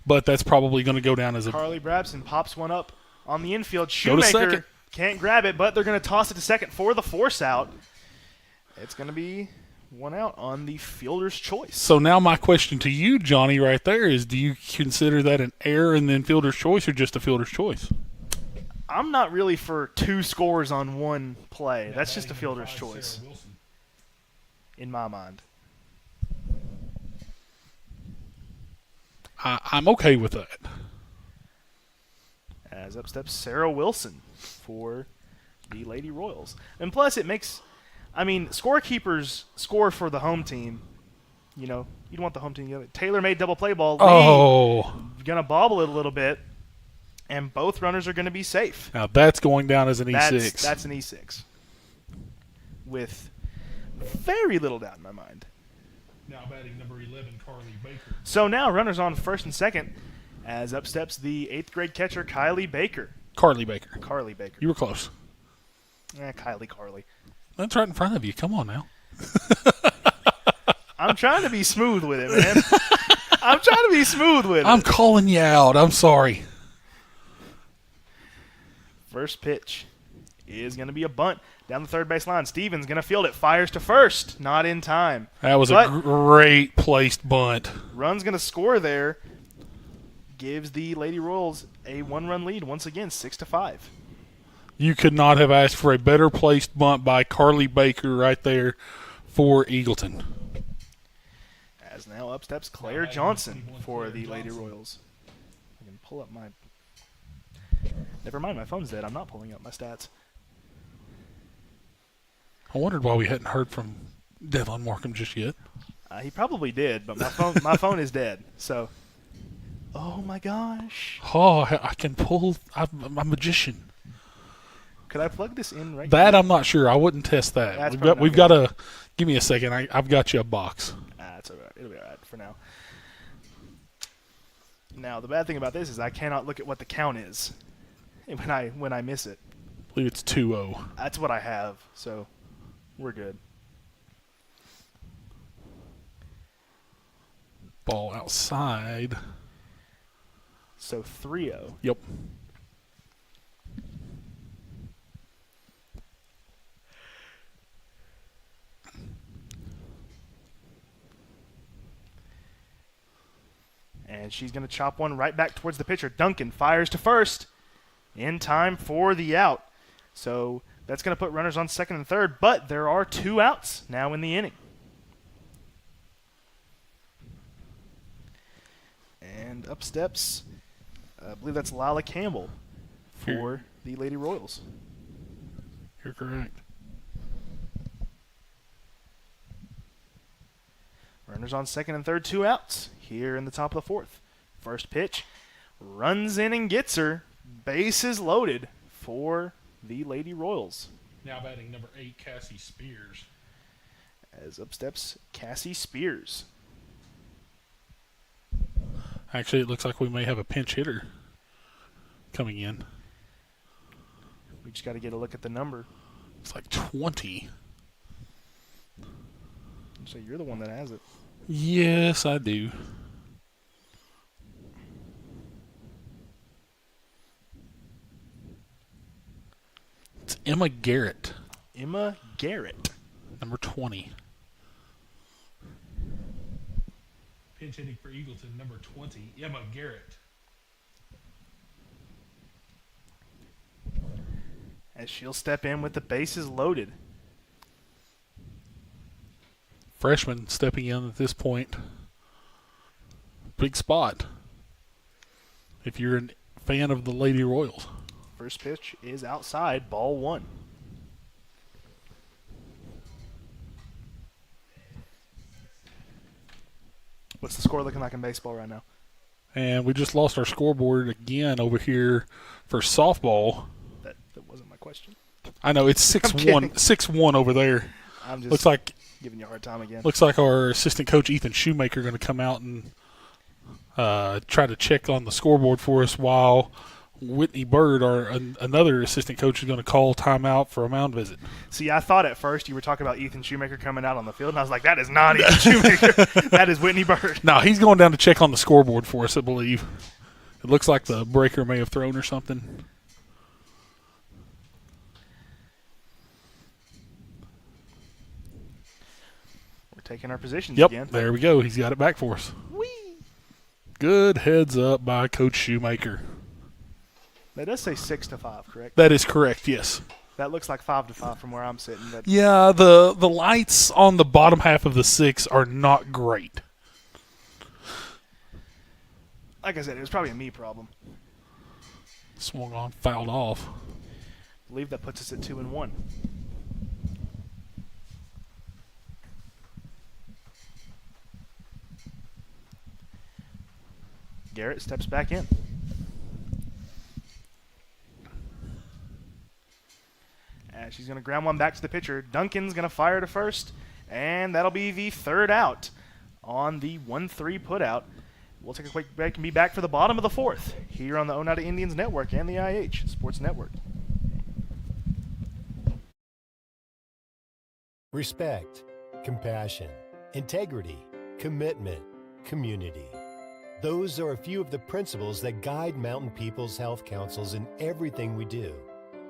but that's probably going to go down as a... Carly Brabson pops one up on the infield. Go to Shoemaker second. Can't grab it, but they're going to toss it to second for the force out. It's going to be one out on the fielder's choice. So now my question to you, Johnny, right there is, do you consider that an error and then fielder's choice or just a fielder's choice? I'm not really for 2 scores on one play. That's just a fielder's choice in my mind. I'm okay with that. As up steps Sarah Wilson for the Lady Royals. And plus it makes, scorekeepers score for the home team. You know, you'd want the home team to get it. Tailor-made double play ball. Going to bobble it a little bit, and both runners are going to be safe. Now that's going down as an E6. That's an E6. With very little doubt in my mind. Now batting number 11, Carly Baker. So now runners on first and second, as up steps the 8th grade catcher, Kylie Baker. Carly Baker. You were close. Carly. That's right in front of you. Come on now. I'm trying to be smooth with it, man. I'm calling you out. I'm sorry. First pitch is going to be a bunt down the third base line. Stevens going to field it. Fires to first. Not in time. That was a great placed bunt. Run's going to score there. Gives the Lady Royals a 1-run lead once again, 6-5. You could not have asked for a better placed bunt by Carly Baker right there for Eagleton. As now up steps Claire Johnson for the Lady Royals. I can pull up my... Never mind, my phone's dead. I'm not pulling up my stats. I wondered why we hadn't heard from Devlin Markham just yet. He probably did, but my phone is dead. So, oh my gosh! Oh, I can pull. I'm a magician. Could I plug this in right? That I'm not sure. I wouldn't test that. We've got to. Give me a second. I've got you a box. That's all right. It'll be all right for now. Now the bad thing about this is I cannot look at what the count is when I miss it. I believe it's 2-0. That's what I have. So. We're good. Ball outside. So 3-0. Yep. And she's going to chop one right back towards the pitcher. Duncan fires to first in time for the out. So that's going to put runners on second and third, but there are 2 outs now in the inning. And up steps, I believe that's Lila Campbell for the Lady Royals. You're correct. Runners on second and third, 2 outs here in the top of the 4th. First pitch, runs in and gets her. Bases loaded for the Lady Royals. Now batting number 8, Cassie Spears. As up steps Cassie Spears. Actually, it looks like we may have a pinch hitter coming in. We just got to get a look at the number. It's like 20. So you're the one that has it. Yes, I do. It's Emma Garrett. Emma Garrett. Number 20. Pinch hitting for Eagleton, number 20, Emma Garrett. As she'll step in with the bases loaded. Freshman stepping in at this point. Big spot if you're a fan of the Lady Royals. First pitch is outside, ball 1. What's the score looking like in baseball right now? And we just lost our scoreboard again over here for softball. That wasn't my question. I know, it's 6-1 6-1 over there. I'm just looks like giving you a hard time again. Looks like our assistant coach Ethan Shoemaker going to come out and try to check on the scoreboard for us while Whitney Bird, another assistant coach, is going to call timeout for a mound visit. See, I thought at first you were talking about Ethan Shoemaker coming out on the field, and I was like, that is not Ethan Shoemaker. That is Whitney Bird. No, he's going down to check on the scoreboard for us, I believe. It looks like the breaker may have thrown or something. taking our positions Yep, again. there we go. He's got it back for us. Whee! Good heads up by Coach Shoemaker. That does say 6-5, correct? That is correct, yes. That looks like 5-5 from where I'm sitting. But Yeah, the lights on the bottom half of the 6 are not great. like I said, it was probably a me problem. Swung on, fouled off. I believe that puts us at 2-1. Garrett steps back in. And she's going to ground one back to the pitcher. Duncan's going to fire to first, and that'll be the third out on the 1-3 putout. We'll take a quick break and be back for the bottom of the fourth here on the Oneida Indians Network and the IH Sports Network. Respect, compassion, integrity, commitment, community. Those are a few of the principles that guide Mountain People's Health Councils in everything we do.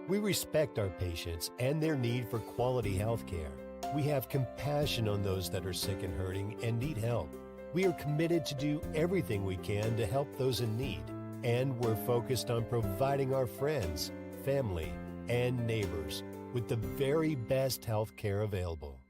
We respect our patients and their need for quality health care. We have compassion on those that are sick and hurting and need help. We are committed to do everything we can to help those in need. And we're focused on providing our friends, family, and neighbors with the very best health care available.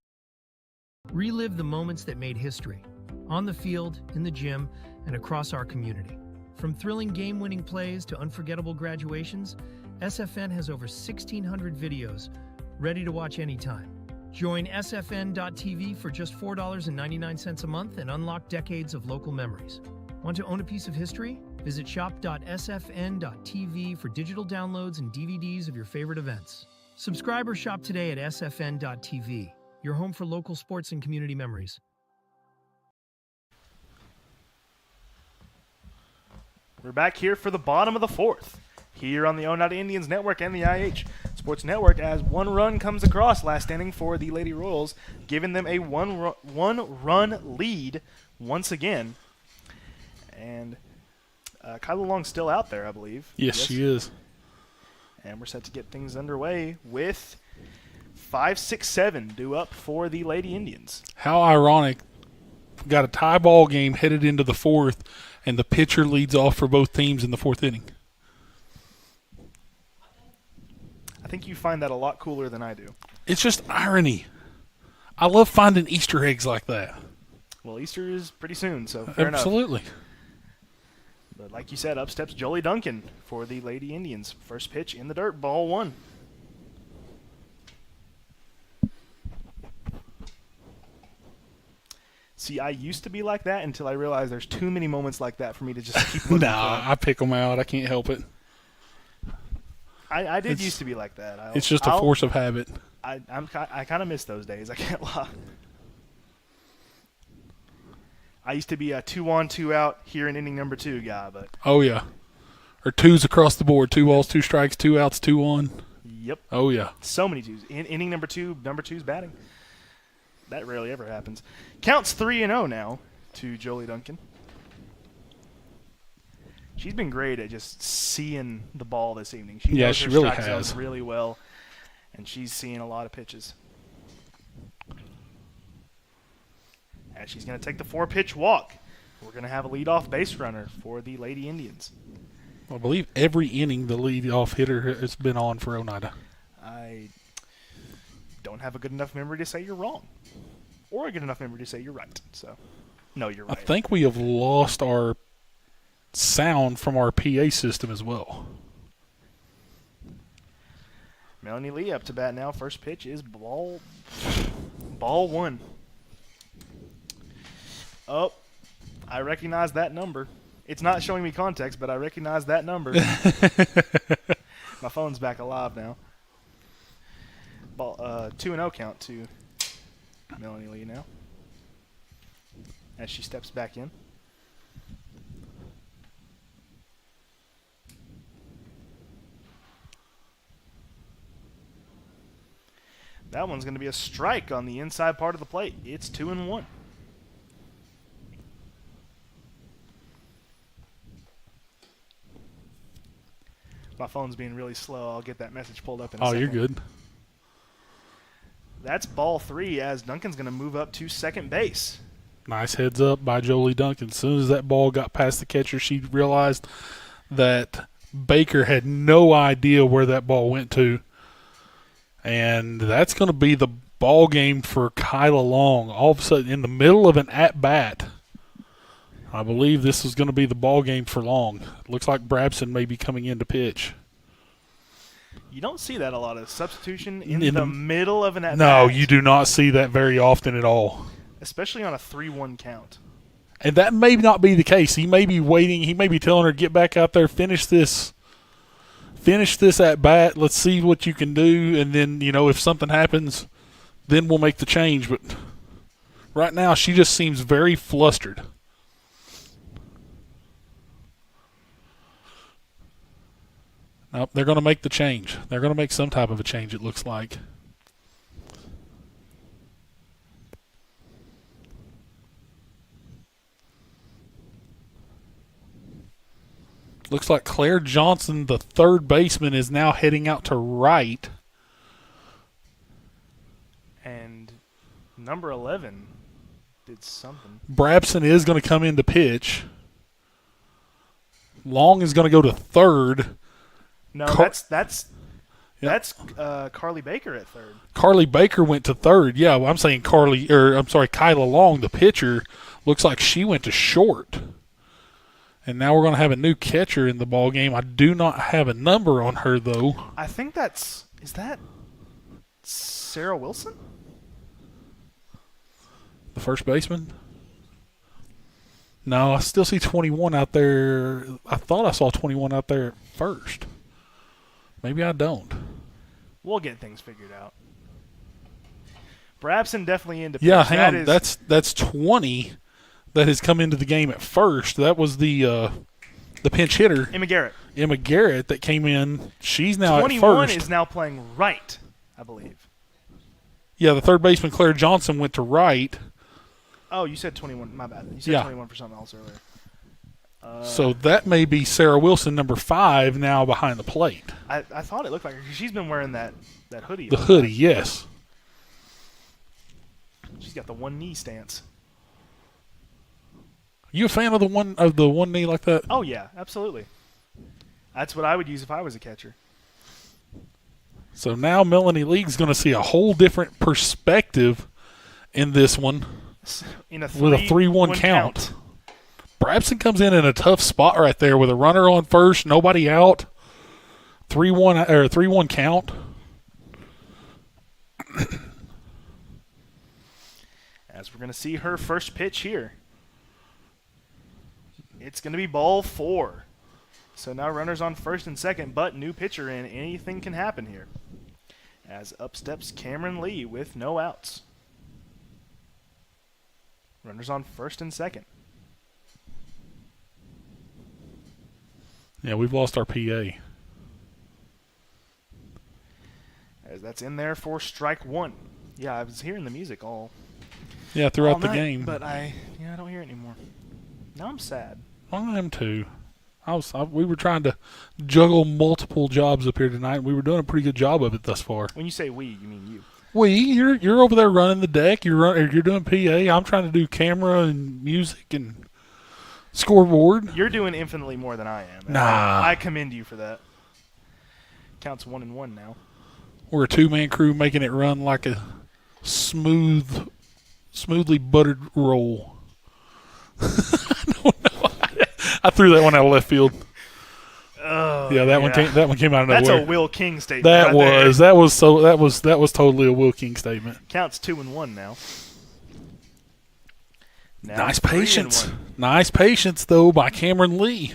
Relive the moments that made history, on the field, in the gym, and across our community. From thrilling game-winning plays to unforgettable graduations, SFN has over 1,600 videos ready to watch anytime. Join sfn.tv for just $4.99 a month and unlock decades of local memories. Want to own a piece of history? Visit shop.sfn.tv for digital downloads and DVDs of your favorite events. Subscribe or shop today at sfn.tv, your home for local sports and community memories. We're back here for the bottom of the fourth here on the Oneida Indians Network and the IH Sports Network as one run comes across last inning for the Lady Royals, giving them a one-run lead once again. And Kyla Long's still out there, I believe. Yes, she is. And we're set to get things underway with 5-6-7 due up for the Lady Indians. How ironic. Got a tie ball game headed into the fourth, and the pitcher leads off for both teams in the fourth inning. I think you find that a lot cooler than I do. It's just irony. I love finding Easter eggs like that. Well, Easter is pretty soon, so fair Absolutely. enough. But like you said, up steps Jolie Duncan for the Lady Indians. First pitch in the dirt, ball one. See, I used to be like that until I realized there's too many moments like that for me to just keep looking Nah, I pick them out. I can't help it. I did used to be like that. It's just a force of habit. I kind of miss those days. I can't lie. I used to be a 2-on, 2-out here in inning number 2 guy, but Oh, yeah. Or twos across the board. 2 balls, 2 strikes, 2 outs, 2-on. Yep. Oh, yeah. So many twos. In inning number 2, number 2's batting. That rarely ever happens. Counts 3-0 now to Jolie Duncan. She's been great at just seeing the ball this evening. She knows her really strike has. zone really well, and she's seeing a lot of pitches. And she's going to take the 4-pitch walk. We're going to have a leadoff base runner for the Lady Indians. I believe every inning the leadoff hitter has been on for Oneida. I don't have a good enough memory to say you're wrong, or a good enough memory to say you're right. So, no, you're right. I think we have lost our sound from our PA system as well. Melanie Lee up to bat now. First pitch is ball one. Oh, I recognize that number. It's not showing me context, but I recognize that number. My phone's back alive now. 2-0 count to Melanie Lee now as she steps back in. That one's going to be a strike on the inside part of the plate. It's 2-1. My phone's being really slow. I'll get that message pulled up in a second. You're good. that's ball 3 as Duncan's going to move up to second base. Nice heads up by Jolie Duncan. As soon as that ball got past the catcher, she realized that Baker had no idea where that ball went to. And that's going to be the ball game for Kyla Long. All of a sudden, in the middle of an at-bat, I believe this is going to be the ball game for Long. It looks like Brabson may be coming in to pitch. You don't see that a lot of substitution in the middle of an at-bat. No, you do not see that very often at all. Especially on a 3-1 count. And that may not be the case. He may be waiting. He may be telling her, get back out there, finish this at bat. Let's see what you can do. And then, if something happens, then we'll make the change. But right now, she just seems very flustered. Nope, they're going to make the change. They're going to make some type of a change, it looks like. Looks like Claire Johnson, the third baseman, is now heading out to right. And number 11 did something. Brabson is going to come in to pitch. Long is going to go to third. No, that's Carly Baker at third. Carly Baker went to third. Yeah, well, I'm saying Kyla Long, the pitcher, looks like she went to short. And now we're going to have a new catcher in the ball game. I do not have a number on her, though. I think is that Sarah Wilson? The first baseman? No, I still see 21 out there. I thought I saw 21 out there at first. Maybe I don't. We'll get things figured out. Brabson definitely into pitch. Yeah, hang on. That's 20 that has come into the game at first. That was the pinch hitter. Emma Garrett that came in. She's now at first. 21 is now playing right, I believe. Yeah, the third baseman, Claire Johnson, went to right. Oh, you said 21. My bad. You said 21 for something else earlier. So that may be Sarah Wilson, number 5, now behind the plate. I thought it looked like her because she's been wearing that hoodie. The hoodie, yes. She's got the one knee stance. You a fan of the one knee like that? Oh yeah, absolutely. That's what I would use if I was a catcher. So now Melanie League's going to see a whole different perspective in this one. With a 3-1 count. Brabson comes in a tough spot right there with a runner on first, nobody out. 3-1 count. As we're going to see her first pitch here. It's going to be ball 4. So now runners on first and second, but new pitcher in. Anything can happen here. As up steps Cameron Lee with no outs. Runners on first and second. Yeah, we've lost our PA. As that's in there for strike 1. Yeah, I was hearing the music all throughout the night, game. But I don't hear it anymore. Now I'm sad. I am too. We were trying to juggle multiple jobs up here tonight, and we were doing a pretty good job of it thus far. When you say we, you mean you. You're over there running the deck. You're doing PA. I'm trying to do camera and music and scoreboard. You're doing infinitely more than I am. Nah. I commend you for that. Counts 1-1 now. We're a 2-man crew making it run like a smoothly buttered roll. I don't know. I threw that one out of left field. Oh, yeah, that one came out of nowhere. That's a Will King statement. That was totally a Will King statement. Counts 2-1 now. Nice patience. Nice patience though by Cameron Lee.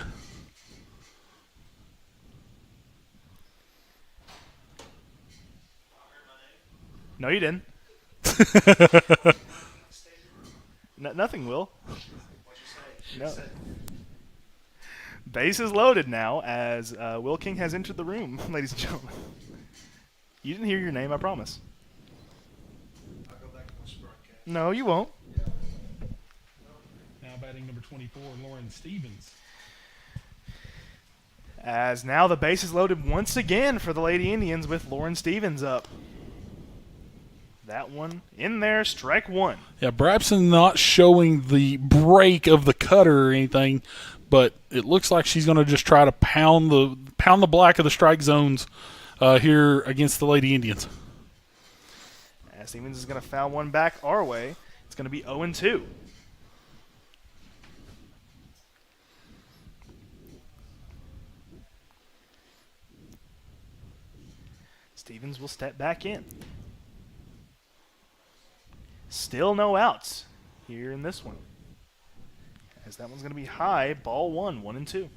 No, you didn't. Nothing, Will. No. Base is loaded now as Will King has entered the room, ladies and gentlemen. You didn't hear your name, I promise. I'll go back and watch the broadcast. No, you won't. Now batting number 24, Lauren Stevens. As now the base is loaded once again for the Lady Indians with Lauren Stevens up. That one in there, strike one. Yeah, Brabson not showing the break of the cutter or anything, but it looks like she's going to just try to pound the black of the strike zones here against the Lady Indians. As Stevens is going to foul one back our way. It's going to be 0-2. Stevens will step back in. Still no outs here in this one. As that one's going to be high, ball one, 1-2.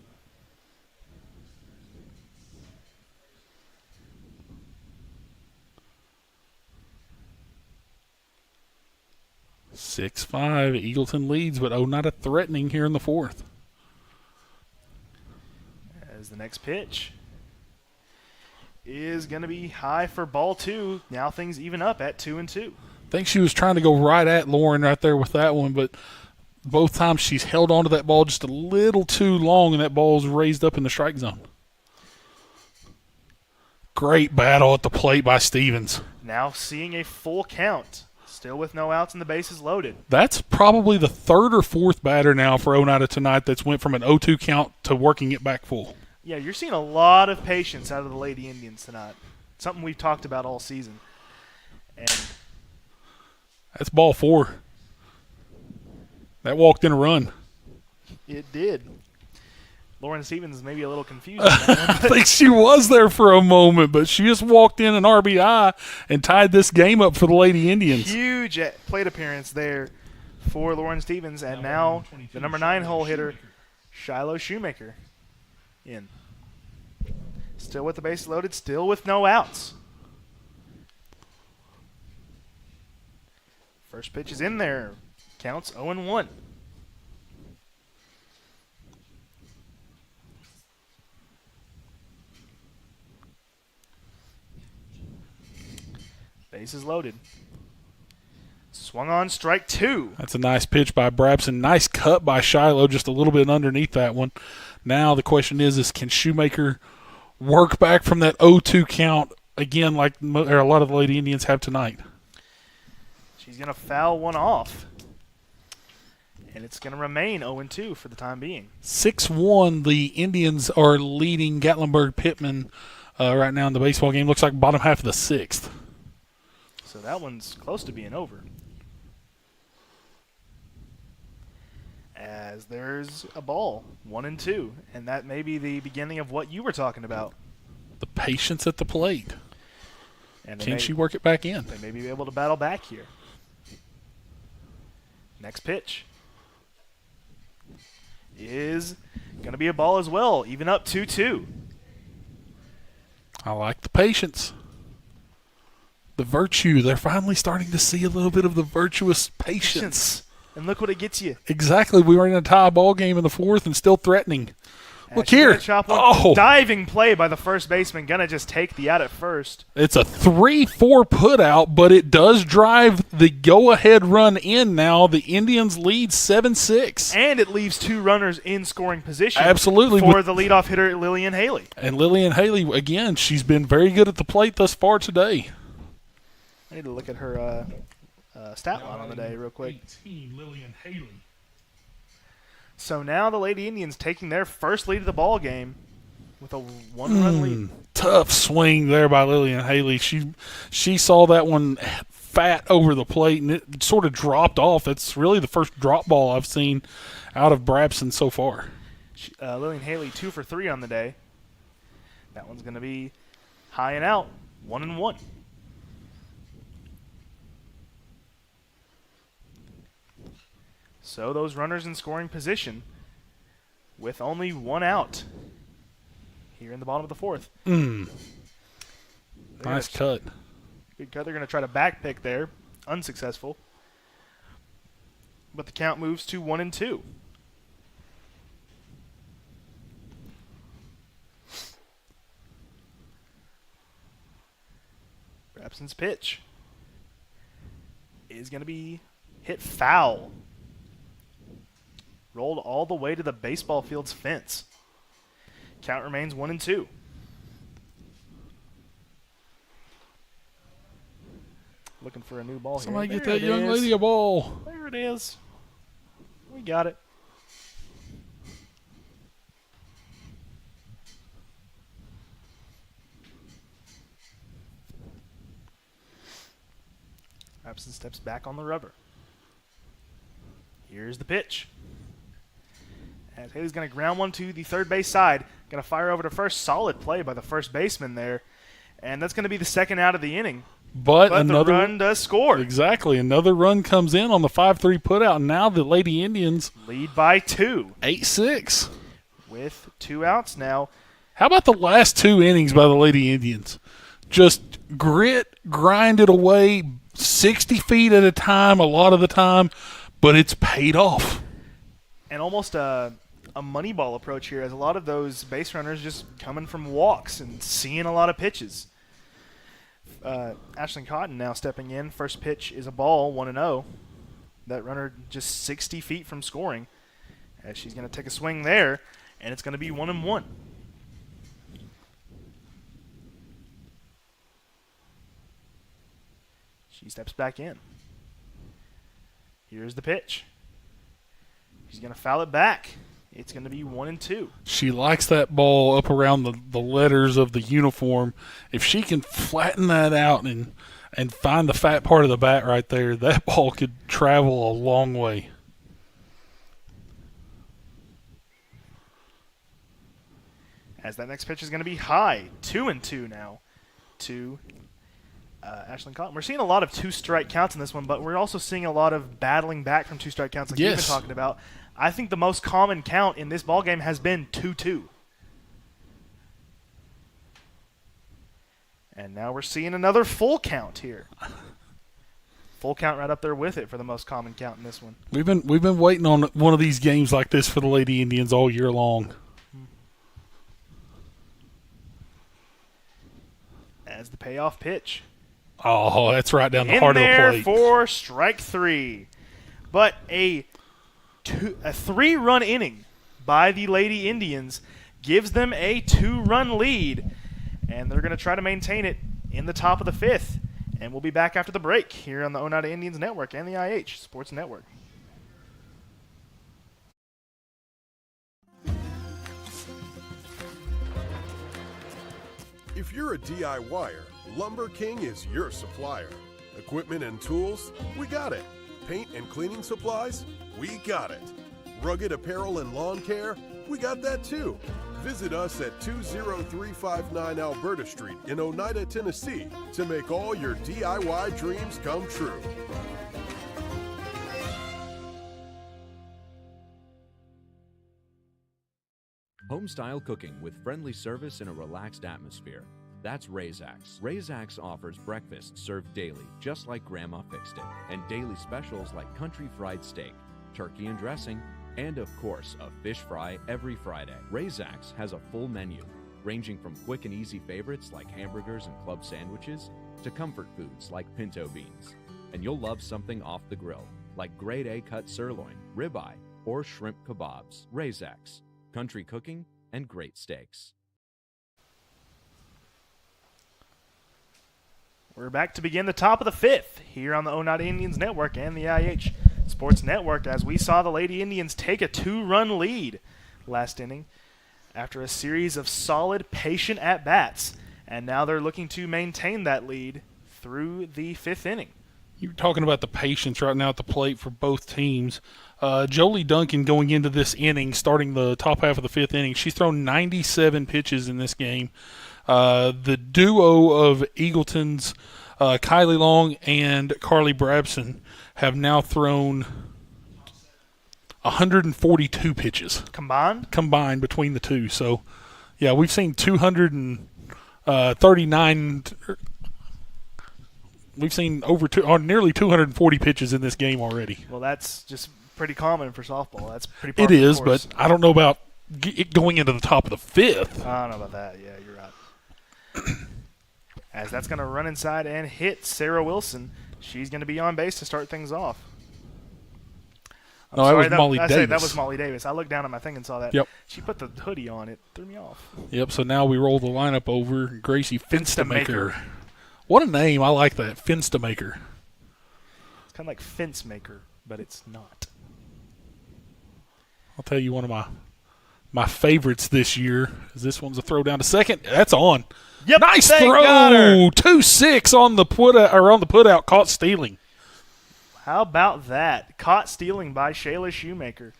(6-5). Eagleton leads, but Oneida threatening here in the fourth. As the next pitch is going to be high for ball two. Now things even up at 2-2. I think she was trying to go right at Lauren right there with that one, but both times she's held onto that ball just a little too long, and that ball's raised up in the strike zone. Great battle at the plate by Stevens. Now seeing a full count. Still with no outs and the bases loaded. That's probably the third or fourth batter now for Oneida tonight that's went from an 0-2 count to working it back full. Yeah, you're seeing a lot of patience out of the Lady Indians tonight. Something we've talked about all season. And that's ball four. That walked in a run. It did. Lauren Stevens is maybe a little confused on that one. I think she was there for a moment, but she just walked in an RBI and tied this game up for the Lady Indians. Huge plate appearance there for Lauren Stevens, and now the number 9 hole hitter, Shiloh Shoemaker, in. Still with the base loaded, still with no outs. First pitch is in there. Counts 0-1. Bases loaded. Swung on, strike two. That's a nice pitch by Brabson. Nice cut by Shiloh, just a little bit underneath that one. Now the question is can Shoemaker work back from that 0-2 count again like a lot of the Lady Indians have tonight? She's going to foul one off. And it's going to remain 0-2 for the time being. 6-1, the Indians are leading Gatlinburg-Pittman right now in the baseball game. Looks like bottom half of the sixth. So that one's close to being over. As there's a ball, 1-2, and that may be the beginning of what you were talking about. The patience at the plate. And Can she work it back in? They may be able to battle back here. Next pitch is going to be a ball as well, even up 2-2. I like the patience. The virtue. They're finally starting to see a little bit of the virtuous patience. And look what it gets you. Exactly. We were in a tie ball game in the fourth and still threatening. Look here. Diving play by the first baseman. Going to just take the out at first. It's a 3-4 put out, but it does drive the go-ahead run in now. The Indians lead 7-6. And it leaves two runners in scoring position. Absolutely. For the leadoff hitter, Lillian Haley. And Lillian Haley, again, she's been very good at the plate thus far today. I need to look at her stat line on the day real quick. 18, Lillian Haley. So now the Lady Indians taking their first lead of the ball game with a one-run lead. Tough swing there by Lillian Haley. She saw that one fat over the plate, and it sort of dropped off. That's really the first drop ball I've seen out of Brabson so far. Lillian Haley 2 for 3 on the day. That one's going to be high and out, 1-1. So those runners in scoring position with only one out here in the bottom of the fourth. Nice cut. Good cut. They're going to try to back pick there. Unsuccessful. But the count moves to 1-2. Brabson's pitch is going to be hit foul. Rolled all the way to the baseball field's fence. Count remains 1-2. looking for a new ball here. Somebody get that young lady a ball. There it is. We got it. Rabson steps back on the rubber. Here's the pitch. As Haley's going to ground one to the third base side. Going to fire over to first. Solid play by the first baseman there. And that's going to be the second out of the inning. But another the run does score. Exactly. Another run comes in on the 5-3 putout. And now the Lady Indians lead by 2. 8-6. With 2 outs now. How about the last 2 innings by the Lady Indians? Just grit, grind it away, 60 feet at a time, a lot of the time, but it's paid off. And almost a money ball approach here, as a lot of those base runners just coming from walks and seeing a lot of pitches. Ashlyn Cotton now stepping in. First pitch is a ball, 1-0. That runner just 60 feet from scoring. As she's going to take a swing there, and it's going to be 1-1. She steps back in. Here's the pitch. She's going to foul it back. It's going to be 1-2. She likes that ball up around the letters of the uniform. If she can flatten that out and find the fat part of the bat right there, that ball could travel a long way. As that next pitch is going to be high. 2-2 now to Ashlyn Cotton. We're seeing a lot of 2-strike counts in this one, but we're also seeing a lot of battling back from 2-strike counts like you've been talking about. I think the most common count in this ballgame has been 2-2. And now we're seeing another full count here. Full count right up there with it for the most common count in this one. We've been waiting on one of these games like this for the Lady Indians all year long. As the payoff pitch. Oh, that's right down the heart of the plate. In there for strike 3. But a 3-run inning by the Lady Indians gives them a 2-run lead. And they're going to try to maintain it in the top of the 5th. And we'll be back after the break here on the Oneida Indians Network and the IH Sports Network. If you're a DIYer, Lumber King is your supplier. Equipment and tools? We got it. Paint and cleaning supplies? We got it. Rugged apparel and lawn care? We got that too. Visit us at 20359 Alberta Street in Oneida, Tennessee to make all your DIY dreams come true. Home-style cooking with friendly service in a relaxed atmosphere. That's Razax. Razax offers breakfast served daily, just like Grandma fixed it, and daily specials like country fried steak, turkey and dressing, and of course, a fish fry every Friday. Razax has a full menu, ranging from quick and easy favorites like hamburgers and club sandwiches, to comfort foods like pinto beans. And you'll love something off the grill, like grade A cut sirloin, ribeye, or shrimp kebabs. Razax. Country cooking and great steaks. We're back to begin the top of the 5th here on the Oneida Indians Network and the IH Sports Network, as we saw the Lady Indians take a 2-run lead last inning after a series of solid, patient at-bats. And now they're looking to maintain that lead through the 5th inning. You're talking about the patience right now at the plate for both teams. Jolie Duncan going into this inning, starting the top half of the 5th inning, she's thrown 97 pitches in this game. The duo of Eagleton's Kylie Long and Carly Brabson have now thrown 142 pitches. Combined? Combined between the two. So, yeah, we've seen 239... We've seen nearly 240 pitches in this game already. Well, that's just pretty common for softball. That's pretty par It is, for the course. but I don't know about it going into the top of the 5th. I don't know about that. Yeah, you're right. As that's going to run inside and hit Sarah Wilson. She's going to be on base to start things off. That was Molly Davis. That was Molly Davis. I looked down at my thing and saw that. Yep. She put the hoodie on. It threw me off. Yep, so now we roll the lineup over. Gracie Finstamaker. What a name. I like that. Finstamaker. kind of like fence maker, but it's not. I'll tell you one of my favorites this year is this one's a throw down to second. That's on. Yep, nice they throw. got her. 2-6 on the put out. Caught stealing. How about that? Caught stealing by Shayla Shoemaker,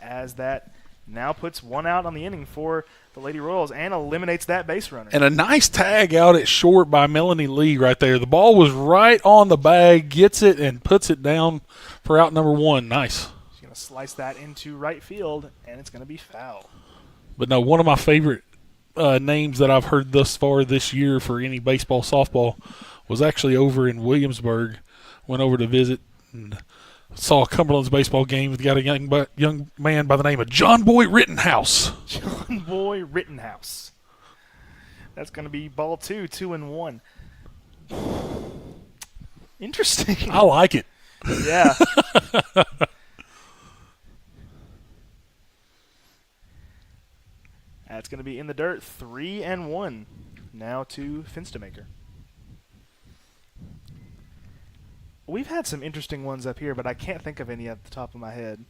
as that now puts one out on the inning for the Lady Royals and eliminates that base runner. And a nice tag out at short by Melanie Lee right there. The ball was right on the bag, gets it and puts it down for out number 1. Nice. She's going to slice that into right field, and it's going to be foul. But no, one of my favorite names that I've heard thus far this year for any baseball, softball was actually over in Williamsburg. Went over to visit and saw Cumberland's baseball game. We got a young man by the name of John Boy Rittenhouse. John Boy Rittenhouse. That's going to be ball 2, 2-1. Interesting. I like it. Yeah. That's going to be in the dirt, 3-1. Now to Finstamaker. We've had some interesting ones up here, but I can't think of any at the top of my head.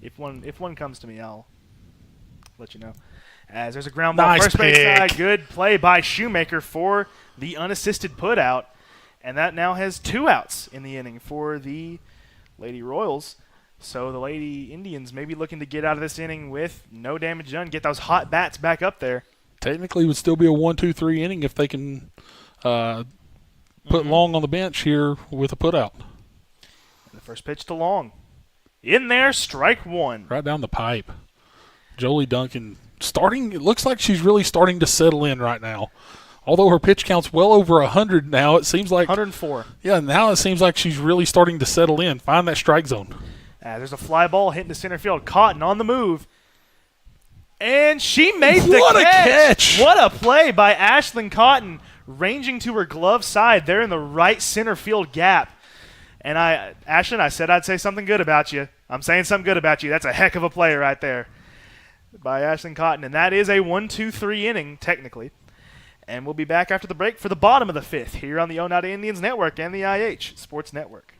If one comes to me, I'll let you know. As there's a ground ball, Nice first base pick. side, good play by Shoemaker for the unassisted putout, and that now has 2 outs in the inning for the Lady Royals. So the Lady Indians may be looking to get out of this inning with no damage done, get those hot bats back up there. Technically, it would still be a 1-2-3 inning if they can put Long on the bench here with a putout. The first pitch to Long. In there, strike 1. Right down the pipe. Jolie Duncan starting. It looks like she's really starting to settle in right now. Although her pitch count's well over 100 now, it seems like 104. Yeah, now it seems like she's really starting to settle in, find that strike zone. There's a fly ball hitting to center field. Cotton on the move. And she made the What a catch! What a play by Ashlyn Cotton, ranging to her glove side there in the right center field gap. And Ashlyn, I said I'd say something good about you. I'm saying something good about you. That's a heck of a play right there by Ashlyn Cotton. And that is a 1-2-3 inning, technically. And we'll be back after the break for the bottom of the 5th here on the Oneida Indians Network and the IH Sports Network.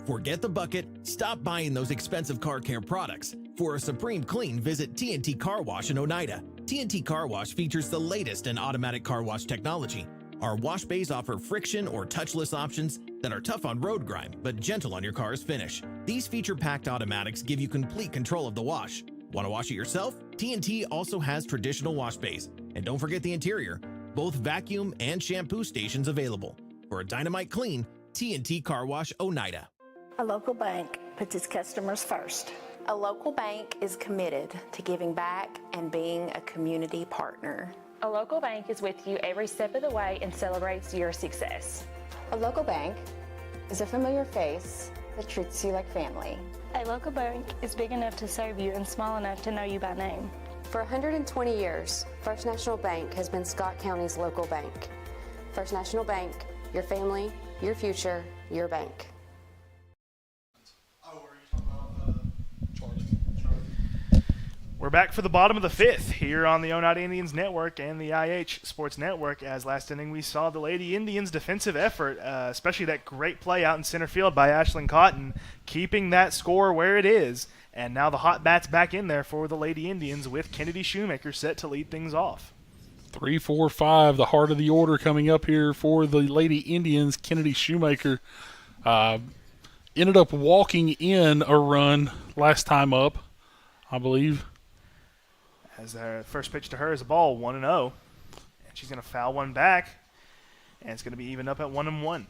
Forget the bucket. Stop buying those expensive car care products. For a supreme clean, visit TNT Car Wash in Oneida. TNT Car Wash features the latest in automatic car wash technology. Our wash bays offer friction or touchless options that are tough on road grime, but gentle on your car's finish. These feature-packed automatics give you complete control of the wash. Want to wash it yourself? TNT also has traditional wash bays. And don't forget the interior. Both vacuum and shampoo stations available. For a dynamite clean, TNT Car Wash Oneida. A local bank puts its customers first. A local bank is committed to giving back and being a community partner. A local bank is with you every step of the way and celebrates your success. A local bank is a familiar face that treats you like family. A local bank is big enough to serve you and small enough to know you by name. For 120 years, First National Bank has been Scott County's local bank. First National Bank, your family, your future, your bank. We're back for the bottom of the 5th here on the Oneida Indians Network and the IH Sports Network. As last inning we saw the Lady Indians' defensive effort, especially that great play out in center field by Ashlyn Cotton, keeping that score where it is. And now the hot bat's back in there for the Lady Indians with Kennedy Shoemaker set to lead things off. 3, 4, 5, the heart of the order coming up here for the Lady Indians. Kennedy Shoemaker ended up walking in a run last time up, I believe. As the first pitch to her is a ball, 1-0. And she's going to foul one back, and it's going to be even up at 1-1.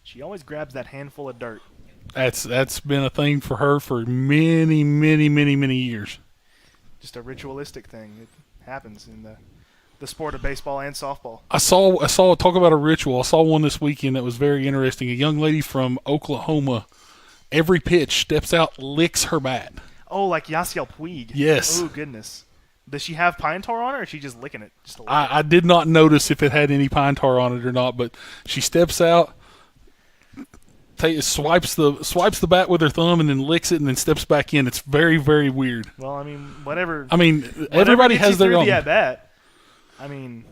She always grabs that handful of dirt. That's been a thing for her for many, many, many, many years. Just a ritualistic thing. It happens in the sport of baseball and softball. I saw talk about a ritual. I saw one this weekend that was very interesting. A young lady from Oklahoma, every pitch steps out, licks her bat. Oh, like Yasiel Puig. Yes. Oh, goodness. Does she have pine tar on her, or is she just licking it? Just I did not notice if it had any pine tar on it or not, but she steps out, swipes the bat with her thumb and then licks it and then steps back in. It's very, very weird. Well, I mean, whatever. I mean, everybody gets has you their through own. the at-bat. I mean,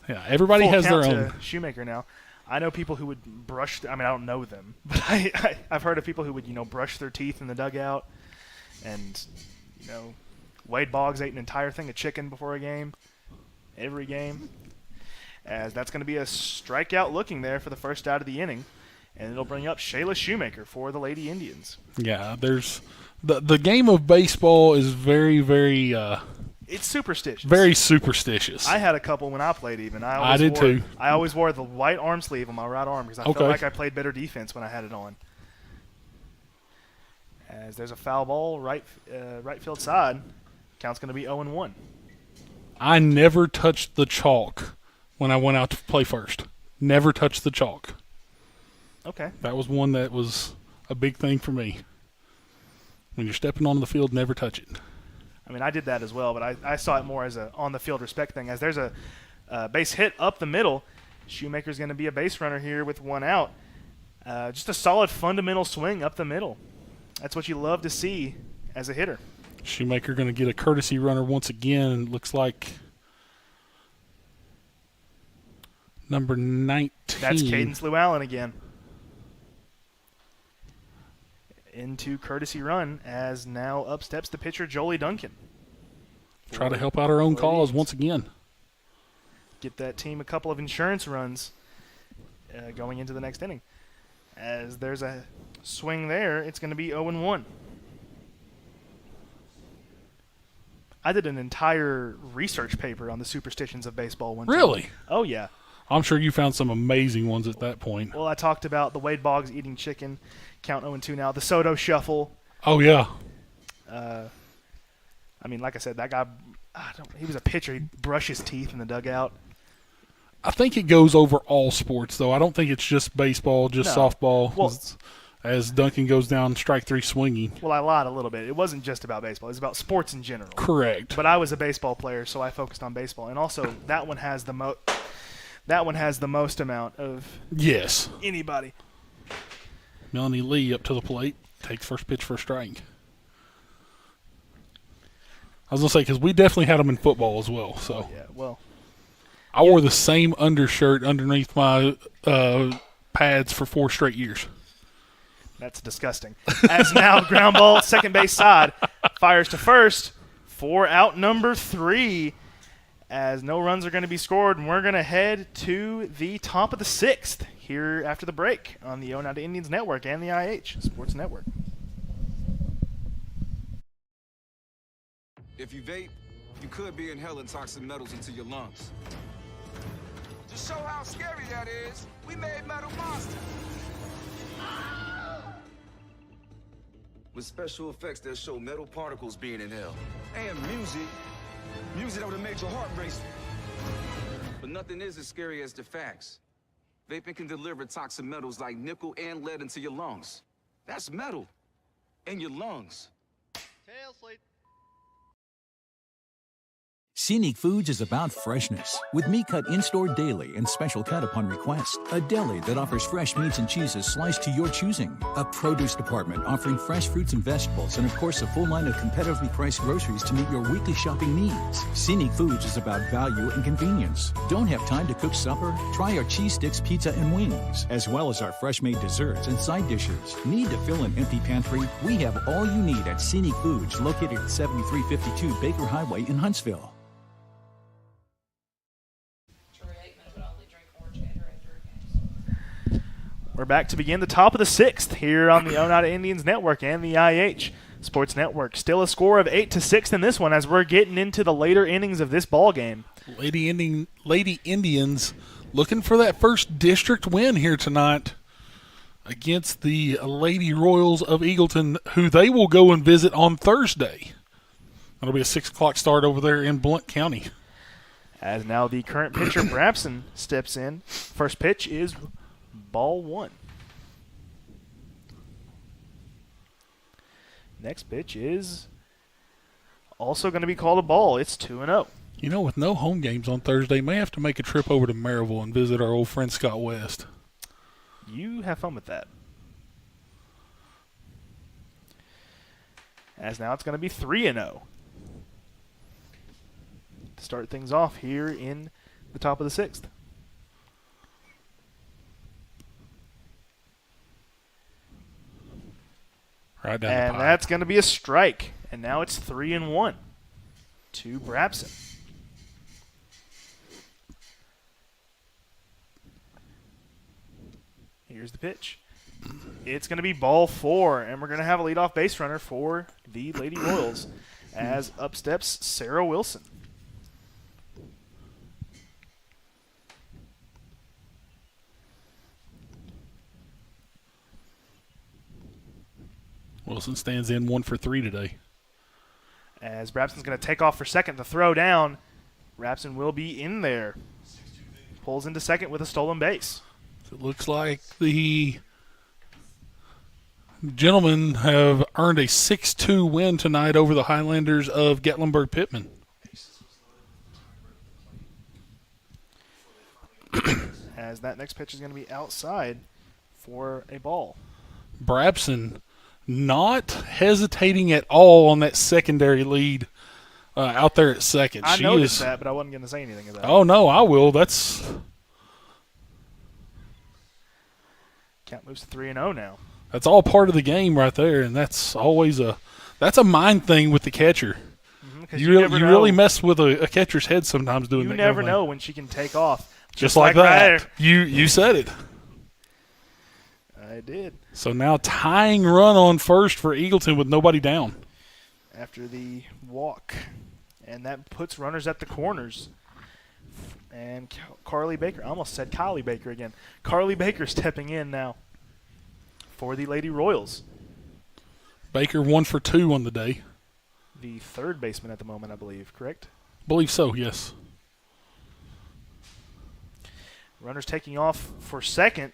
yeah, everybody full has their count own. to Shoemaker now. I know people who would brush. I mean, I don't know them, but I've heard of people who would brush their teeth in the dugout, and Wade Boggs ate an entire thing of chicken before a game, every game. As that's going to be a strikeout looking there for the first out of the inning. And it'll bring up Shayla Shoemaker for the Lady Indians. Yeah, there's the game of baseball is very, very it's superstitious. Very superstitious. I had a couple when I played even. I did too. I always wore the white arm sleeve on my right arm because I felt like I played better defense when I had it on. As there's a foul ball right field side. Count's going to be 0-1. I never touched the chalk when I went out to play first. Never touched the chalk. Okay. That was one that was a big thing for me. When you're stepping onto the field, never touch it. I mean, I did that as well, but I saw it more as a on-the-field respect thing. As there's a base hit up the middle, Shoemaker's going to be a base runner here with one out. Just a solid fundamental swing up the middle. That's what you love to see as a hitter. Shoemaker going to get a courtesy runner once again. Looks like number 19. That's Cadence Llewellyn again. Into courtesy run as now up steps the pitcher Jolie Duncan. Try to help out our own cause once again. Get that team a couple of insurance runs going into the next inning. As there's a swing there, it's going to be 0-1. I did an entire research paper on the superstitions of baseball one time. Really? Oh, yeah. I'm sure you found some amazing ones at that point. Well, I talked about the Wade Boggs eating chicken, count 0-2 now, the Soto shuffle. Oh, yeah. I mean, like I said, that guy, he was a pitcher. He'd brush his teeth in the dugout. I think it goes over all sports, though. I don't think it's just baseball, just softball. Well, as Duncan goes down strike three swinging. Well, I lied a little bit. It wasn't just about baseball. It was about sports in general. Correct. But I was a baseball player, so I focused on baseball. And also, that one has the most amount of anybody. Melanie Lee up to the plate, takes first pitch for a strike. I was going to say, because we definitely had them in football as well. So. Yeah, well. I wore the same undershirt underneath my pads for 4 straight years. That's disgusting. As now ground ball, second base side, fires to first for out number 3. As no runs are going to be scored, and we're going to head to the top of the 6th here after the break on the Oneida Indians Network and the IH Sports Network. If you vape, you could be inhaling toxic metals into your lungs. To show how scary that is, we made metal monsters. With special effects that show metal particles being inhaled. And music that would have made your heart race. But nothing is as scary as the facts. Vaping can deliver toxic metals like nickel and lead into your lungs. That's metal in your lungs. Tail sleep. Scenic Foods is about freshness, with meat cut in-store daily and special cut upon request. A deli that offers fresh meats and cheeses sliced to your choosing. A produce department offering fresh fruits and vegetables, and of course a full line of competitively priced groceries to meet your weekly shopping needs. Scenic Foods is about value and convenience. Don't have time to cook supper? Try our cheese sticks, pizza, and wings, as well as our fresh-made desserts and side dishes. Need to fill an empty pantry? We have all you need at Scenic Foods, located at 7352 Baker Highway in Huntsville. We're back to begin the top of the 6th here on the Oneida Indians Network and the IH Sports Network. Still a score of 8-6 in this one as we're getting into the later innings of this ball game. Lady Indians looking for that first district win here tonight against the Lady Royals of Eagleton, who they will go and visit on Thursday. That'll be a 6 o'clock start over there in Blount County. As now the current pitcher, Brabson, steps in. First pitch is ball 1. Next pitch is also going to be called a ball. It's 2-0. You know, with no home games on Thursday, may have to make a trip over to Maryville and visit our old friend Scott West. You have fun with that. as now it's going to be 3-0. To start things off here in the top of the sixth. Right down and the pipe. that's going to be a strike. And now it's 3-1 to Brabson. Here's the pitch. It's going to be ball 4, and we're going to have a leadoff base runner for the Lady Royals as up steps Sarah Wilson. Wilson stands in 1 for 3 today. As Brabson's going to take off for second to throw down. Brabson will be in there. Pulls into second with a stolen base. It looks like the gentlemen have earned a 6-2 win tonight over the Highlanders of Gatlinburg-Pittman. As that next pitch is going to be outside for a ball. Brabson not hesitating at all on that secondary lead out there at second. I noticed that, but I wasn't going to say anything about it. Oh, no, I will. Count moves to 3-0 now. That's all part of the game right there, and that's always that's a mind thing with the catcher. You really mess with a catcher's head sometimes doing that. You never know when she can take off. Just like that. Right, you said it. I did. So now tying run on first for Eagleton with nobody down. After the walk. And that puts runners at the corners. And Carly Baker, I almost said Kylie Baker again. Carly Baker stepping in now for the Lady Royals. Baker 1 for 2 on the day. The third baseman at the moment, I believe, correct? Believe so, yes. Runners taking off for second,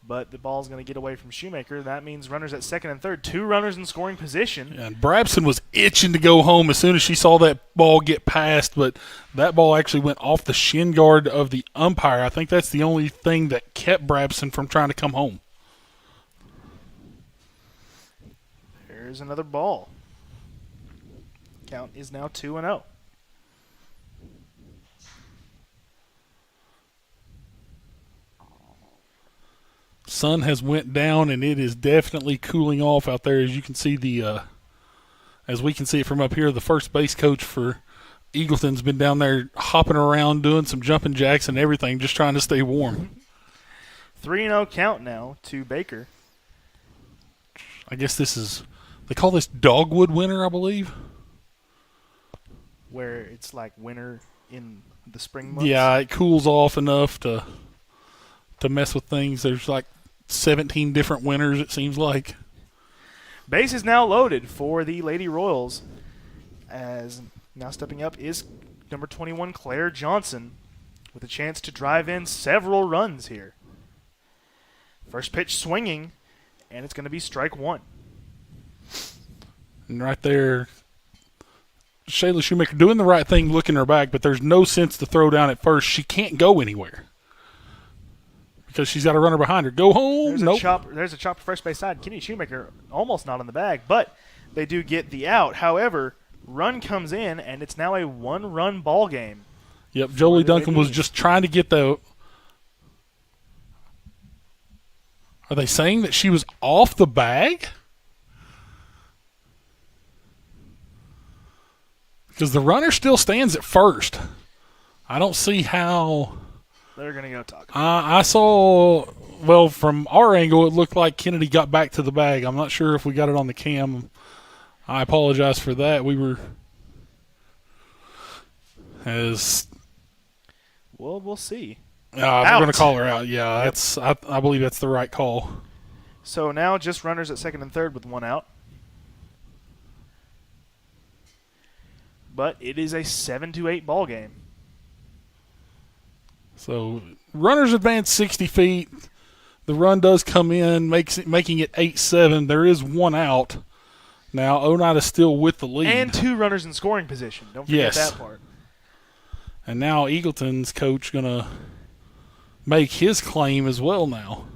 but the ball's going to get away from Shoemaker. That means runners at second and third. 2 runners in scoring position. And Brabson was itching to go home as soon as she saw that ball get past, but that ball actually went off the shin guard of the umpire. I think that's the only thing that kept Brabson from trying to come home. There's another ball. Count is now 2-0. Sun has went down, and it is definitely cooling off out there. As you can see, as we can see it from up here, the first base coach for Eagleton's been down there hopping around, doing some jumping jacks and everything, just trying to stay warm. 3-0 count now to Baker. I guess they call this dogwood winter, I believe. Where it's like winter in the spring months? Yeah, it cools off enough to mess with things. There's like 17 different winters, it seems like. Base is now loaded for the Lady Royals. As now stepping up is number 21, Claire Johnson, with a chance to drive in several runs here. First pitch swinging, and it's going to be strike 1. And right there, Shayla Shoemaker doing the right thing, looking her back, but there's no sense to throw down at first. She can't go anywhere because she's got a runner behind her. Go home. There's a chop to first base side. Kenny Shoemaker almost not on the bag, but they do get the out. However, run comes in, and it's now a 1-run ball game. Yep, Jolie Duncan was just trying to get the – are they saying that she was off the bag? Because the runner still stands at first. I don't see how they're going to go talk. I saw, well, from our angle, it looked like Kennedy got back to the bag. I'm not sure if we got it on the cam. I apologize for that. We were Well, we'll see. We're going to call her out. Yeah, yep. I believe that's the right call. So now just runners at second and third with 1 out. But it is a 7-8 ball game. So runners advance 60 feet. The run does come in, making it 8-7. There is 1 out. Now Oneida's still with the lead. And 2 runners in scoring position. Don't forget that part. And now Eagleton's coach going to make his claim as well now.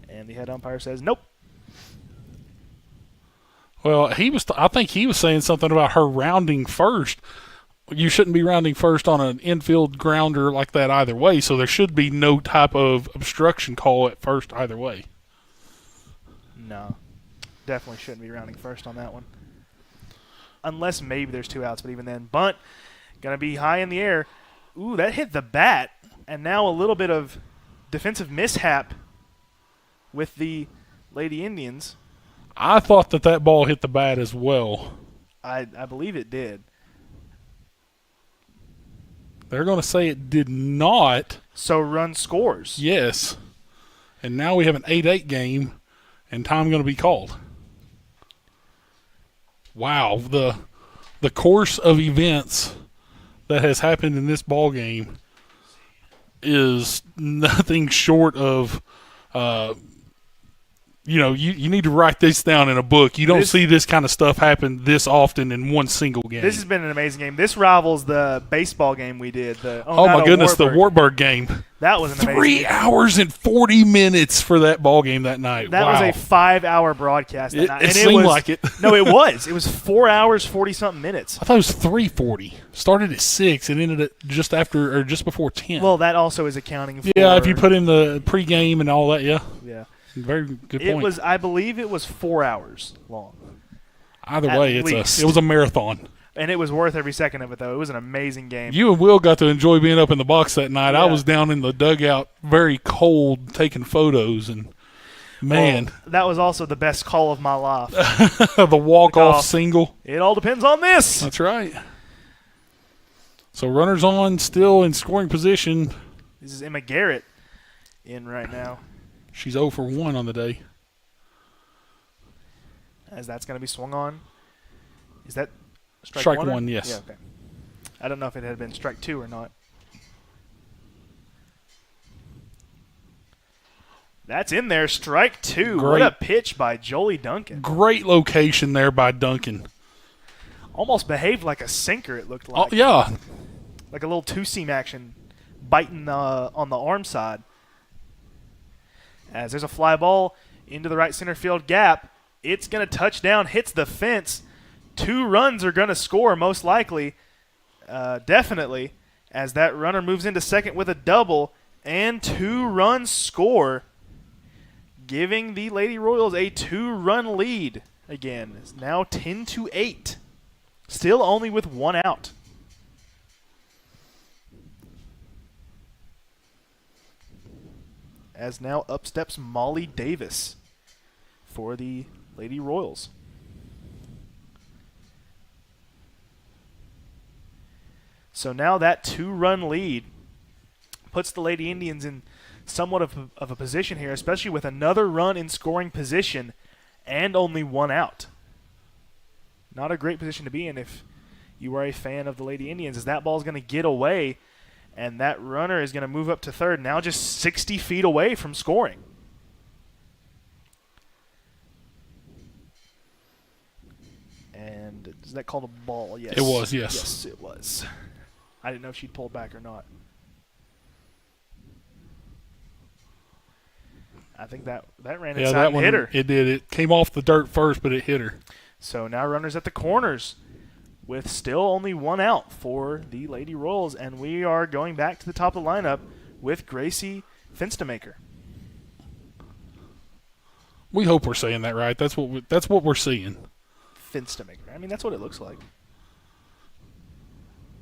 And the head umpire says, nope. Well, I think he was saying something about her rounding first. You shouldn't be rounding first on an infield grounder like that either way, so there should be no type of obstruction call at first either way. No, definitely shouldn't be rounding first on that one. Unless maybe there's 2 outs, but even then. Bunt, going to be high in the air. Ooh, that hit the bat, and now a little bit of defensive mishap with the Lady Indians. I thought that ball hit the bat as well. I believe it did. They're going to say it did not. So run scores. Yes. And now we have an 8-8 game, and time going to be called. Wow, the course of events that has happened in this ball game is nothing short of you need to write this down in a book. You don't see this kind of stuff happen this often in one single game. This has been an amazing game. This rivals the baseball game we did. Oh my goodness, the Wartburg game. That was an amazing 3 game. hours and 40 minutes for that ball game that night. That wow. was a 5-hour broadcast that night. It seemed like it. No, it was. It was 4 hours, 40-something minutes. I thought it was 3:40. Started at 6 and ended at just before 10. Well, that also is accounting for. Yeah, if you put in the pregame and all that, yeah. Yeah. Very good point. I believe it was 4 hours long. Either way, it was a marathon. And it was worth every second of it, though. It was an amazing game. You and Will got to enjoy being up in the box that night. Yeah. I was down in the dugout, very cold, taking photos, and man. Well, that was also the best call of my life. The walk-off single. It all depends on this. That's right. So runners on, still in scoring position. This is Emma Garrett in right now. She's 0 for 1 on the day. As that's going to be swung on. Is that strike one? One, yes. Yeah, okay. I don't know if it had been strike 2 or not. That's in there, strike 2. Great. What a pitch by Jolie Duncan. Great location there by Duncan. Almost behaved like a sinker, it looked like. Oh, yeah. Like a little two-seam action, biting on the arm side. As there's a fly ball into the right center field gap. It's going to touch down, hits the fence. 2 runs are going to score, most likely. Definitely. As that runner moves into second with a double. And 2 runs score, giving the Lady Royals a 2-run lead. Again, it's now 10-8. Still only with 1 out. As now up steps Molly Davis for the Lady Royals. So now that 2-run lead puts the Lady Indians in somewhat of a position here, especially with another run in scoring position and only 1 out. Not a great position to be in if you are a fan of the Lady Indians, as that ball's going to get away, and that runner is going to move up to third, now just 60 feet away from scoring. And is that called a ball? Yes. It was, yes. Yes, it was. I didn't know if she'd pulled back or not. I think that ran inside that and one, hit her. It did. It came off the dirt first, but it hit her. So now runners at the corners with still only 1 out for the Lady Royals, and we are going back to the top of the lineup with Gracie Finstamaker. We hope we're saying that right. That's what we're seeing. Finstamaker. I mean, that's what it looks like.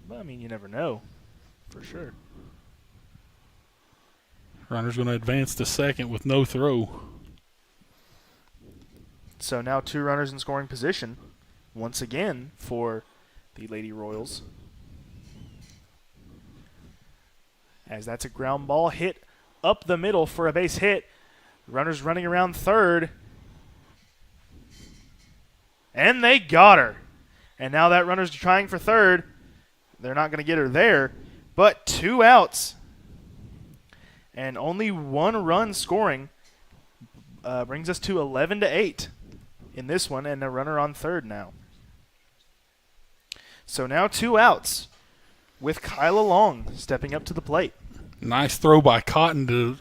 But, I mean, you never know for sure. Runner's going to advance to second with no throw. So now 2 runners in scoring position once again for the Lady Royals. As that's a ground ball hit up the middle for a base hit. Runners running around third. And they got her. And now that runner's trying for third. They're not going to get her there. But 2 outs. And only 1 run scoring brings us to 11-8 in this one, and a runner on third now. So now 2 outs with Kyla Long stepping up to the plate. Nice throw by Cotton to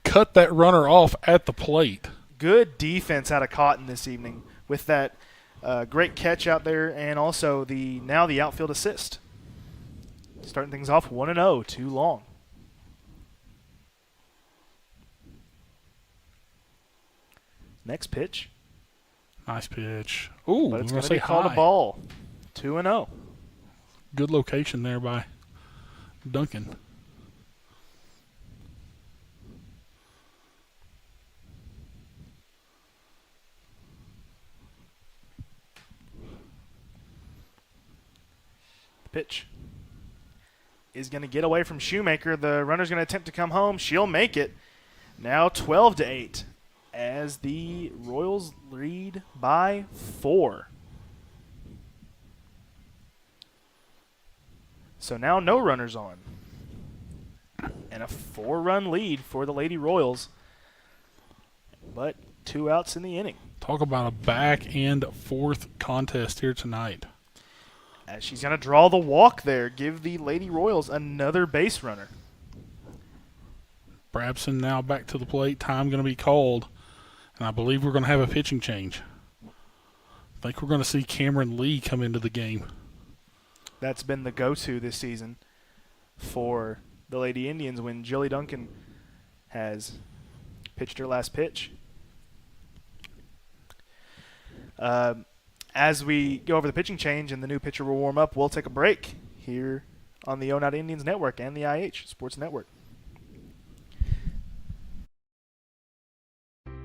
cut that runner off at the plate. Good defense out of Cotton this evening with that great catch out there, and also the outfield assist. Starting things off 1-0, too long. Next pitch. Nice pitch. Ooh, But it's going going to be called a ball. 2-0. Good location there by Duncan. Pitch is going to get away from Shoemaker. The runner's going to attempt to come home. She'll make it. Now 12-8 as the Royals lead by 4. So now no runners on. And a 4-run lead for the Lady Royals. But 2 outs in the inning. Talk about a back and forth contest here tonight. As she's going to draw the walk there, give the Lady Royals another base runner. Brabson now back to the plate. Time going to be called. And I believe we're going to have a pitching change. I think we're going to see Cameron Lee come into the game. That's been the go-to this season for the Lady Indians when Jilly Duncan has pitched her last pitch. As we go over the pitching change and the new pitcher will warm up, we'll take a break here on the Oneida Indians Network and the IH Sports Network.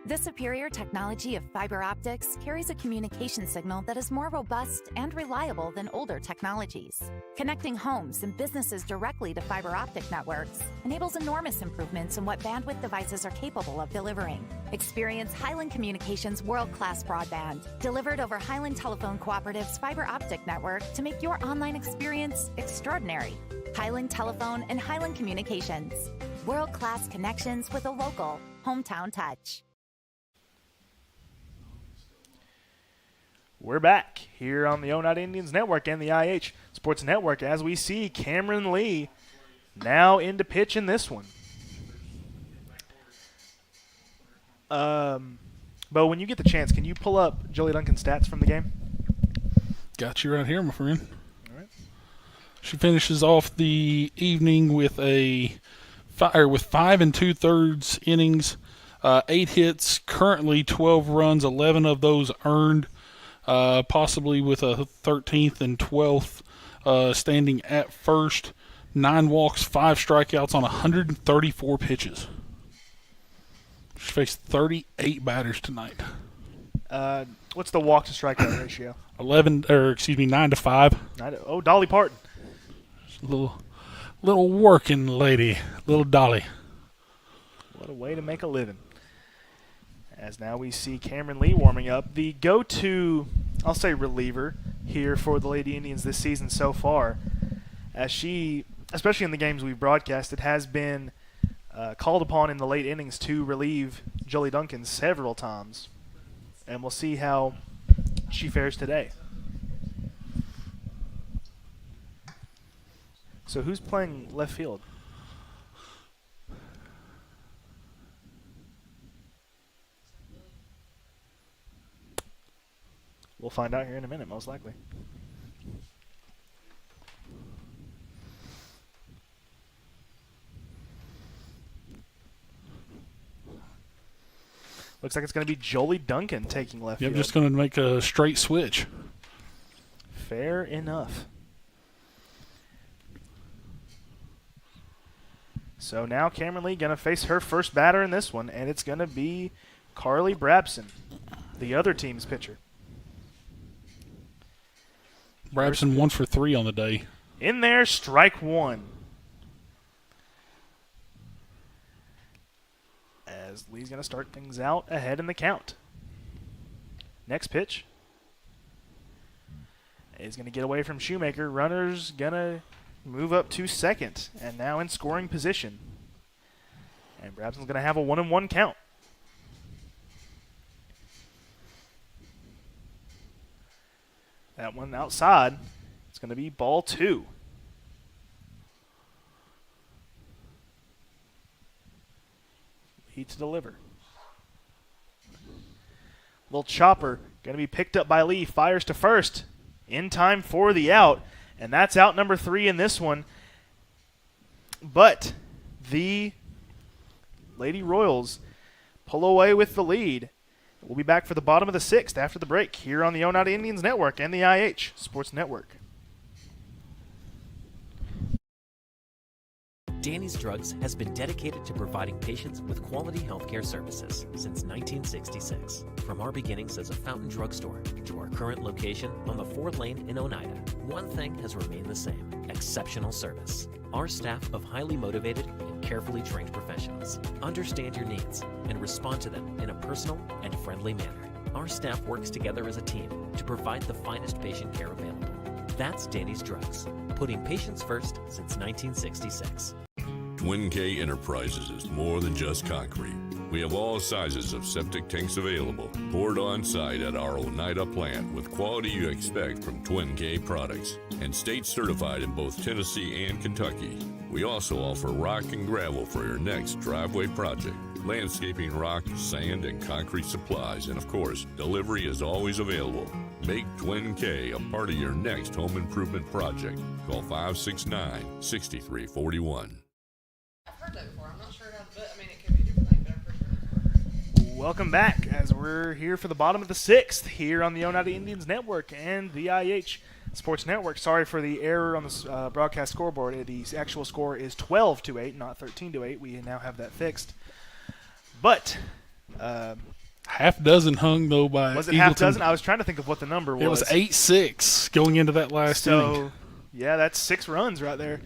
The superior technology of fiber optics carries a communication signal that is more robust and reliable than older technologies. Connecting homes and businesses directly to fiber optic networks enables enormous improvements in what bandwidth devices are capable of delivering. Experience Highland Communications' world-class broadband, delivered over Highland Telephone Cooperative's fiber optic network to make your online experience extraordinary. Highland Telephone and Highland Communications. World-class connections with a local, hometown touch. We're back here on the Oneida Indians Network and the IH Sports Network as we see Cameron Lee now into pitch in this one. Bo, when you get the chance, can you pull up Jilly Duncan's stats from the game? Got you right here, my friend. All right. She finishes off the evening with with 5 2/3 innings, 8 hits, currently 12 runs, 11 of those earned. Possibly with a 13th and 12th standing at first. 9 walks, 5 strikeouts on 134 pitches. She faced 38 batters tonight. What's the walk to strikeout ratio? 9 to 5. Oh, Dolly Parton. Little working lady, little Dolly. What a way to make a living. As now we see Cameron Lee warming up. The go-to, I'll say, reliever here for the Lady Indians this season so far. As she, especially in the games we've broadcasted, has been called upon in the late innings to relieve Jilly Duncan several times. And we'll see how she fares today. So who's playing left field? We'll find out here in a minute, most likely. Looks like it's going to be Jolie Duncan taking left field. I'm just going to make a straight switch. Fair enough. So now Cameron Lee going to face her first batter in this one, and it's going to be Carly Brabson, the other team's pitcher. Brabson 1 for 3 on the day. In there, strike one. As Lee's going to start things out ahead in the count. Next pitch is going to get away from Shoemaker. Runner's going to move up to second and now in scoring position. And Brabson's going to have a 1-1 count. That one outside. It's going to be ball 2. Lee to deliver. Little chopper Going to be picked up by Lee. Fires to first. In time for the out. And that's out number 3 in this one. But the Lady Royals pull away with the lead. We'll be back for the bottom of the 6th after the break here on the Oneida Indians Network and the IH Sports Network. Danny's Drugs has been dedicated to providing patients with quality healthcare services since 1966. From our beginnings as a fountain drugstore to our current location on the 4th lane in Oneida, one thing has remained the same: exceptional service. Our staff of highly motivated and carefully trained professionals understand your needs and respond to them in a personal and friendly manner. Our staff works together as a team to provide the finest patient care available. That's Danny's Drugs, putting patients first since 1966. Twin K Enterprises is more than just concrete. We have all sizes of septic tanks available, poured on site at our Oneida plant with quality you expect from Twin K products, and state certified in both Tennessee and Kentucky. We also offer rock and gravel for your next driveway project, landscaping rock, sand, and concrete supplies, and of course, delivery is always available. Make Twin K a part of your next home improvement project. Call 569-6341. Welcome back as we're here for the bottom of the 6th here on the Oneida Indians Network and the IH Sports Network. Sorry for the error on the broadcast scoreboard. The actual score is 12-8, not 13-8. We now have that fixed. But half dozen hung, though, by was it Eagleton. Half dozen? I was trying to think of what the number was. It was 8-6 going into that last inning. Yeah, that's 6 runs right there.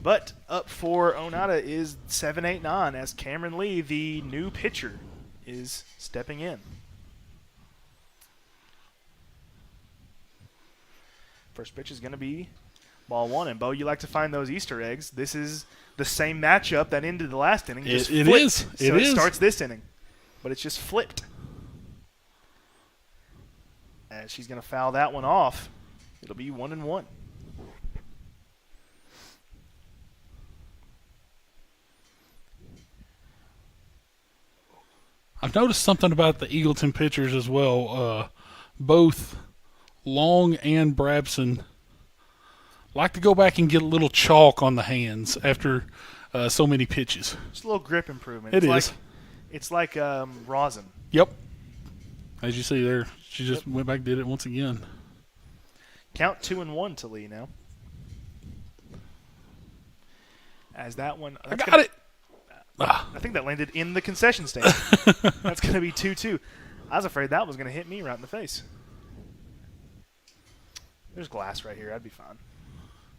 But up for Oneida is 7-8-9 as Cameron Lee, the new pitcher, is stepping in. First pitch is going to be ball 1. And, Bo, you like to find those Easter eggs. This is the same matchup that ended the last inning. Just It flipped. is. So It is. starts this inning. But it's just flipped. As she's going to foul that one off. It'll be 1-1. I've noticed something about the Eagleton pitchers as well. Both Long and Brabson like to go back and get a little chalk on the hands after so many pitches. Just a little grip improvement. It's like rosin. Yep. As you see there, she just went back and did it once again. Count 2-1 to Lee now. As that one. I got it. I think that landed in the concession stand. That's going to be 2-2. I was afraid that was going to hit me right in the face. There's glass right here. I'd be fine.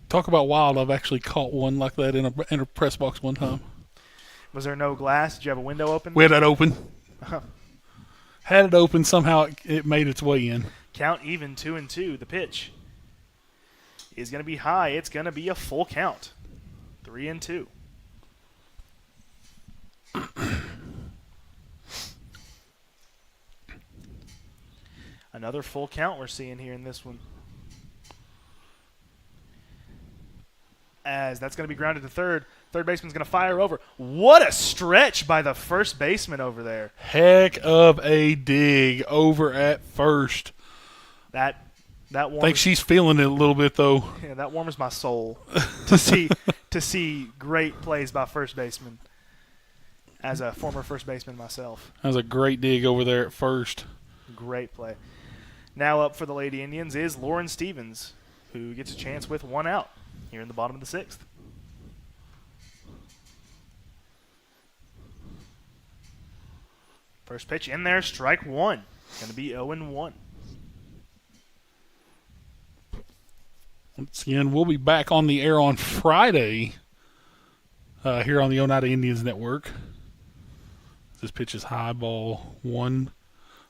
Talk about wild. I've actually caught one like that in a press box one time. Was there no glass? Did you have a window open? We had that open. Had it open. Somehow it made its way in. Count even 2-2. The pitch is going to be high. It's going to be a full count. 3-2. Another full count we're seeing here in this one. As that's going to be grounded to third. Third baseman's going to fire over. What a stretch by the first baseman over there. Heck of a dig over at first. That warms, I think she's feeling it a little bit, though. Yeah, that warms my soul to see great plays by first baseman. As a former first baseman myself. That was a great dig over there at first. Great play. Now up for the Lady Indians is Lauren Stevens, who gets a chance with 1 out here in the bottom of the 6th. First pitch in there, strike 1. Going to be 0-1. Once again, we'll be back on the air on Friday here on the Oneida Indians Network. This pitch is high, ball 1.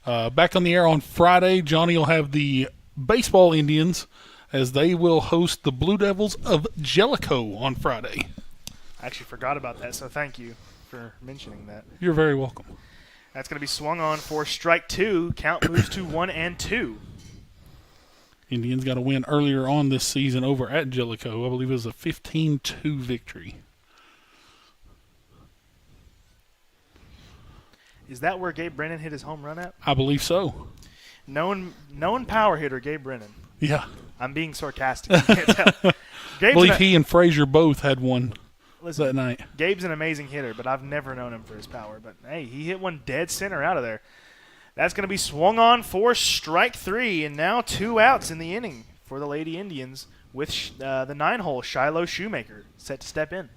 Back on the air on Friday, Johnny will have the baseball Indians as they will host the Blue Devils of Jellicoe on Friday. I actually forgot about that, so thank you for mentioning that. You're very welcome. That's going to be swung on for strike 2. Count moves to 1-2. Indians got a win earlier on this season over at Jellicoe. I believe it was a 15-2 victory. Is that where Gabe Brennan hit his home run at? I believe so. Known power hitter Gabe Brennan. Yeah. I'm being sarcastic. You can't tell. I believe he and Frazier both had one that night. Gabe's an amazing hitter, but I've never known him for his power. But, hey, he hit one dead center out of there. That's going to be swung on for strike 3, and now 2 outs in the inning for the Lady Indians with the 9-hole Shiloh Shoemaker set to step in.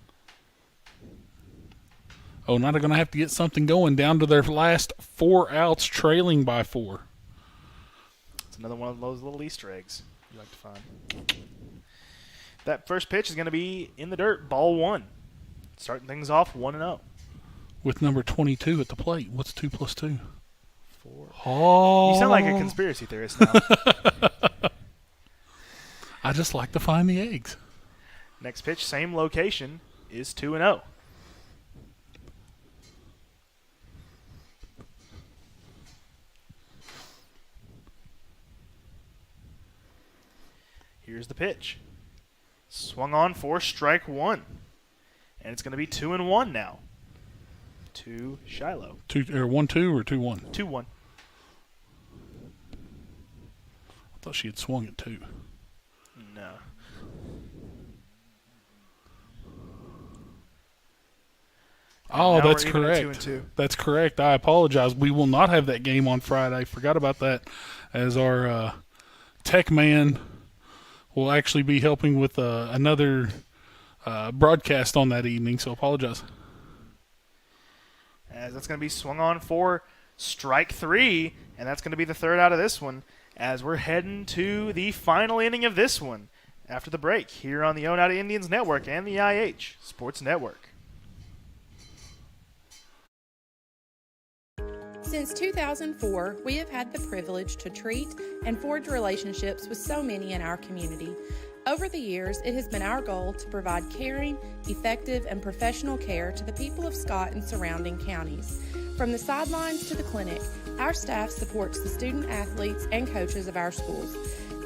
Now they're going to have to get something going down to their last 4 outs, trailing by 4. It's another one of those little Easter eggs you like to find. That first pitch is going to be in the dirt, ball 1. Starting things off 1-0. With number 22 at the plate. What's 2 plus 2? 4. Oh. You sound like a conspiracy theorist now. I just like to find the eggs. Next pitch, same location, is 2-0. Here's the pitch. Swung on for strike 1. And it's going to be 2-1 now to Shiloh. 1-2 or 2-1? 2-1. I thought she had swung at 2. No. Oh, that's we're even at correct. 2-2. That's correct. I apologize. We will not have that game on Friday. Forgot about that, as our tech man will actually be helping with another broadcast on that evening, so apologize. As that's going to be swung on for strike 3, and that's going to be the 3rd out of this one, as we're heading to the final inning of this one after the break here on the Oneida Indians Network and the IH Sports Network. Since 2004, we have had the privilege to treat and forge relationships with so many in our community. Over the years, it has been our goal to provide caring, effective, and professional care to the people of Scott and surrounding counties. From the sidelines to the clinic, our staff supports the student athletes and coaches of our schools.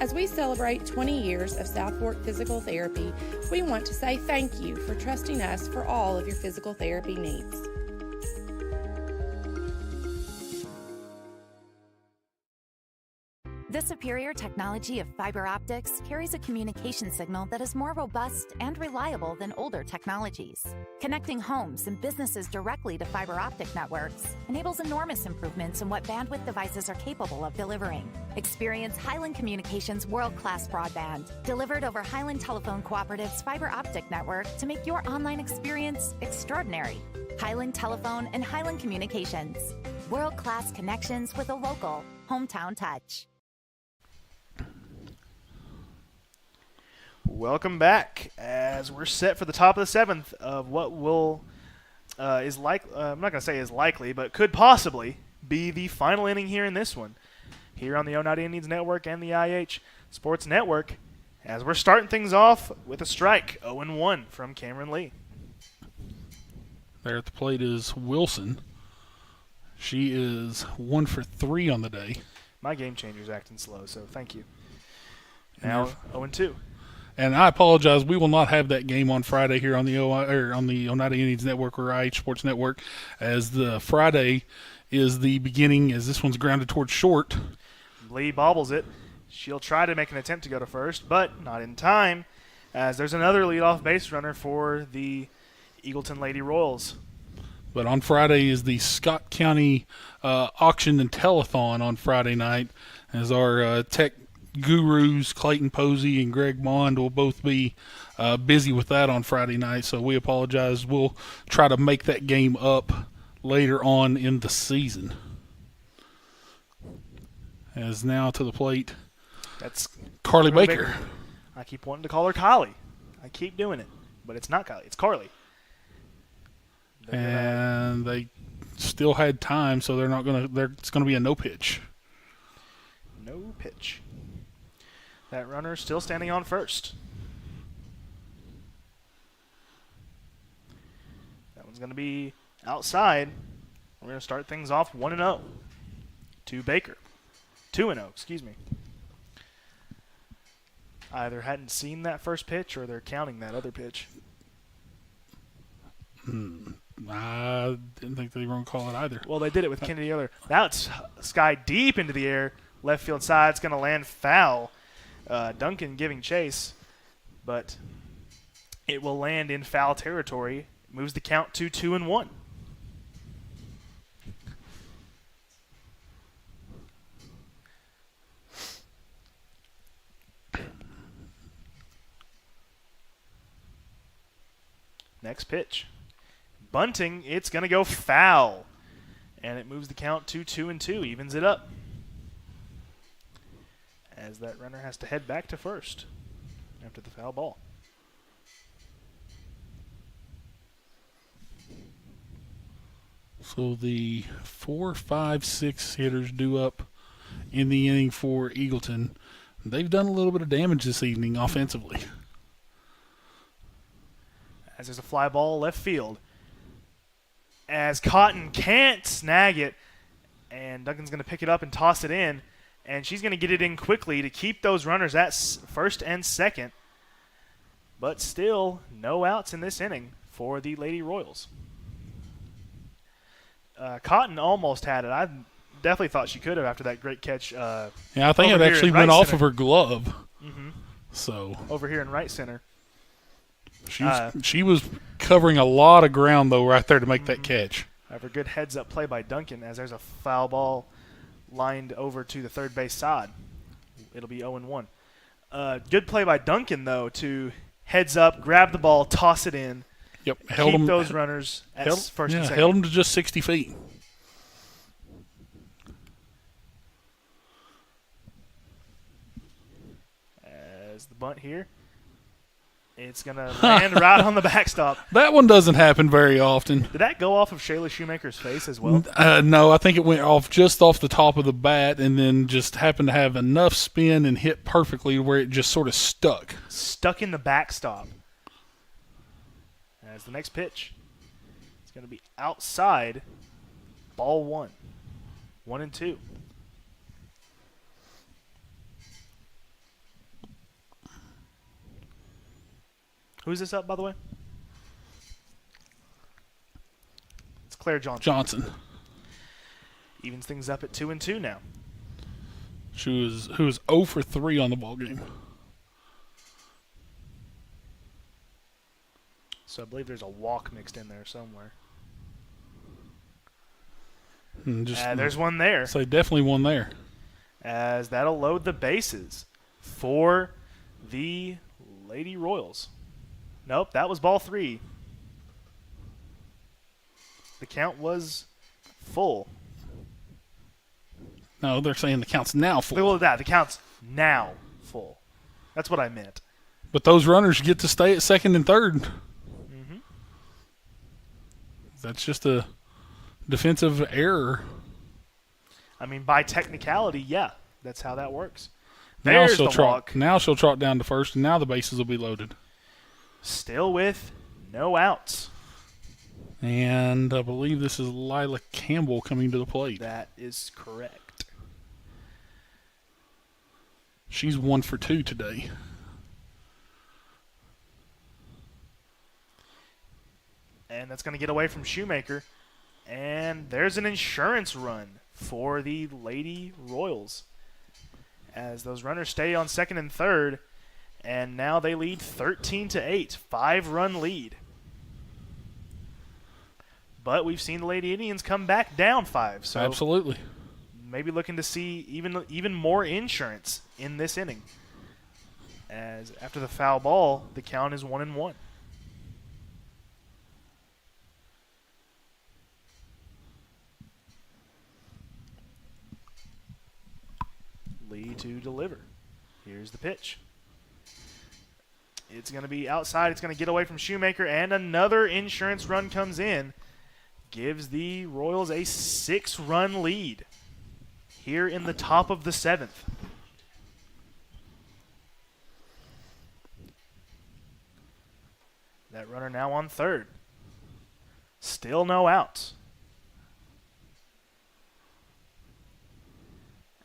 As we celebrate 20 years of South Fork Physical Therapy, we want to say thank you for trusting us for all of your physical therapy needs. The superior technology of fiber optics carries a communication signal that is more robust and reliable than older technologies. Connecting homes and businesses directly to fiber optic networks enables enormous improvements in what bandwidth devices are capable of delivering. Experience Highland Communications world-class broadband, delivered over Highland Telephone Cooperative's fiber optic network to make your online experience extraordinary. Highland Telephone and Highland Communications. World-class connections with a local, hometown touch. Welcome back, as we're set for the top of the 7th of what will is like I'm not going to say is likely, but could possibly be the final inning here in this one, here on the Oneida Indians Network and the IH Sports Network, as we're starting things off with a strike, 0-1 from Cameron Lee. There at the plate is Wilson. She is 1 for 3 on the day. My game changer's acting slow, so thank you. Now 0-2. And I apologize. We will not have that game on Friday here on the Oneida Indians Network or IH Sports Network, as the Friday is the beginning, as this one's grounded towards short. Lee bobbles it. She'll try to make an attempt to go to first, but not in time, as there's another leadoff base runner for the Eagleton Lady Royals. But on Friday is the Scott County Auction and Telethon on Friday night, as our tech gurus Clayton Posey and Greg Bond will both be busy with that on Friday night, so we apologize. We'll try to make that game up later on in the season. As now to the plate, that's Carly Baker. I keep wanting to call her Kylie. I keep doing it, but it's not Kylie. It's Carly. And they still had time, so they're not going to. It's going to be a no pitch. No pitch. That runner still standing on first. That one's going to be outside. We're going to start things off 1-0 to Baker. 2-0, excuse me. Either hadn't seen that first pitch or they're counting that other pitch. I didn't think they were going to call it either. Well, they did it with Kennedy Other. That's sky deep into the air. left field side. It's going to land foul. Duncan giving chase, but it will land in foul territory. Moves the count to 2-1. Next pitch. Bunting, it's going to go foul. And it moves the count to 2-2, evens it up. As that runner has to head back to first after the foul ball. So the 4, 5, 6 hitters due up in the inning for Eagleton. They've done a little bit of damage this evening offensively. As there's a fly ball left field. As Cotton can't snag it, and Duncan's going to pick it up and toss it in, and she's going to get it in quickly to keep those runners at first and second. But still, no outs in this inning for the Lady Royals. Cotton almost had it. I definitely thought she could have after that great catch. Yeah, I think it actually went off of her glove. Mm-hmm. So over here in right center. She was covering a lot of ground, though, right there to make that catch. However, good heads-up play by Duncan as there's a foul ball lined over to the third base side. It'll be 0-1. Good play by Duncan, though, to heads up, grab the ball, toss it in. Yep, keep those runners at first and second. Held them to just 60 feet. As the bunt here. It's going to land right on the backstop. That one doesn't happen very often. Did that go off of Shayla Shoemaker's face as well? No, I think it went off just off the top of the bat and then just happened to have enough spin and hit perfectly where it just sort of stuck. Stuck in the backstop. As the next pitch, it's going to be outside, ball 1. 1-2. Who's this up, by the way? It's Claire Johnson. Evens things up at 2-2 now. Who was 0 for 3 on the ball game. So I believe there's a walk mixed in there somewhere. There's one there. So definitely one there. As that'll load the bases for the Lady Royals. Nope, that was ball 3. The count was full. No, they're saying the count's now full. Well, the count's now full. That's what I meant. But those runners get to stay at second and third. Mm-hmm. That's just a defensive error. I mean, by technicality, yeah, that's how that works. Now There's the walk. Now she'll trot down to first, and now the bases will be loaded. Still with no outs. And I believe this is Lila Campbell coming to the plate. That is correct. She's 1 for 2 today. And that's going to get away from Shoemaker. And there's an insurance run for the Lady Royals. As those runners stay on second and third. And now they lead 13-8. 5-run lead. But we've seen the Lady Indians come back down 5. So absolutely. Maybe looking to see even more insurance in this inning. As after the foul ball, the count is 1-1. Lee to deliver. Here's the pitch. It's going to be outside. It's going to get away from Shoemaker, and another insurance run comes in. Gives the Royals a 6-run lead here in the top of the 7th. That runner now on third. Still no outs.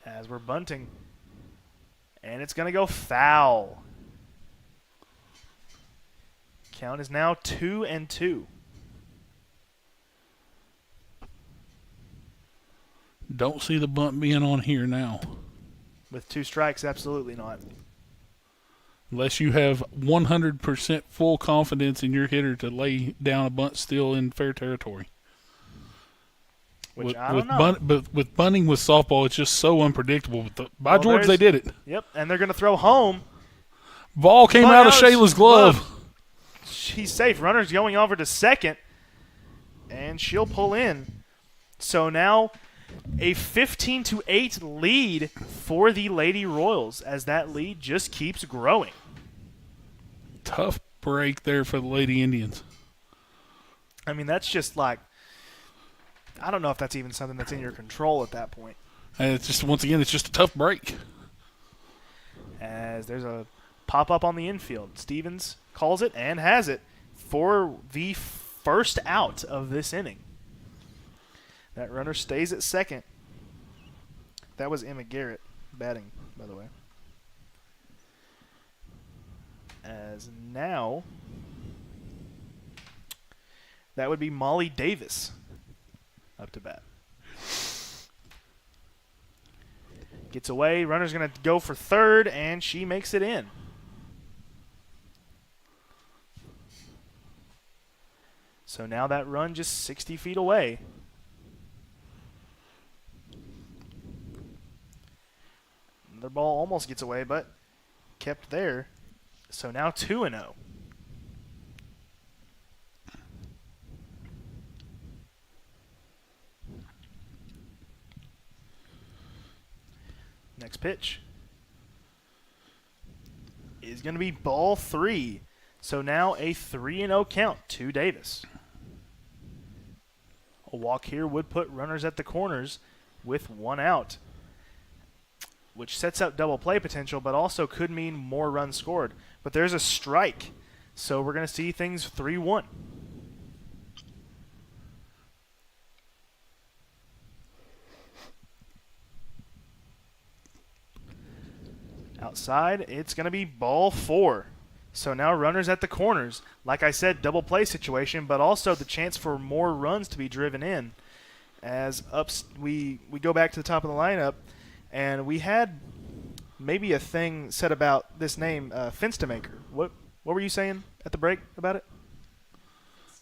As we're bunting. And it's going to go foul. Count is now 2-2. Don't see the bunt being on here now. With 2 strikes, absolutely not. Unless you have 100% full confidence in your hitter to lay down a bunt still in fair territory. Which I don't know. But with bunting with softball, it's just so unpredictable. But by George, they did it. Yep, and they're going to throw home. Ball came out of Shayla's glove. She's safe. Runner's going over to second, and she'll pull in. So now a 15-8 lead for the Lady Royals as that lead just keeps growing. Tough break there for the Lady Indians. I mean, that's just like, I don't know if that's even something that's in your control at that point. And it's just, once again, it's just a tough break. As there's a pop-up on the infield. Stevens calls it and has it for the first out of this inning. That runner stays at second. That was Emma Garrett batting, by the way. As now, that would be Molly Davis up to bat. Gets away. Runner's going to go for third, and she makes it in. So now that run just 60 feet away. The ball almost gets away, but kept there. So now 2-0. Next pitch is going to be ball 3. So now a 3-0 count to Davis. A walk here would put runners at the corners with 1 out, which sets up double play potential, but also could mean more runs scored. But there's a strike, so we're going to see things 3-1. Outside, it's going to be ball 4. So now runners at the corners. Like I said, double play situation, but also the chance for more runs to be driven in. As we go back to the top of the lineup, and we had maybe a thing said about this name, Finstemaker. What were you saying at the break about it?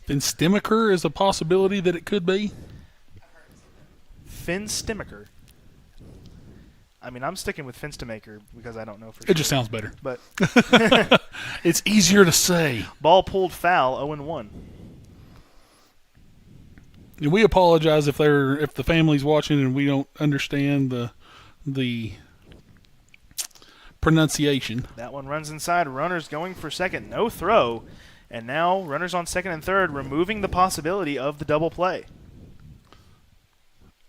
Finstemaker is a possibility that it could be. Finstemaker. I mean, I'm sticking with Finstemaker because I don't know for sure. It just sounds better. But it's easier to say. Ball pulled foul, 0-1. And we apologize if the family's watching and we don't understand the pronunciation. That one runs inside. Runners going for second. No throw. And now runners on second and third, removing the possibility of the double play.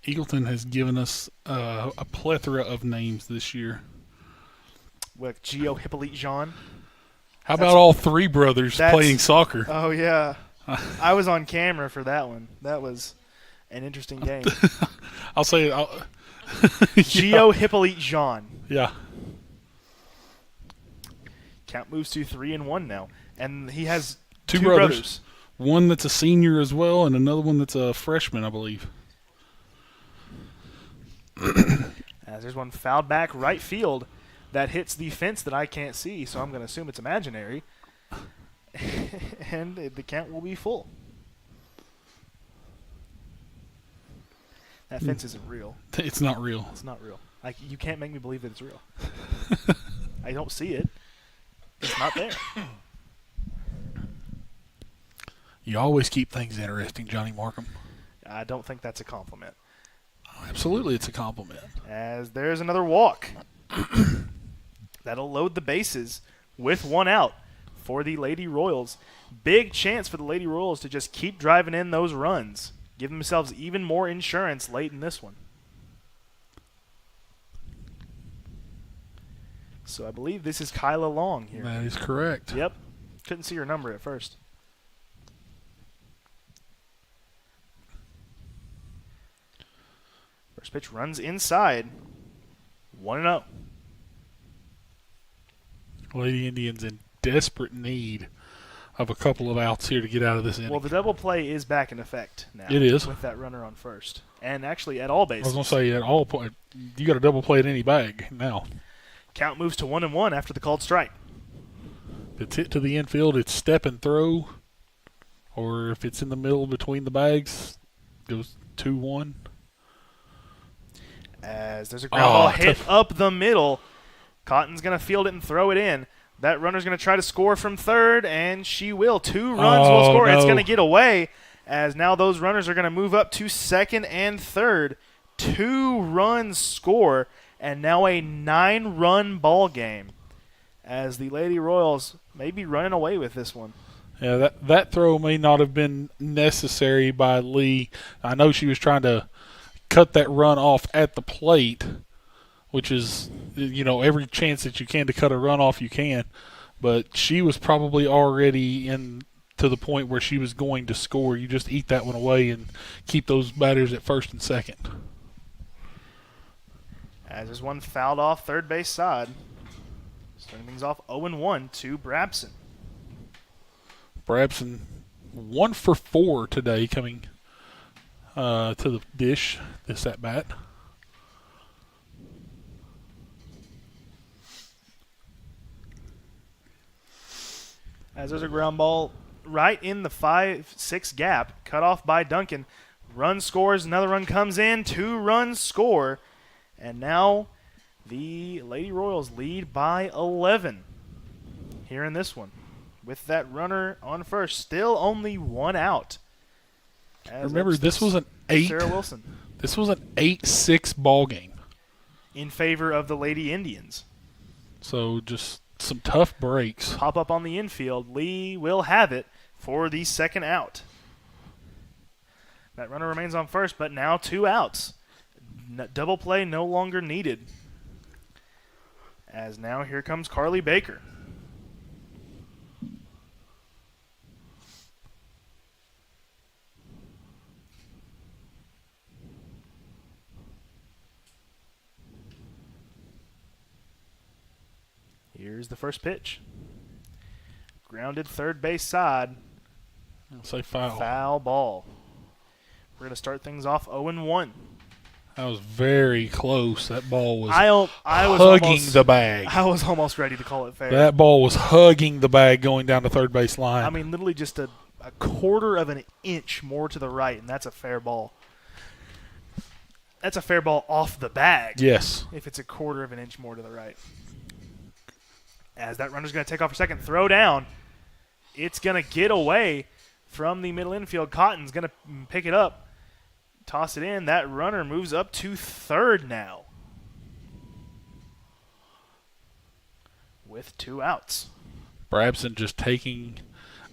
Eagleton has given us a plethora of names this year. With Gio Hippolyte Jean. How about all 3 brothers playing soccer? Oh, yeah. I was on camera for that one. That was an interesting game. I'll say Gio Hippolyte Jean. Yeah. Count moves to 3-1 now. And he has 2 brothers. One that's a senior as well, and another one that's a freshman, I believe. As there's one fouled back right field that hits the fence that I can't see, so I'm going to assume it's imaginary. And the count will be full. That fence isn't real. It's not real. It's not real. Like, you can't make me believe that it's real. I don't see it. It's not there. You always keep things interesting, Johnny Markham. I don't think that's a compliment. Oh, absolutely, it's a compliment. As there's another walk. That'll load the bases with 1 out for the Lady Royals. Big chance for the Lady Royals to just keep driving in those runs. Give themselves even more insurance late in this one. So I believe this is Kyla Long here. That is correct. Yep. Couldn't see her number at first. First pitch runs inside. 1-0. Lady Indians in desperate need of a couple of outs here to get out of this inning. Well, the double play is back in effect now. It is. With that runner on first. and actually at all bases. I was going to say, at all point, you got a double play at any bag now. Count moves to 1-1 after the called strike. If it's hit to the infield, it's step and throw. Or if it's in the middle between the bags, goes 2-1. As there's a ground ball hit up the middle. Cotton's going to field it and throw it in. That runner's going to try to score from third, and she will. 2 runs will score. No. It's going to get away, as now those runners are going to move up to second and third. 2 runs score, and now a 9-run ball game, as the Lady Royals may be running away with this one. Yeah, that throw may not have been necessary by Lee. I know she was trying to cut that run off at the plate, which is, every chance that you can to cut a run off, you can. But she was probably already in to the point where she was going to score. You just eat that one away and keep those batters at first and second. As there's one fouled off third base side. Starting things off 0-1 to Brabson. Brabson 1 for 4 today coming to the dish this at bat. As there's a ground ball right in the 5-6 gap, cut off by Duncan. Run scores, another run comes in, 2 runs score, and now the Lady Royals lead by 11 here in this one. With that runner on first, still only 1 out. Remember, this was an 8. Sarah Wilson. This was an 8-6 ball game in favor of the Lady Indians. So just some tough breaks. Pop up on the infield. Lee will have it for the second out. That runner remains on first, but now 2 outs. Double play no longer needed. As now here comes Carly Baker. Here's the first pitch. Grounded third base side. I'll say foul. Foul ball. We're going to start things off 0-1. That was very close. That ball was hugging the bag. I was almost ready to call it fair. That ball was hugging the bag going down the third base line. I mean, literally just a quarter of an inch more to the right, and that's a fair ball. That's a fair ball off the bag. Yes. If it's a quarter of an inch more to the right. As that runner's going to take off for second, throw down. It's going to get away from the middle infield. Cotton's going to pick it up, toss it in. That runner moves up to third now with 2 outs. Brabson just taking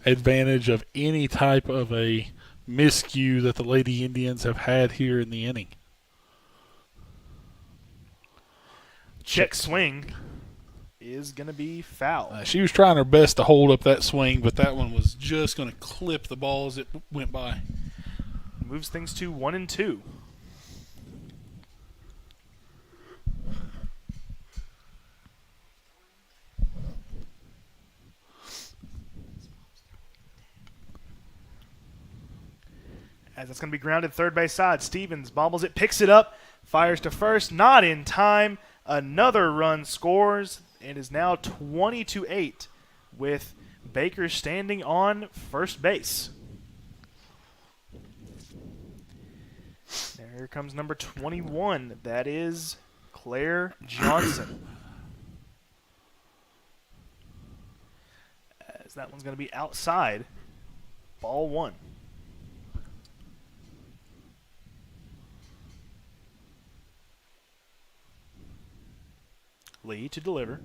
advantage of any type of a miscue that the Lady Indians have had here in the inning. Check swing is going to be foul. She was trying her best to hold up that swing, but that one was just going to clip the ball as it went by. Moves things to 1-2. As it's going to be grounded third base side. Stevens bobbles it, picks it up, fires to first, not in time. Another run scores. It is now 20-8 with Baker standing on first base. Here comes number 21. That is Claire Johnson. As that one's going to be outside. Ball 1. Lee to deliver.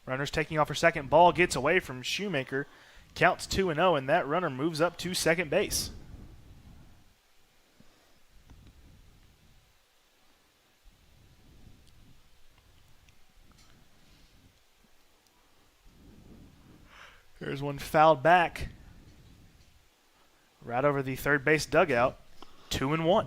Runner's taking off her second. Ball gets away from Shoemaker. Counts 2-0, and that runner moves up to second base. There's one fouled back. Right over the third base dugout. 2-1.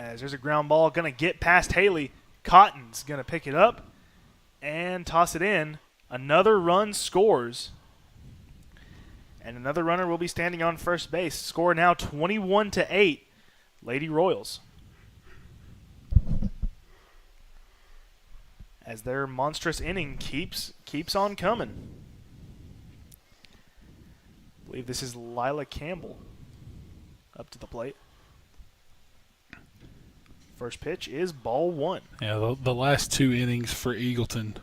As there's a ground ball going to get past Haley. Cotton's going to pick it up and toss it in. Another run scores. And another runner will be standing on first base. Score now 21-8. Lady Royals. As their monstrous inning keeps on coming. I believe this is Lila Campbell up to the plate. First pitch is ball one. Yeah, the last 2 innings for Eagleton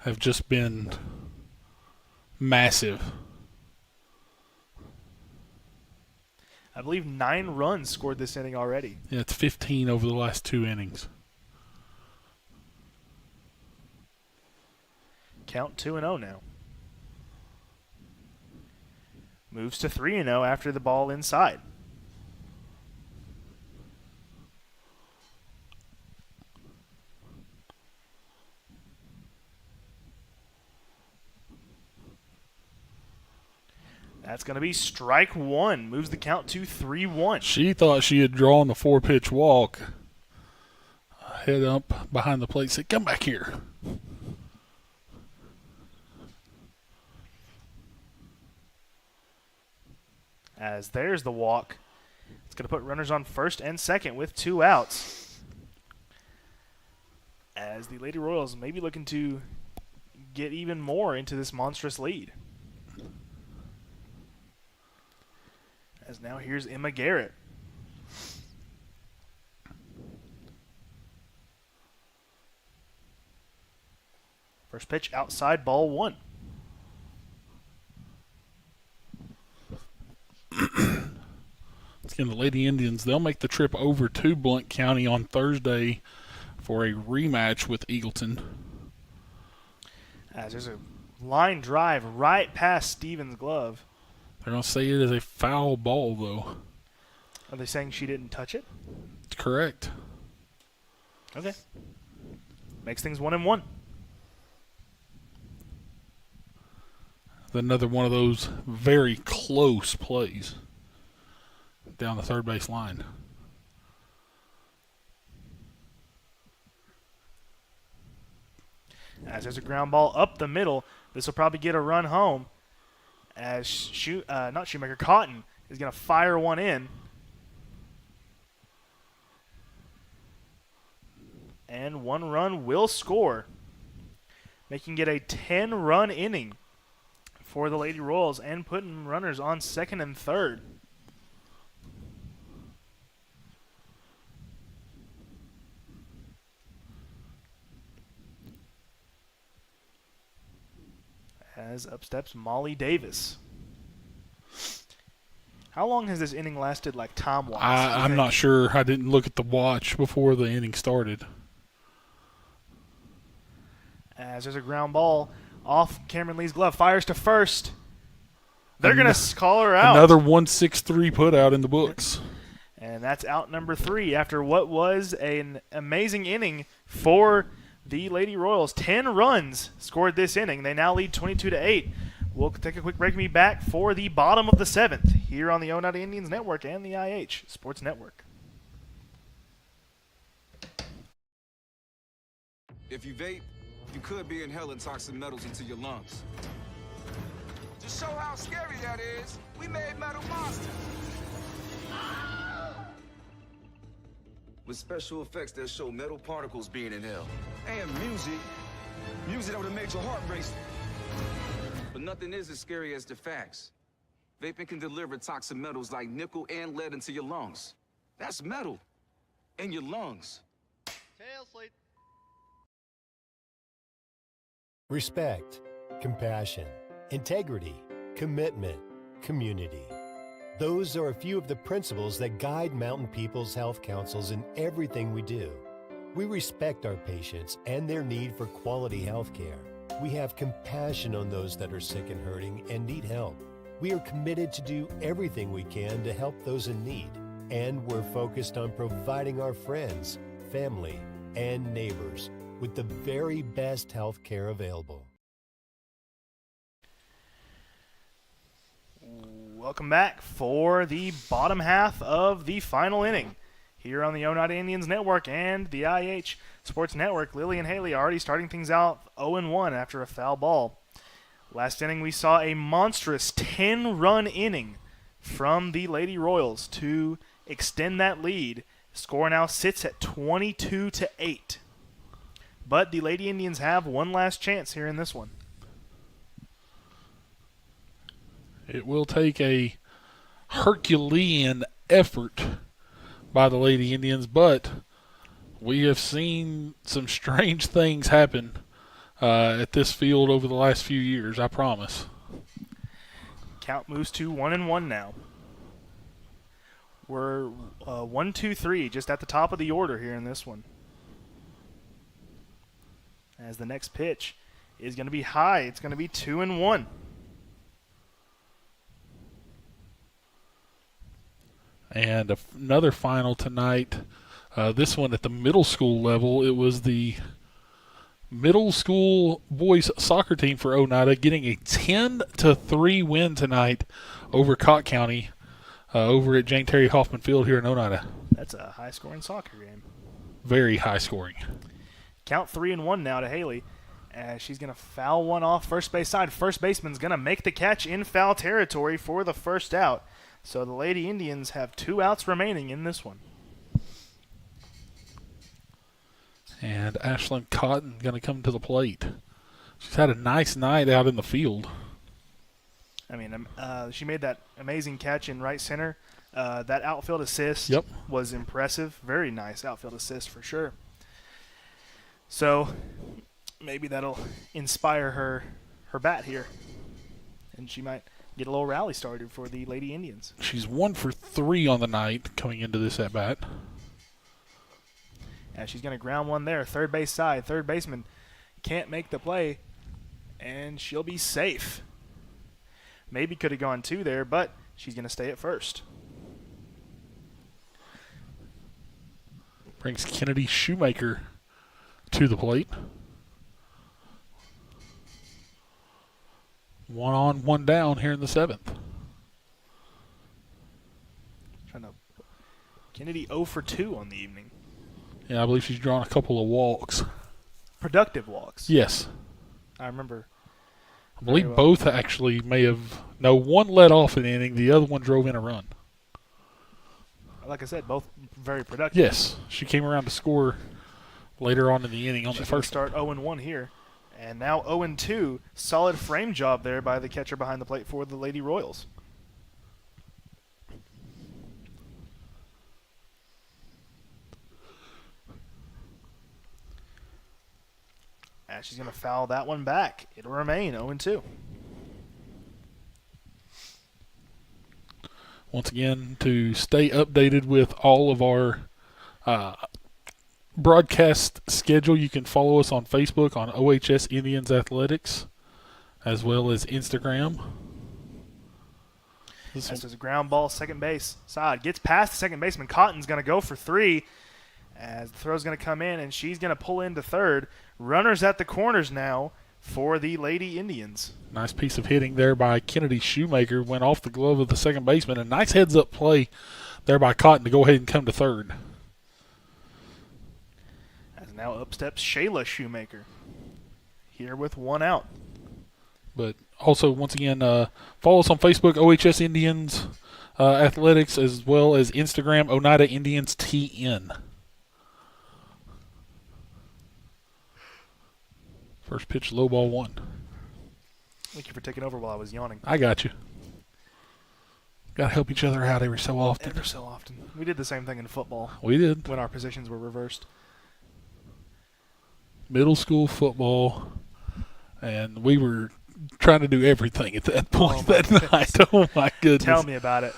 have just been massive. I believe 9 runs scored this inning already. Yeah, it's 15 over the last 2 innings. Count 2-0 now. Moves to 3-0 after the ball inside. That's going to be strike one. Moves the count to 3-1. She thought she had drawn the 4-pitch walk. Head up behind the plate, said, "Come back here." As there's the walk. It's going to put runners on first and second with 2 outs. As the Lady Royals may be looking to get even more into this monstrous lead. As now here's Emma Garrett. First pitch outside, ball one. Again, the Lady Indians, they'll make the trip over to Blount County on Thursday for a rematch with Eagleton. As there's a line drive right past Stevens' glove. They're going to say it is a foul ball, though. Are they saying she didn't touch it? Correct. Okay. Makes things 1-1. Another one of those very close plays down the third base line. As there's a ground ball up the middle, this will probably get a run home. As Cotton is going to fire one in. And 1 run will score, making it a 10-run inning for the Lady Royals and putting runners on second and third. As up steps Molly Davis. How long has this inning lasted, like time-wise? I'm not sure. I didn't look at the watch before the inning started. As there's a ground ball off Cameron Lee's glove. Fires to first. They're going to call her out. Another 1-6-3 put out in the books. And that's out number 3 after what was an amazing inning for the Lady Royals. 10 runs scored this inning. They now lead 22-8. We'll take a quick break and be back for the bottom of the 7th here on the Oneida Indians Network and the IH Sports Network. If you vape, you could be inhaling toxic metals into your lungs. To show how scary that is, we made metal monsters. With special effects that show metal particles being inhaled. And music that would have made your heart race. But nothing is as scary as the facts. Vaping can deliver toxic metals like nickel and lead into your lungs. That's metal in your lungs. Tail slate. Respect, compassion, integrity, commitment, community. Those are a few of the principles that guide Mountain People's Health Councils in everything we do. We respect our patients and their need for quality health care. We have compassion on those that are sick and hurting and need help. We are committed to do everything we can to help those in need. And we're focused on providing our friends, family, and neighbors with the very best health care available. Welcome back for the bottom half of the final inning here on the Oneida Indians Network and the IH Sports Network. Lily and Haley already starting things out 0-1 after a foul ball. Last inning, we saw a monstrous 10-run inning from the Lady Royals to extend that lead. Score now sits at 22-8. But the Lady Indians have one last chance here in this one. It will take a Herculean effort by the Lady Indians, but we have seen some strange things happen at this field over the last few years, I promise. Count moves to 1-1 now. We're 1-2-3, just at the top of the order here in this one. As the next pitch is going to be high. It's going to be 2-1. And another final tonight. This one at the middle school level. It was the middle school boys soccer team for Oneida getting a 10-3 win tonight over Cott County over at Jane Terry Hoffman Field here in Oneida. That's a high-scoring soccer game. Very high-scoring. Count 3-1 now to Haley. As she's going to foul one off first base side. First baseman's going to make the catch in foul territory for the first out. So the Lady Indians have 2 outs remaining in this one. And Ashlyn Cotton going to come to the plate. She's had a nice night out in the field. I mean, she made that amazing catch in right center. That outfield assist was impressive. Very nice outfield assist for sure. So maybe that'll inspire her bat here. And she might get a little rally started for the Lady Indians. She's 1 for 3 on the night coming into this at-bat. And she's going to ground one there. Third base side. Third baseman can't make the play. And she'll be safe. Maybe could have gone 2 there, but she's going to stay at first. Brings Kennedy Shoemaker to the plate. 1 on, 1 down here in the 7th. Kennedy 0 for 2 on the evening. Yeah, I believe she's drawn a couple of walks. Productive walks. Yes. I remember. I believe both actually may have. No, one led off an inning. The other one drove in a run. Like I said, both very productive. Yes. She came around to score later on in the inning on the first start 0-1 here. And now 0-2. Solid frame job there by the catcher behind the plate for the Lady Royals. And she's going to foul that one back. It'll remain 0-2. Once again, to stay updated with all of our broadcast schedule, you can follow us on Facebook on OHS Indians Athletics, as well as Instagram. This is a ground ball, second base side. Gets past the second baseman. Cotton's going to go for 3 as the throw's going to come in, and she's going to pull into third. Runners at the corners now for the Lady Indians. Nice piece of hitting there by Kennedy Shoemaker. Went off the glove of the second baseman. A nice heads-up play there by Cotton to go ahead and come to third. As now up steps Shayla Shoemaker here with 1 out. But also, once again, follow us on Facebook, OHS Indians Athletics, as well as Instagram, Oneida Indians TN. First pitch, low ball 1. Thank you for taking over while I was yawning. I got you. Got to help each other out every so often. Ever so often. We did the same thing in football. We did. When our positions were reversed. Middle school football, and we were trying to do everything at that point night. Oh, my goodness. Tell me about it.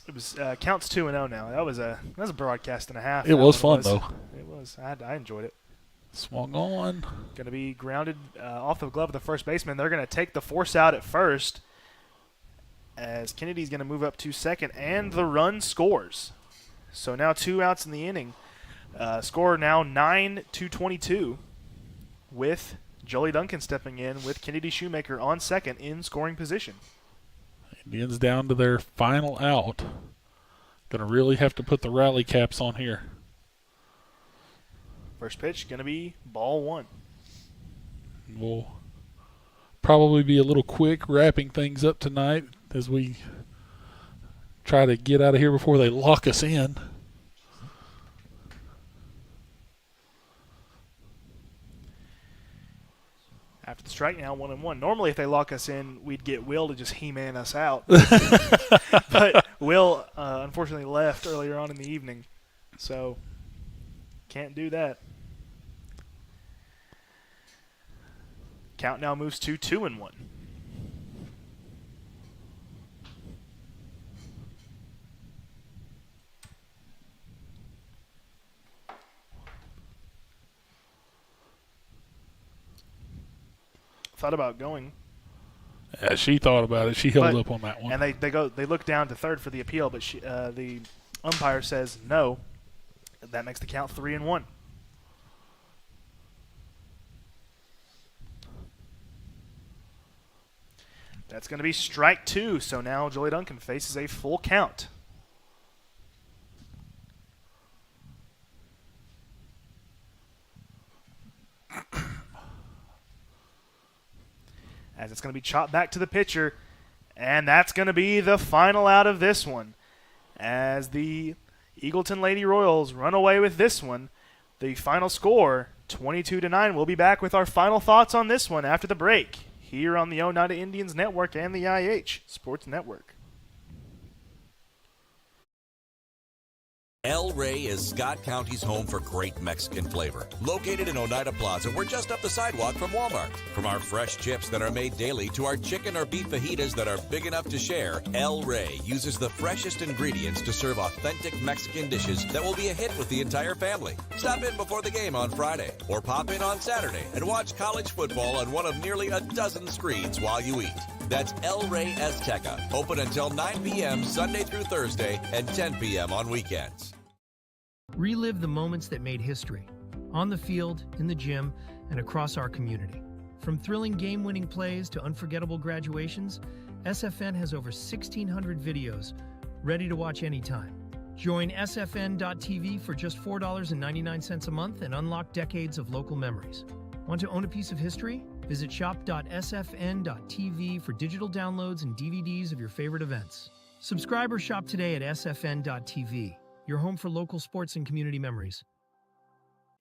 It was counts 2-0 now. That was a broadcast and a half. It was fun, though. It was. I enjoyed it. Swung on. Going to be grounded off the glove of the first baseman. They're going to take the force out at first as Kennedy's going to move up to second, and the run scores. So now 2 outs in the inning. Score now 9-22 with Jolie Duncan stepping in with Kennedy Shoemaker on second in scoring position. Indians down to their final out. Going to really have to put the rally caps on here. First pitch going to be ball 1. We'll probably be a little quick wrapping things up tonight as we try to get out of here before they lock us in. After the strike, now 1-1. Normally, if they lock us in, we'd get Will to just He-Man us out. But Will, unfortunately, left earlier on in the evening, so can't do that. Count now moves to 2-1. Thought about going. Yeah, she thought about it. She held up on that one. And they look down to third for the appeal, but the umpire says no. That makes the count 3-1. That's going to be strike 2. So now Joey Duncan faces a full count. As it's going to be chopped back to the pitcher. And that's going to be the final out of this one. As the Eagleton Lady Royals run away with this one. The final score, 22-9. We'll be back with our final thoughts on this one after the break, here on the Oneida Indians Network and the IH Sports Network. El Rey is Scott County's home for great Mexican flavor. Located in Oneida Plaza, we're just up the sidewalk from Walmart. From our fresh chips that are made daily to our chicken or beef fajitas that are big enough to share, El Rey uses the freshest ingredients to serve authentic Mexican dishes that will be a hit with the entire family. Stop in before the game on Friday or pop in on Saturday and watch college football on one of nearly a dozen screens while you eat. That's El Rey Azteca, open until 9 p.m. Sunday through Thursday and 10 p.m. on weekends. Relive the moments that made history, on the field, in the gym, and across our community. From thrilling game-winning plays to unforgettable graduations, SFN has over 1,600 videos ready to watch anytime. Join sfn.tv for just $4.99 a month and unlock decades of local memories. Want to own a piece of history? Visit shop.sfn.tv for digital downloads and DVDs of your favorite events. Subscribe or shop today at sfn.tv, your home for local sports and community memories.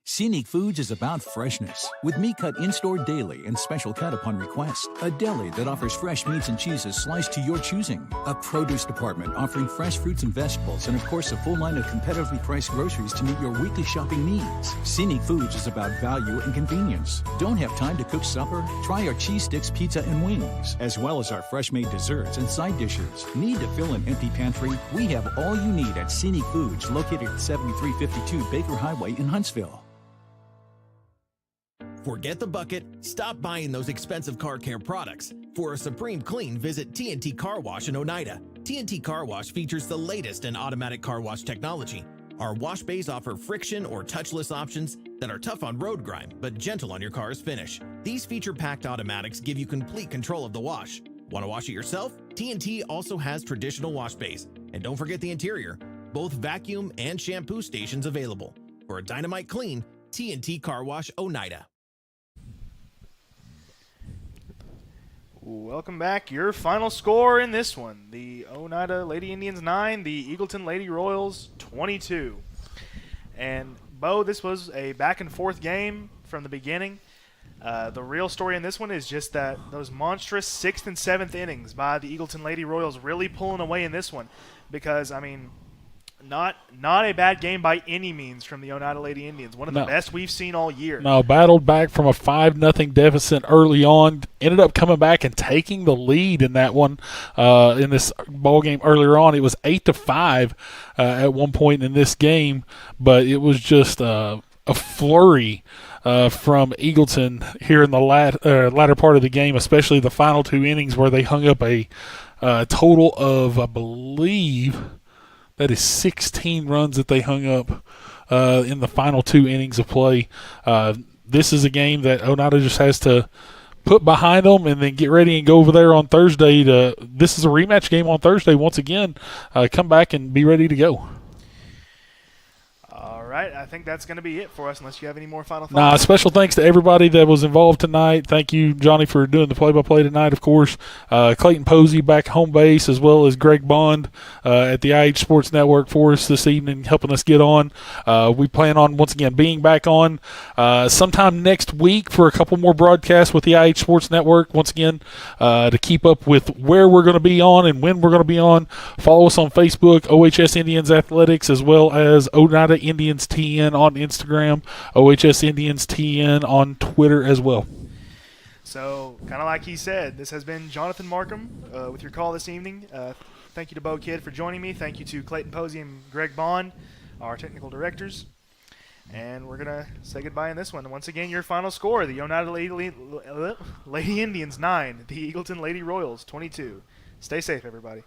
Scenic Foods is about freshness, with meat cut in-store daily and special cut upon request. A deli that offers fresh meats and cheeses sliced to your choosing. A produce department offering fresh fruits and vegetables, and of course a full line of competitively priced groceries to meet your weekly shopping needs. Scenic Foods is about value and convenience. Don't have time to cook supper? Try our cheese sticks, pizza, and wings, as well as our fresh-made desserts and side dishes. Need to fill an empty pantry? We have all you need at Scenic Foods, located at 7352 Baker Highway in Huntsville. Forget the bucket. Stop buying those expensive car care products. For a supreme clean, visit TNT Car Wash in Oneida. TNT Car Wash features the latest in automatic car wash technology. Our wash bays offer friction or touchless options that are tough on road grime, but gentle on your car's finish. These feature-packed automatics give you complete control of the wash. Want to wash it yourself? TNT also has traditional wash bays. And don't forget the interior. Both vacuum and shampoo stations available. For a dynamite clean, TNT Car Wash Oneida. Welcome back. Your final score in this one. The Oneida Lady Indians 9, the Eagleton Lady Royals 22. And, Bo, this was a back-and-forth game from the beginning. The real story in this one is just that those monstrous 6th and 7th innings by the Eagleton Lady Royals really pulling away in this one. Because, I mean, not a bad game by any means from the Oneida Lady Indians. One of the best we've seen all year. No, battled back from a 5-0 deficit early on. Ended up coming back and taking the lead in that one. In this ball game earlier on, it was 8-5 at one point in this game, but it was just a flurry from Eagleton here in the latter part of the game, especially the final 2 innings where they hung up a total of, I believe, that is 16 runs that they hung up in the final 2 innings of play. This is a game that Oneida just has to put behind them and then get ready and go over there on Thursday. This is a rematch game on Thursday once again. Come back and be ready to go. All right, I think that's going to be it for us unless you have any more final thoughts. Nah, special thanks to everybody that was involved tonight. Thank you, Johnny, for doing the play-by-play tonight, of course. Clayton Posey back home base, as well as Greg Bond at the IH Sports Network for us this evening, helping us get on. We plan on, once again, being back on sometime next week for a couple more broadcasts with the IH Sports Network. Once again, to keep up with where we're going to be on and when we're going to be on, follow us on Facebook, OHS Indians Athletics, as well as Oneida Indians TN on Instagram, OHS Indians TN on Twitter as well. So, kind of like he said, this has been Jonathan Markham with your call this evening. Thank you to Bo Kidd for joining me. Thank you to Clayton Posey and Greg Bond, our technical directors. And we're going to say goodbye in this one. Once again, your final score, the Oneida Lady Indians 9, the Eagleton Lady Royals 22. Stay safe, everybody.